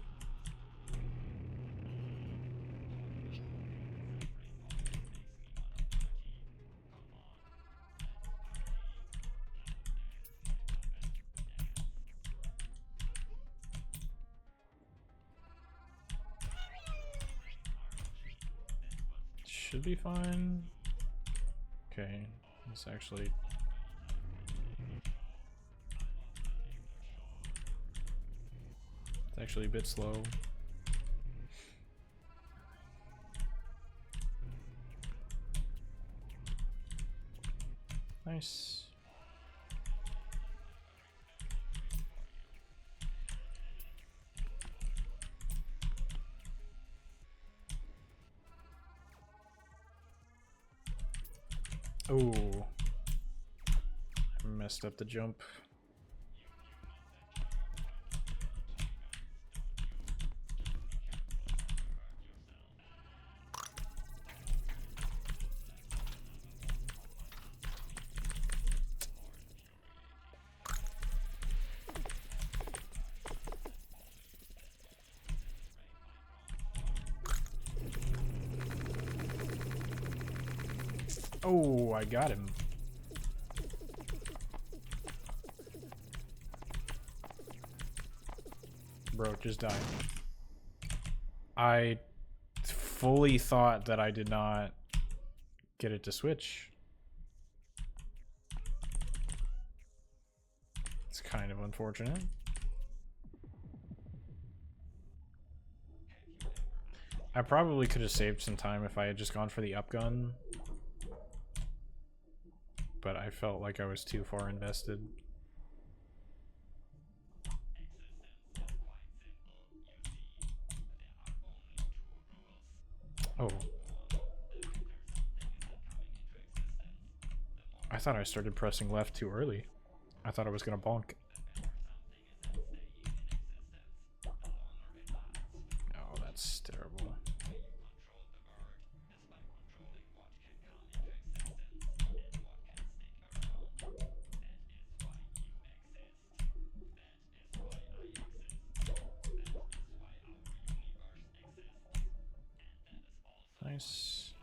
Should be fine. Okay, it's actually... It's actually a bit slow. Nice. Oh, I messed up the jump. Oh, I got him. Bro, just died. I fully thought that I did not get it to switch. It's kind of unfortunate. I probably could have saved some time if I had just gone for the up gun. But I felt like I was too far invested. Oh. I thought I started pressing left too early. I thought I was gonna bonk. Oh, that's terrible. Nice.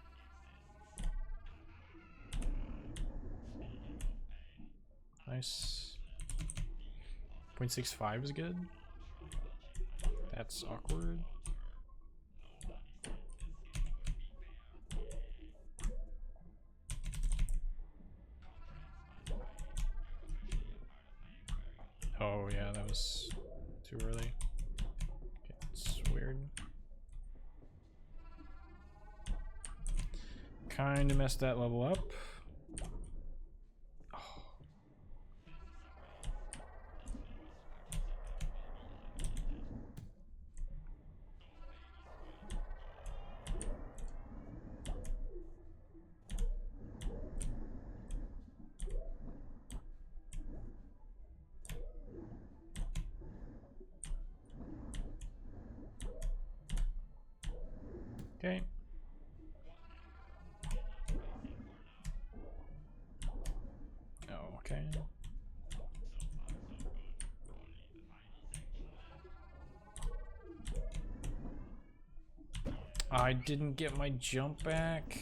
Nice. 0.65 is good. That's awkward. Oh yeah, that was too early. Okay, it's weird. Kinda messed that level up. Oh. Okay. Oh, okay. I didn't get my jump back.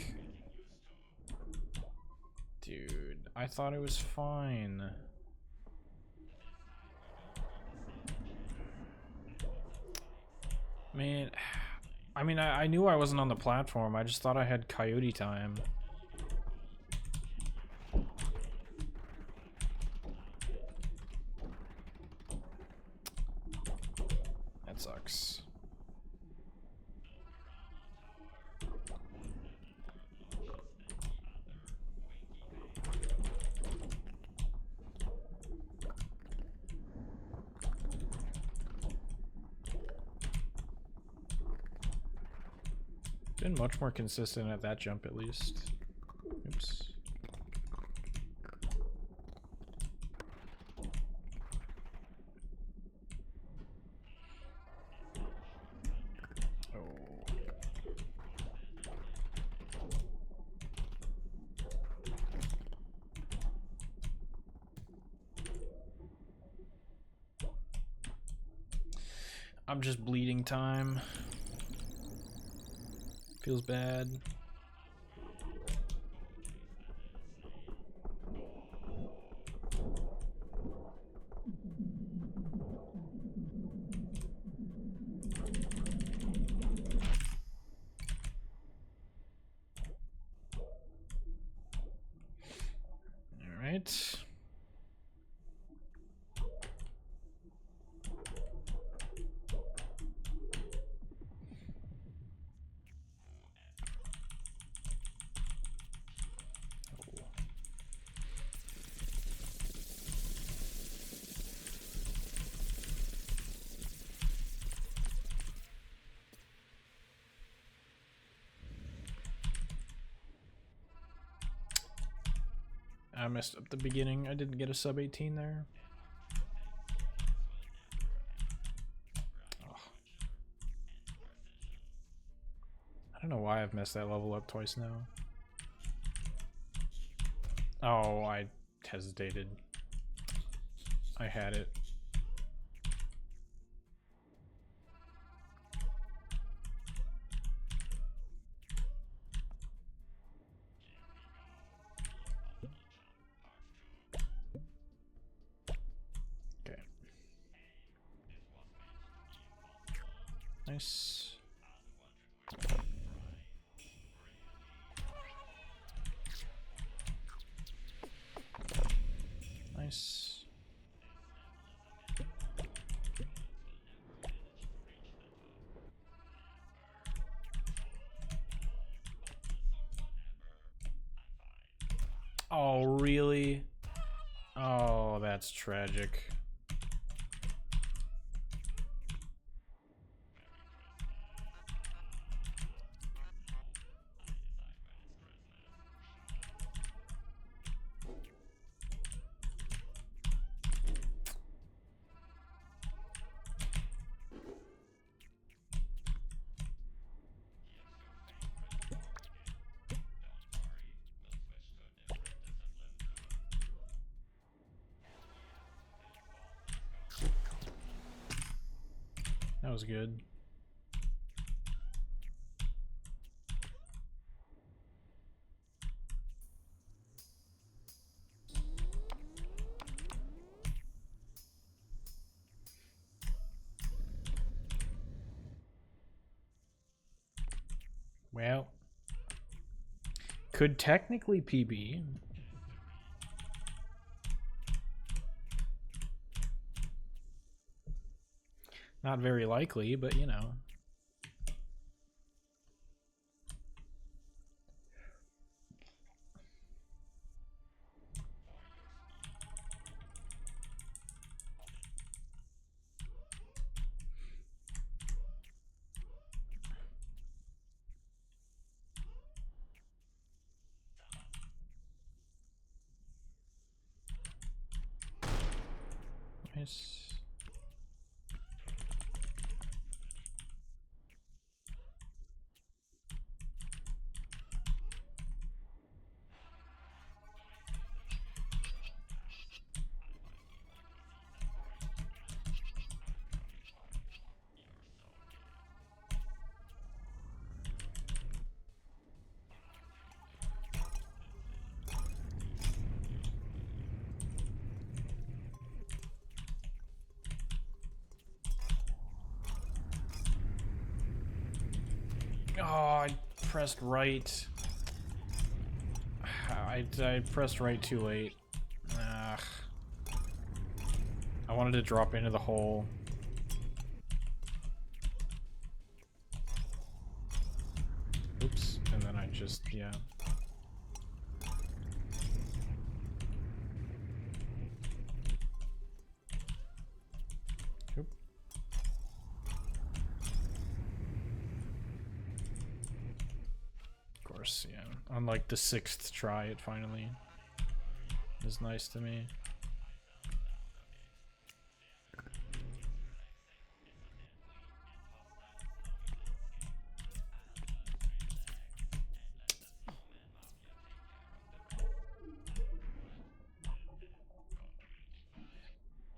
Dude, I thought it was fine. Man, I mean, I knew I wasn't on the platform. I just thought I had coyote time. That sucks. Been much more consistent at that jump, at least. Oops. Oh. I'm just bleeding time. Feels bad. All right. I messed up the beginning. I didn't get a sub 18 there. Oh. I don't know why I've messed that level up twice now. Oh, I hesitated. I had it. Okay. Nice. Nice. Oh, really? Oh, that's tragic. That was good. Well, could technically PB. Not very likely, but you know. Nice. Oh, I pressed right. I pressed right too late. Ugh. I wanted to drop into the hole. Oops, and then I just, yeah. Oop. Of course, yeah. On like the 6th try, it finally is nice to me.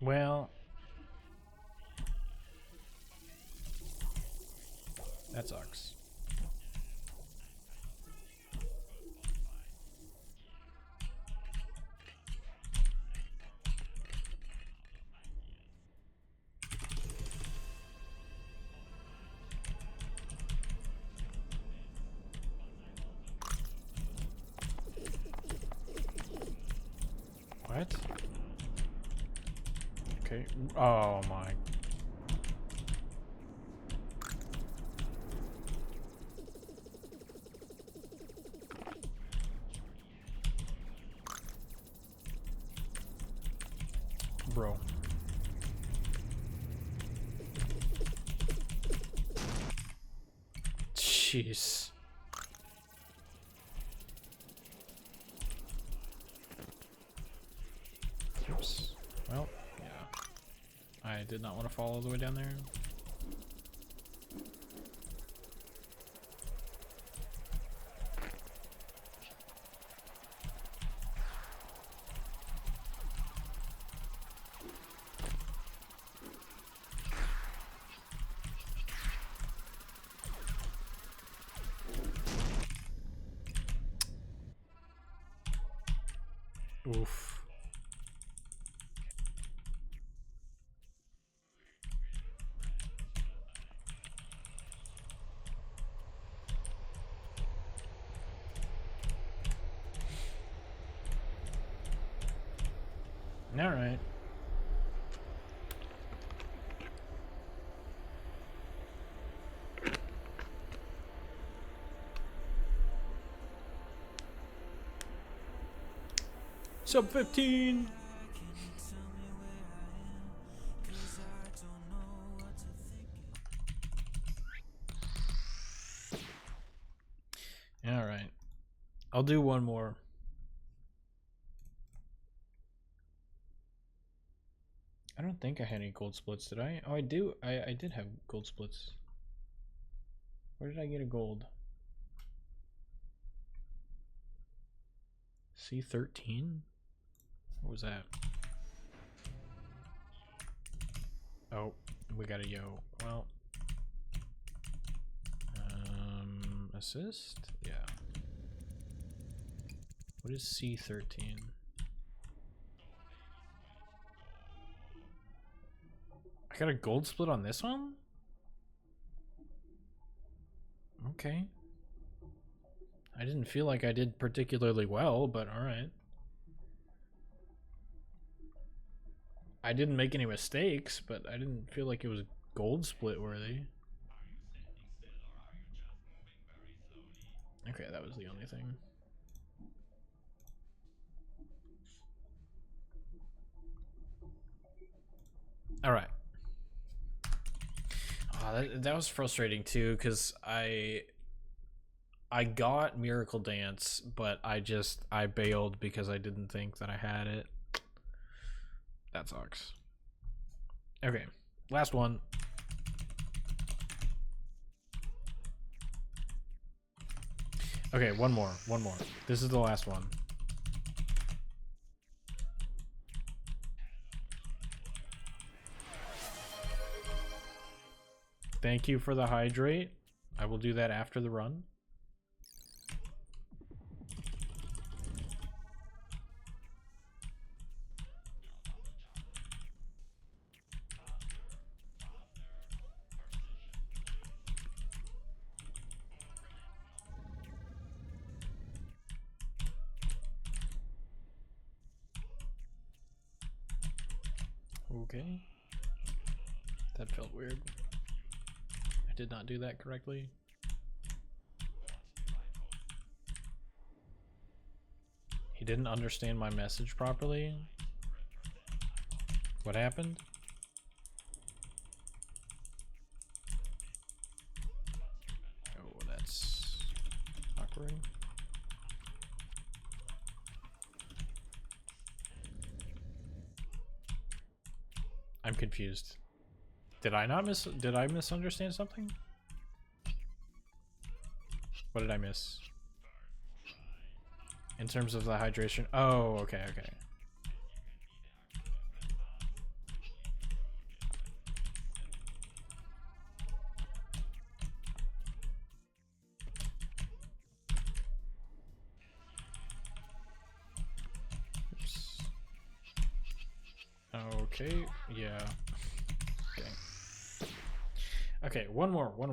Well, that sucks. What? Okay. Oh my. Bro. Jeez. Oops. Well, yeah. I did not want to fall all the way down there. Oof. All right. Sub 15. All right. I'll do one more. I don't think I had any gold splits, did I? Oh, I do. I did have gold splits. Where did I get a gold? C13? What was that? Oh, we got a yo. Well, assist? Yeah. What is C13? I got a gold split on this one? Okay. I didn't feel like I did particularly well, but alright. I didn't make any mistakes, but I didn't feel like it was gold split worthy. Okay, that was the only thing. All right. That was frustrating too, because I got Miracle Dance, but I bailed because I didn't think that I had it. That sucks. Okay, last one. Okay, one more. This is the last one. Thank you for the hydrate. I will do that after the run. Okay. That felt weird. I did not do that correctly. He didn't understand my message properly. What happened? Oh, that's awkward. I'm confused. Did I misunderstand something? What did I miss? In terms of the hydration? Oh, okay. Oops. Okay, yeah. Okay, one more run.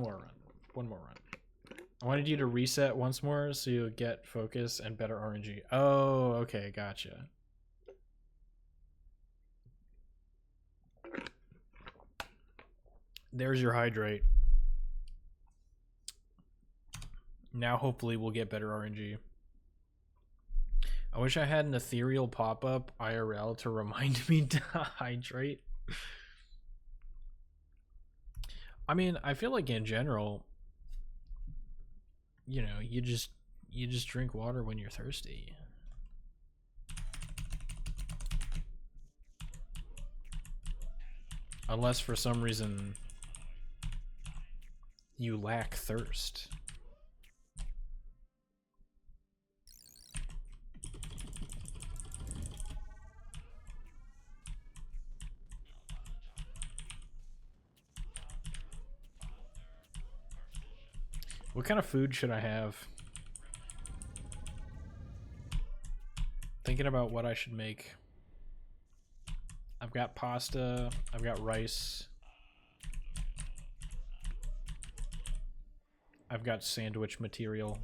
I wanted you to reset once more so you get focus and better RNG. Oh, okay, gotcha. There's your hydrate. Now hopefully we'll get better RNG. I wish I had an ethereal pop-up IRL to remind me to hydrate. I mean, I feel like in general, you know, you just drink water when you're thirsty. Unless for some reason you lack thirst. What kind of food should I have? Thinking about what I should make. I've got pasta, I've got rice. I've got sandwich material.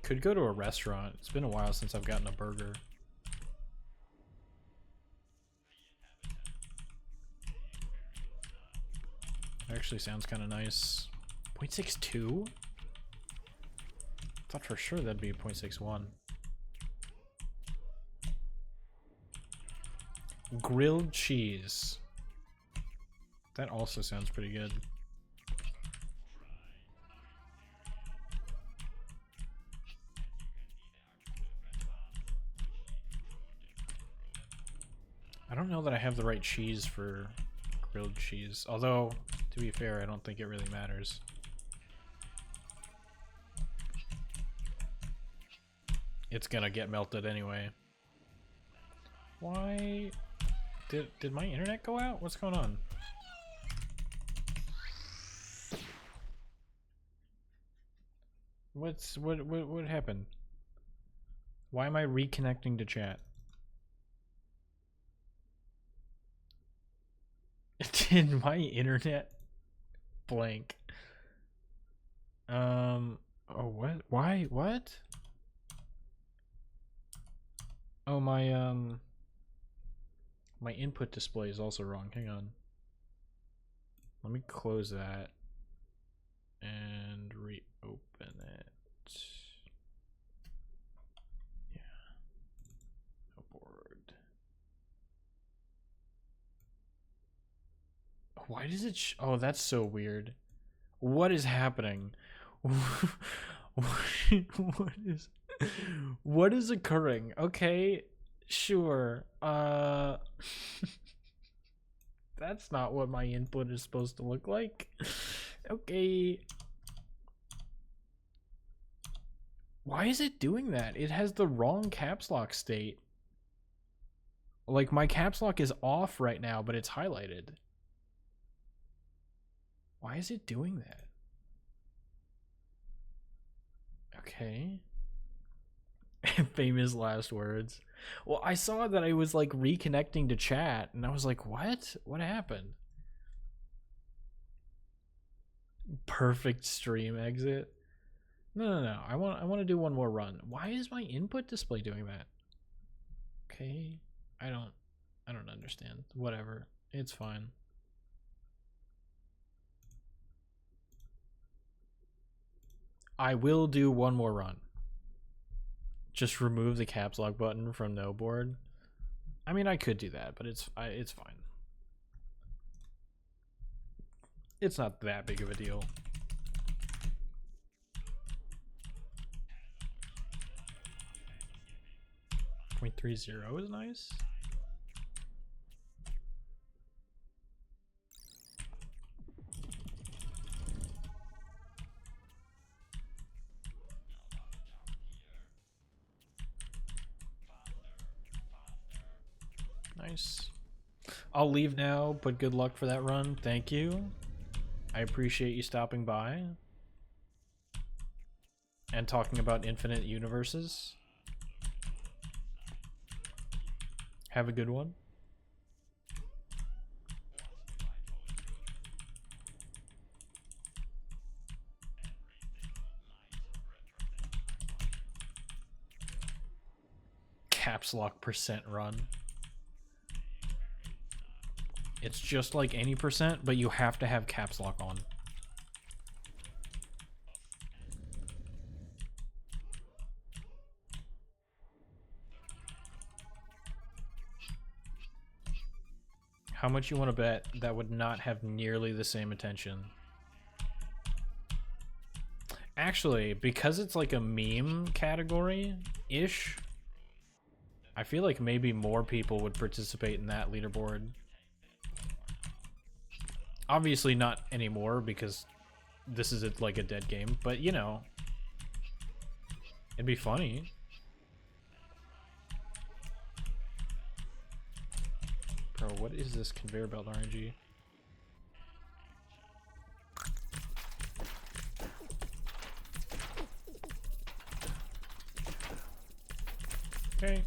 Could go to a restaurant. It's been a while since I've gotten a burger. Actually sounds kind of nice. 0.62? Thought for sure that'd be 0.61. Grilled cheese. That also sounds pretty good. I don't know that I have the right cheese for grilled cheese. Although, to be fair, I don't think it really matters. It's gonna get melted anyway. Why? Did my internet go out? What's going on? What happened? Why am I reconnecting to chat? Did my internet blank? Oh, what? Why? What? Oh, my input display is also wrong. Hang on. Let me close that and reopen it. Yeah. No board. Why does it oh, that's so weird. What is happening? What is occurring? Okay, sure. That's not what my input is supposed to look like. Okay. Why is it doing that? It has the wrong caps lock state. Like, my caps lock is off right now, but it's highlighted. Why is it doing that? Okay. Famous last words. Well, I saw that I was like reconnecting to chat, and I was like, what? What happened? Perfect stream exit. No. I want to do one more run. Why is my input display doing that? Okay. I don't understand. Whatever. It's fine. I will do one more run. Just remove the caps lock button from no board. I mean, I could do that, but it's fine. It's not that big of a deal. 0.30 is nice. Nice. I'll leave now, but good luck for that run. Thank you. I appreciate you stopping by and talking about infinite universes. Have a good one. Caps lock percent run. It's just like any percent, but you have to have caps lock on. How much you want to bet that would not have nearly the same attention? Actually, because it's like a meme category-ish, I feel like maybe more people would participate in that leaderboard. Obviously not anymore because this is like a dead game, but you know, it'd be funny. Bro, what is this conveyor belt RNG? Okay.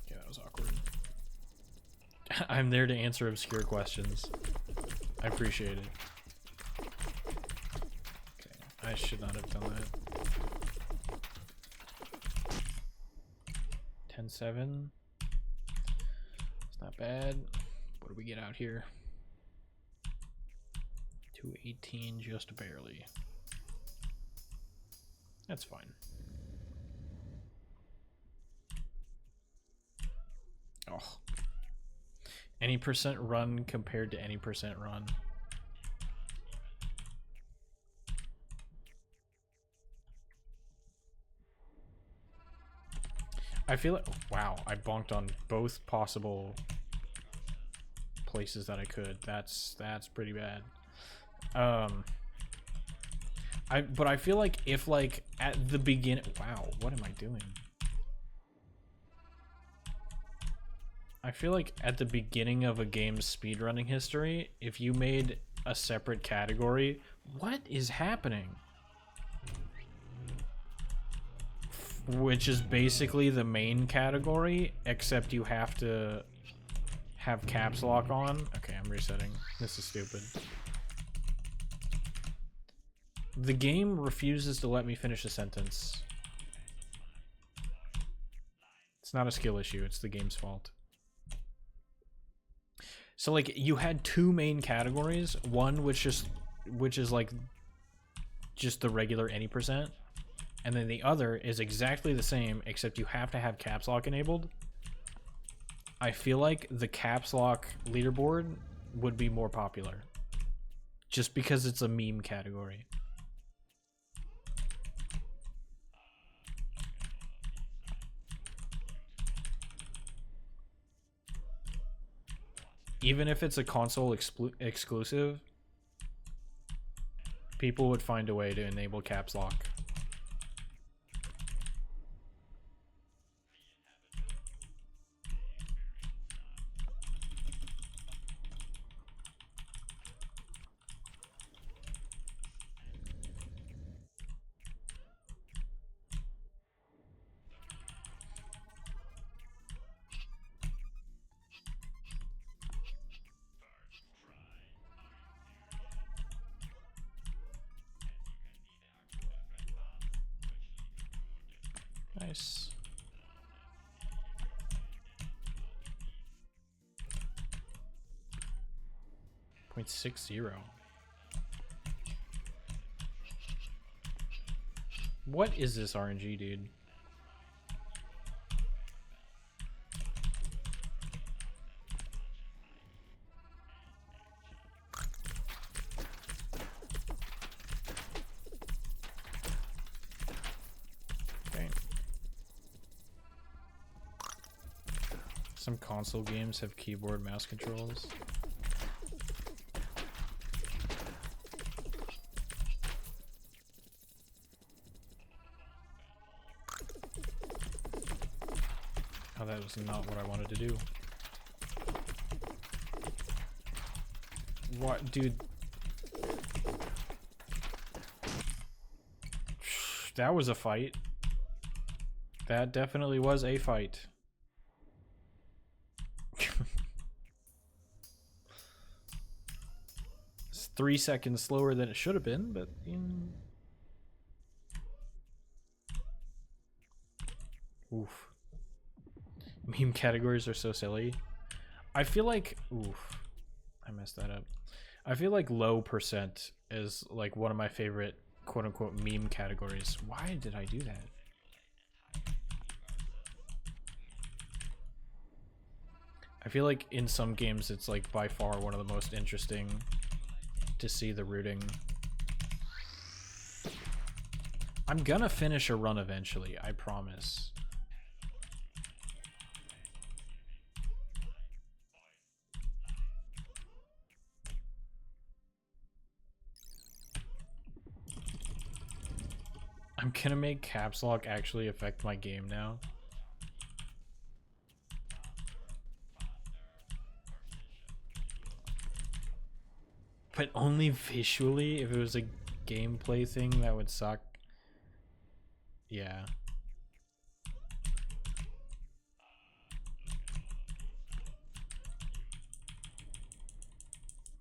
Yeah, that was awkward. I'm there to answer obscure questions. I appreciate it. Okay, I should not have done that. 10-7. It's not bad. What do we get out here? 218, just barely. That's fine. Oh. Any percent run compared to any percent run. I feel like, wow, I bonked on both possible places that I could. That's pretty bad. But I feel like if like at the beginning, wow, what am I doing? I feel like at the beginning of a game's speedrunning history, if you made a separate category, what is happening? Which is basically the main category, except you have to have caps lock on. Okay, I'm resetting. This is stupid. The game refuses to let me finish a sentence. It's not a skill issue, it's the game's fault. So like you had two main categories, one which is like just the regular any %, and then the other is exactly the same except you have to have caps lock enabled. I feel like the caps lock leaderboard would be more popular just because it's a meme category. Even if it's a console exclusive, people would find a way to enable caps lock. Nice. .60. What is this RNG, dude? Okay. Some console games have keyboard mouse controls. Oh, that was not what I wanted to do. What, dude? That was a fight. That definitely was a fight. It's 3 seconds slower than it should have been, but oof. Meme categories are so silly. I feel like, oof, I messed that up. I feel like low % is like one of my favorite quote unquote meme categories. Why did I do that? I feel like in some games it's like by far one of the most interesting to see the routing. I'm gonna finish a run eventually, I promise. I'm gonna make caps lock actually affect my game now. But only visually. If it was a gameplay thing, that would suck. Yeah.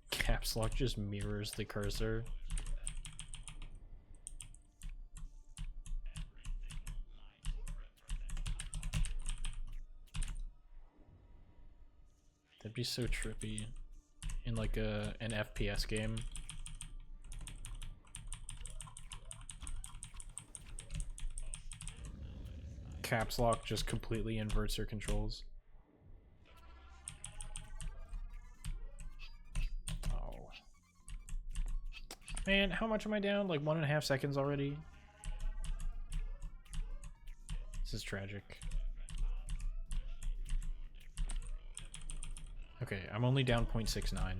Caps lock just mirrors the cursor. That'd be so trippy in like an FPS game. Caps lock just completely inverts your controls. Oh. Man, how much am I down? Like 1.5 seconds already? This is tragic. Okay, I'm only down 0.69.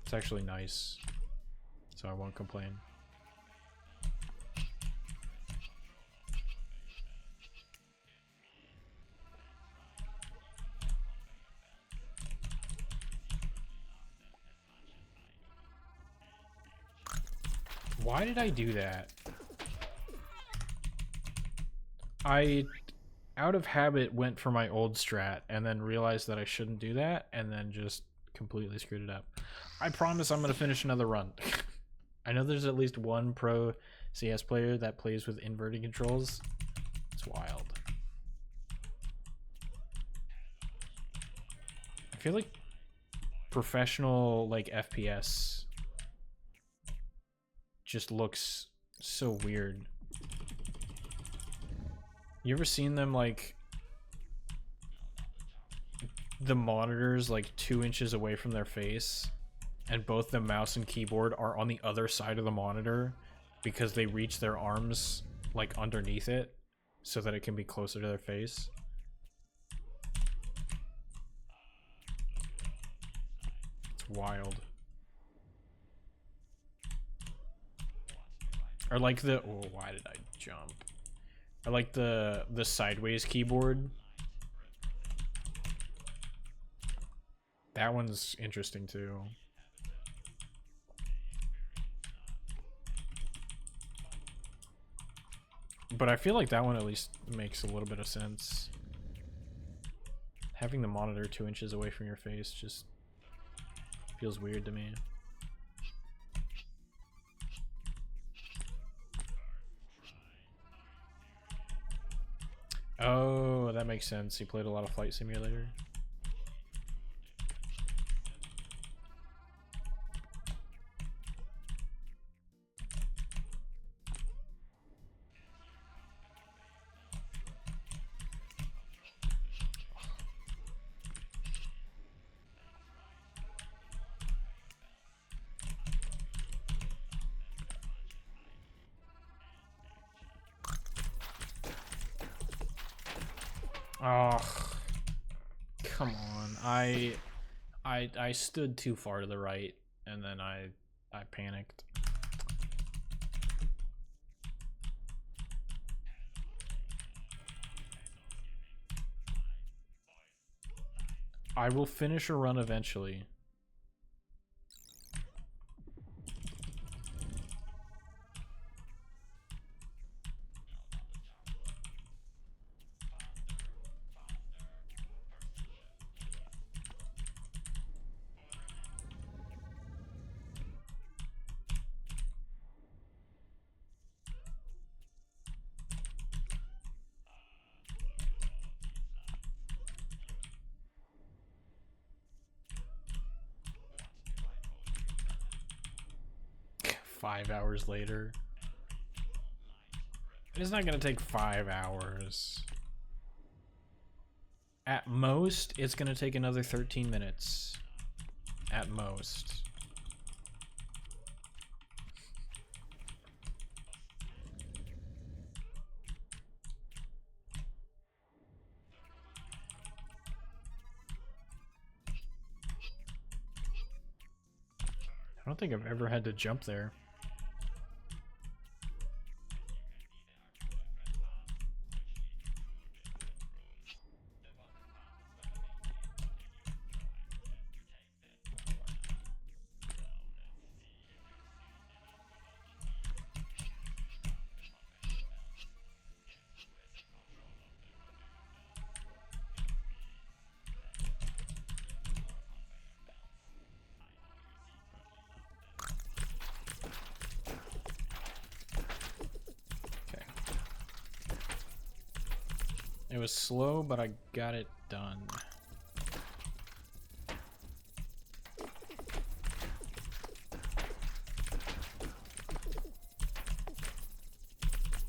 It's actually nice, so I won't complain. Why did I do that? I out of habit went for my old strat and then realized that I shouldn't do that and then just completely screwed it up. I promise I'm going to finish another run. I know there's at least one pro CS player that plays with inverted controls. It's wild. I feel like professional like FPS just looks so weird. You ever seen them like the monitors like 2 inches away from their face and both the mouse and keyboard are on the other side of the monitor because they reach their arms like underneath it so that it can be closer to their face? It's wild. Or like the, oh, why did I jump? I like the sideways keyboard. That one's interesting too. But I feel like that one at least makes a little bit of sense. Having the monitor 2 inches away from your face just feels weird to me. Oh, that makes sense. He played a lot of Flight Simulator. Oh, come on. I stood too far to the right and then I panicked. I will finish a run eventually. Five hours later. It's not gonna take 5 hours. At most, it's gonna take another 13 minutes. At most. I don't think I've ever had to jump there. It was slow, but I got it done.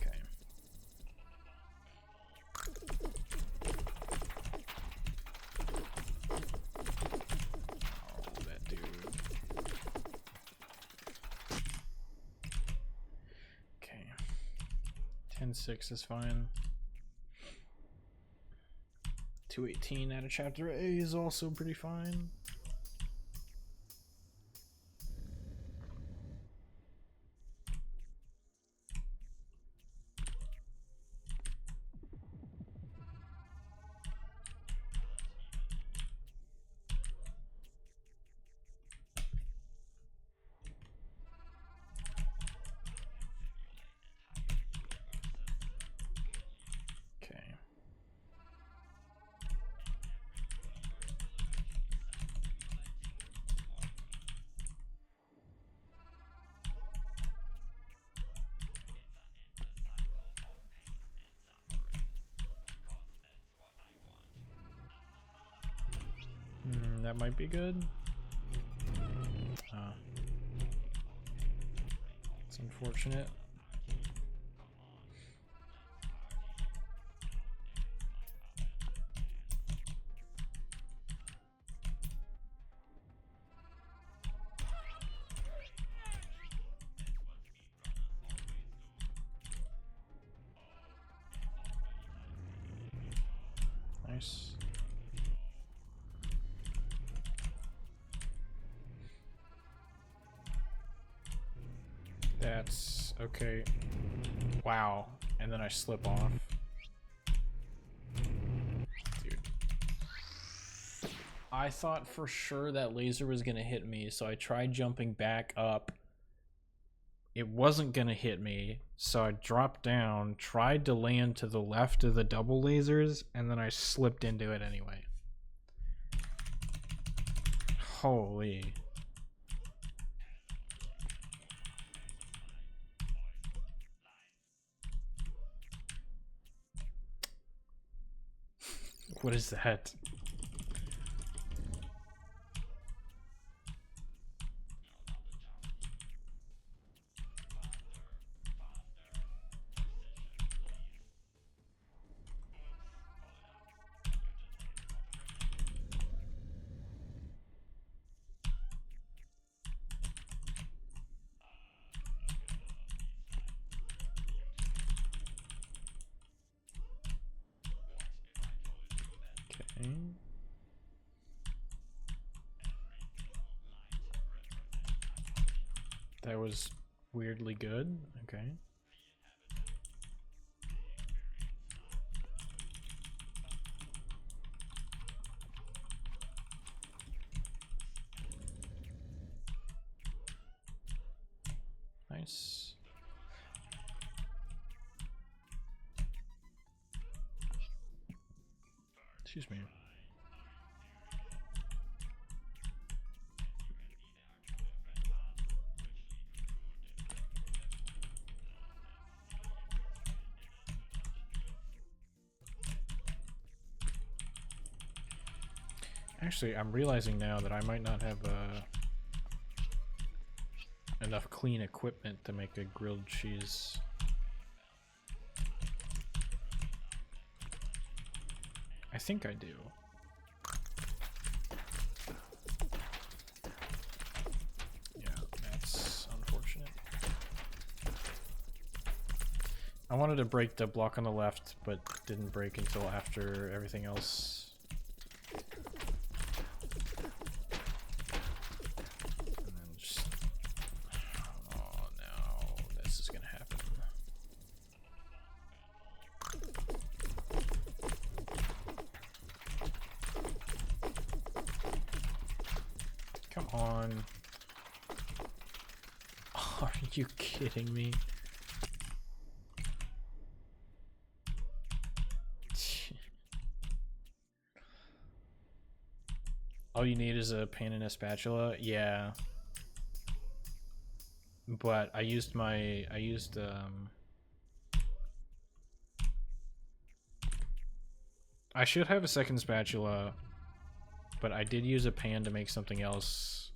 Okay. Oh, that dude. Okay. 10-6 is fine. 218 out of chapter A is also pretty fine. Okay. that might be good. It's unfortunate. Nice. That's okay. Wow. And then I slip off. Dude. I thought for sure that laser was gonna hit me, so I tried jumping back up. It wasn't gonna hit me, so I dropped down, tried to land to the left of the double lasers, and then I slipped into it anyway. Holy. What is that? Okay. That was weirdly good. Okay. Nice. Excuse me. Actually, I'm realizing now that I might not have enough clean equipment to make a grilled cheese. I think I do. Yeah, that's unfortunate. I wanted to break the block on the left, but didn't break until after everything else. And then just... oh no, this is gonna happen. Come on. Are you kidding me? All you need is a pan and a spatula? Yeah. But I used I should have a second spatula, but I did use a pan to make something else.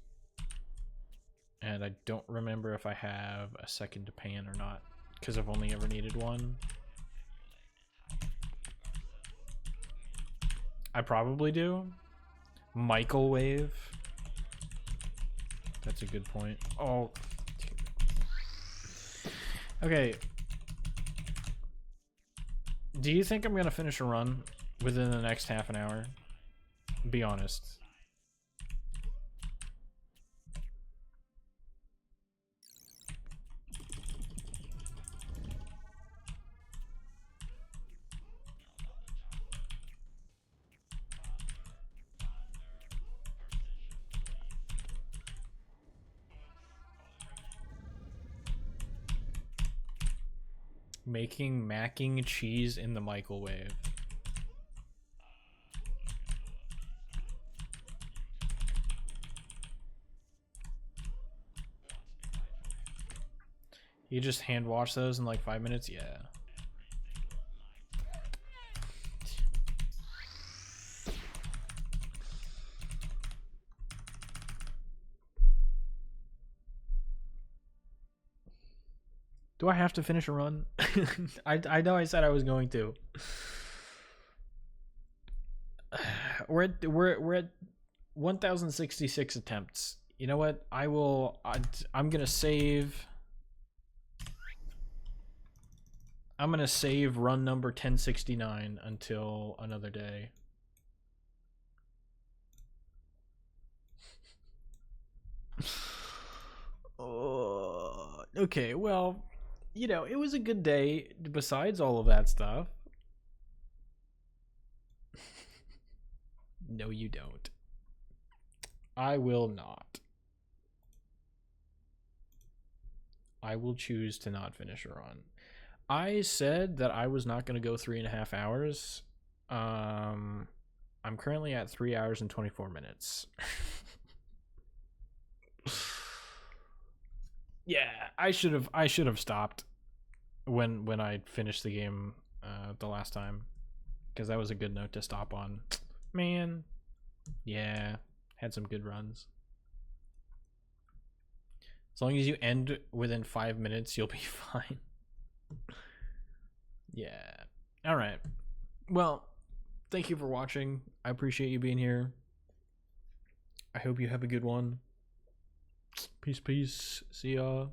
And I don't remember if I have a second pan or not, because I've only ever needed one. I probably do. Microwave. That's a good point. Oh. Okay. Do you think I'm gonna finish a run within the next half an hour? Be honest. Making macking cheese in the microwave. You just hand wash those in like 5 minutes? Yeah. Do I have to finish a run? I know I said I was going to. We're at 1066 attempts. You know what? I'm gonna save. I'm gonna save run number 1069 until another day. Okay, well, you know, it was a good day besides all of that stuff. No, you don't. I will not. I will choose to not finish a run. I said that I was not going to go 3.5 hours. I'm currently at 3 hours and 24 minutes. Yeah, I should have stopped when I finished the game the last time, because that was a good note to stop on. Man, yeah, had some good runs. As long as you end within 5 minutes, you'll be fine. Yeah. All right. Well, thank you for watching. I appreciate you being here. I hope you have a good one. Peace, peace. See ya.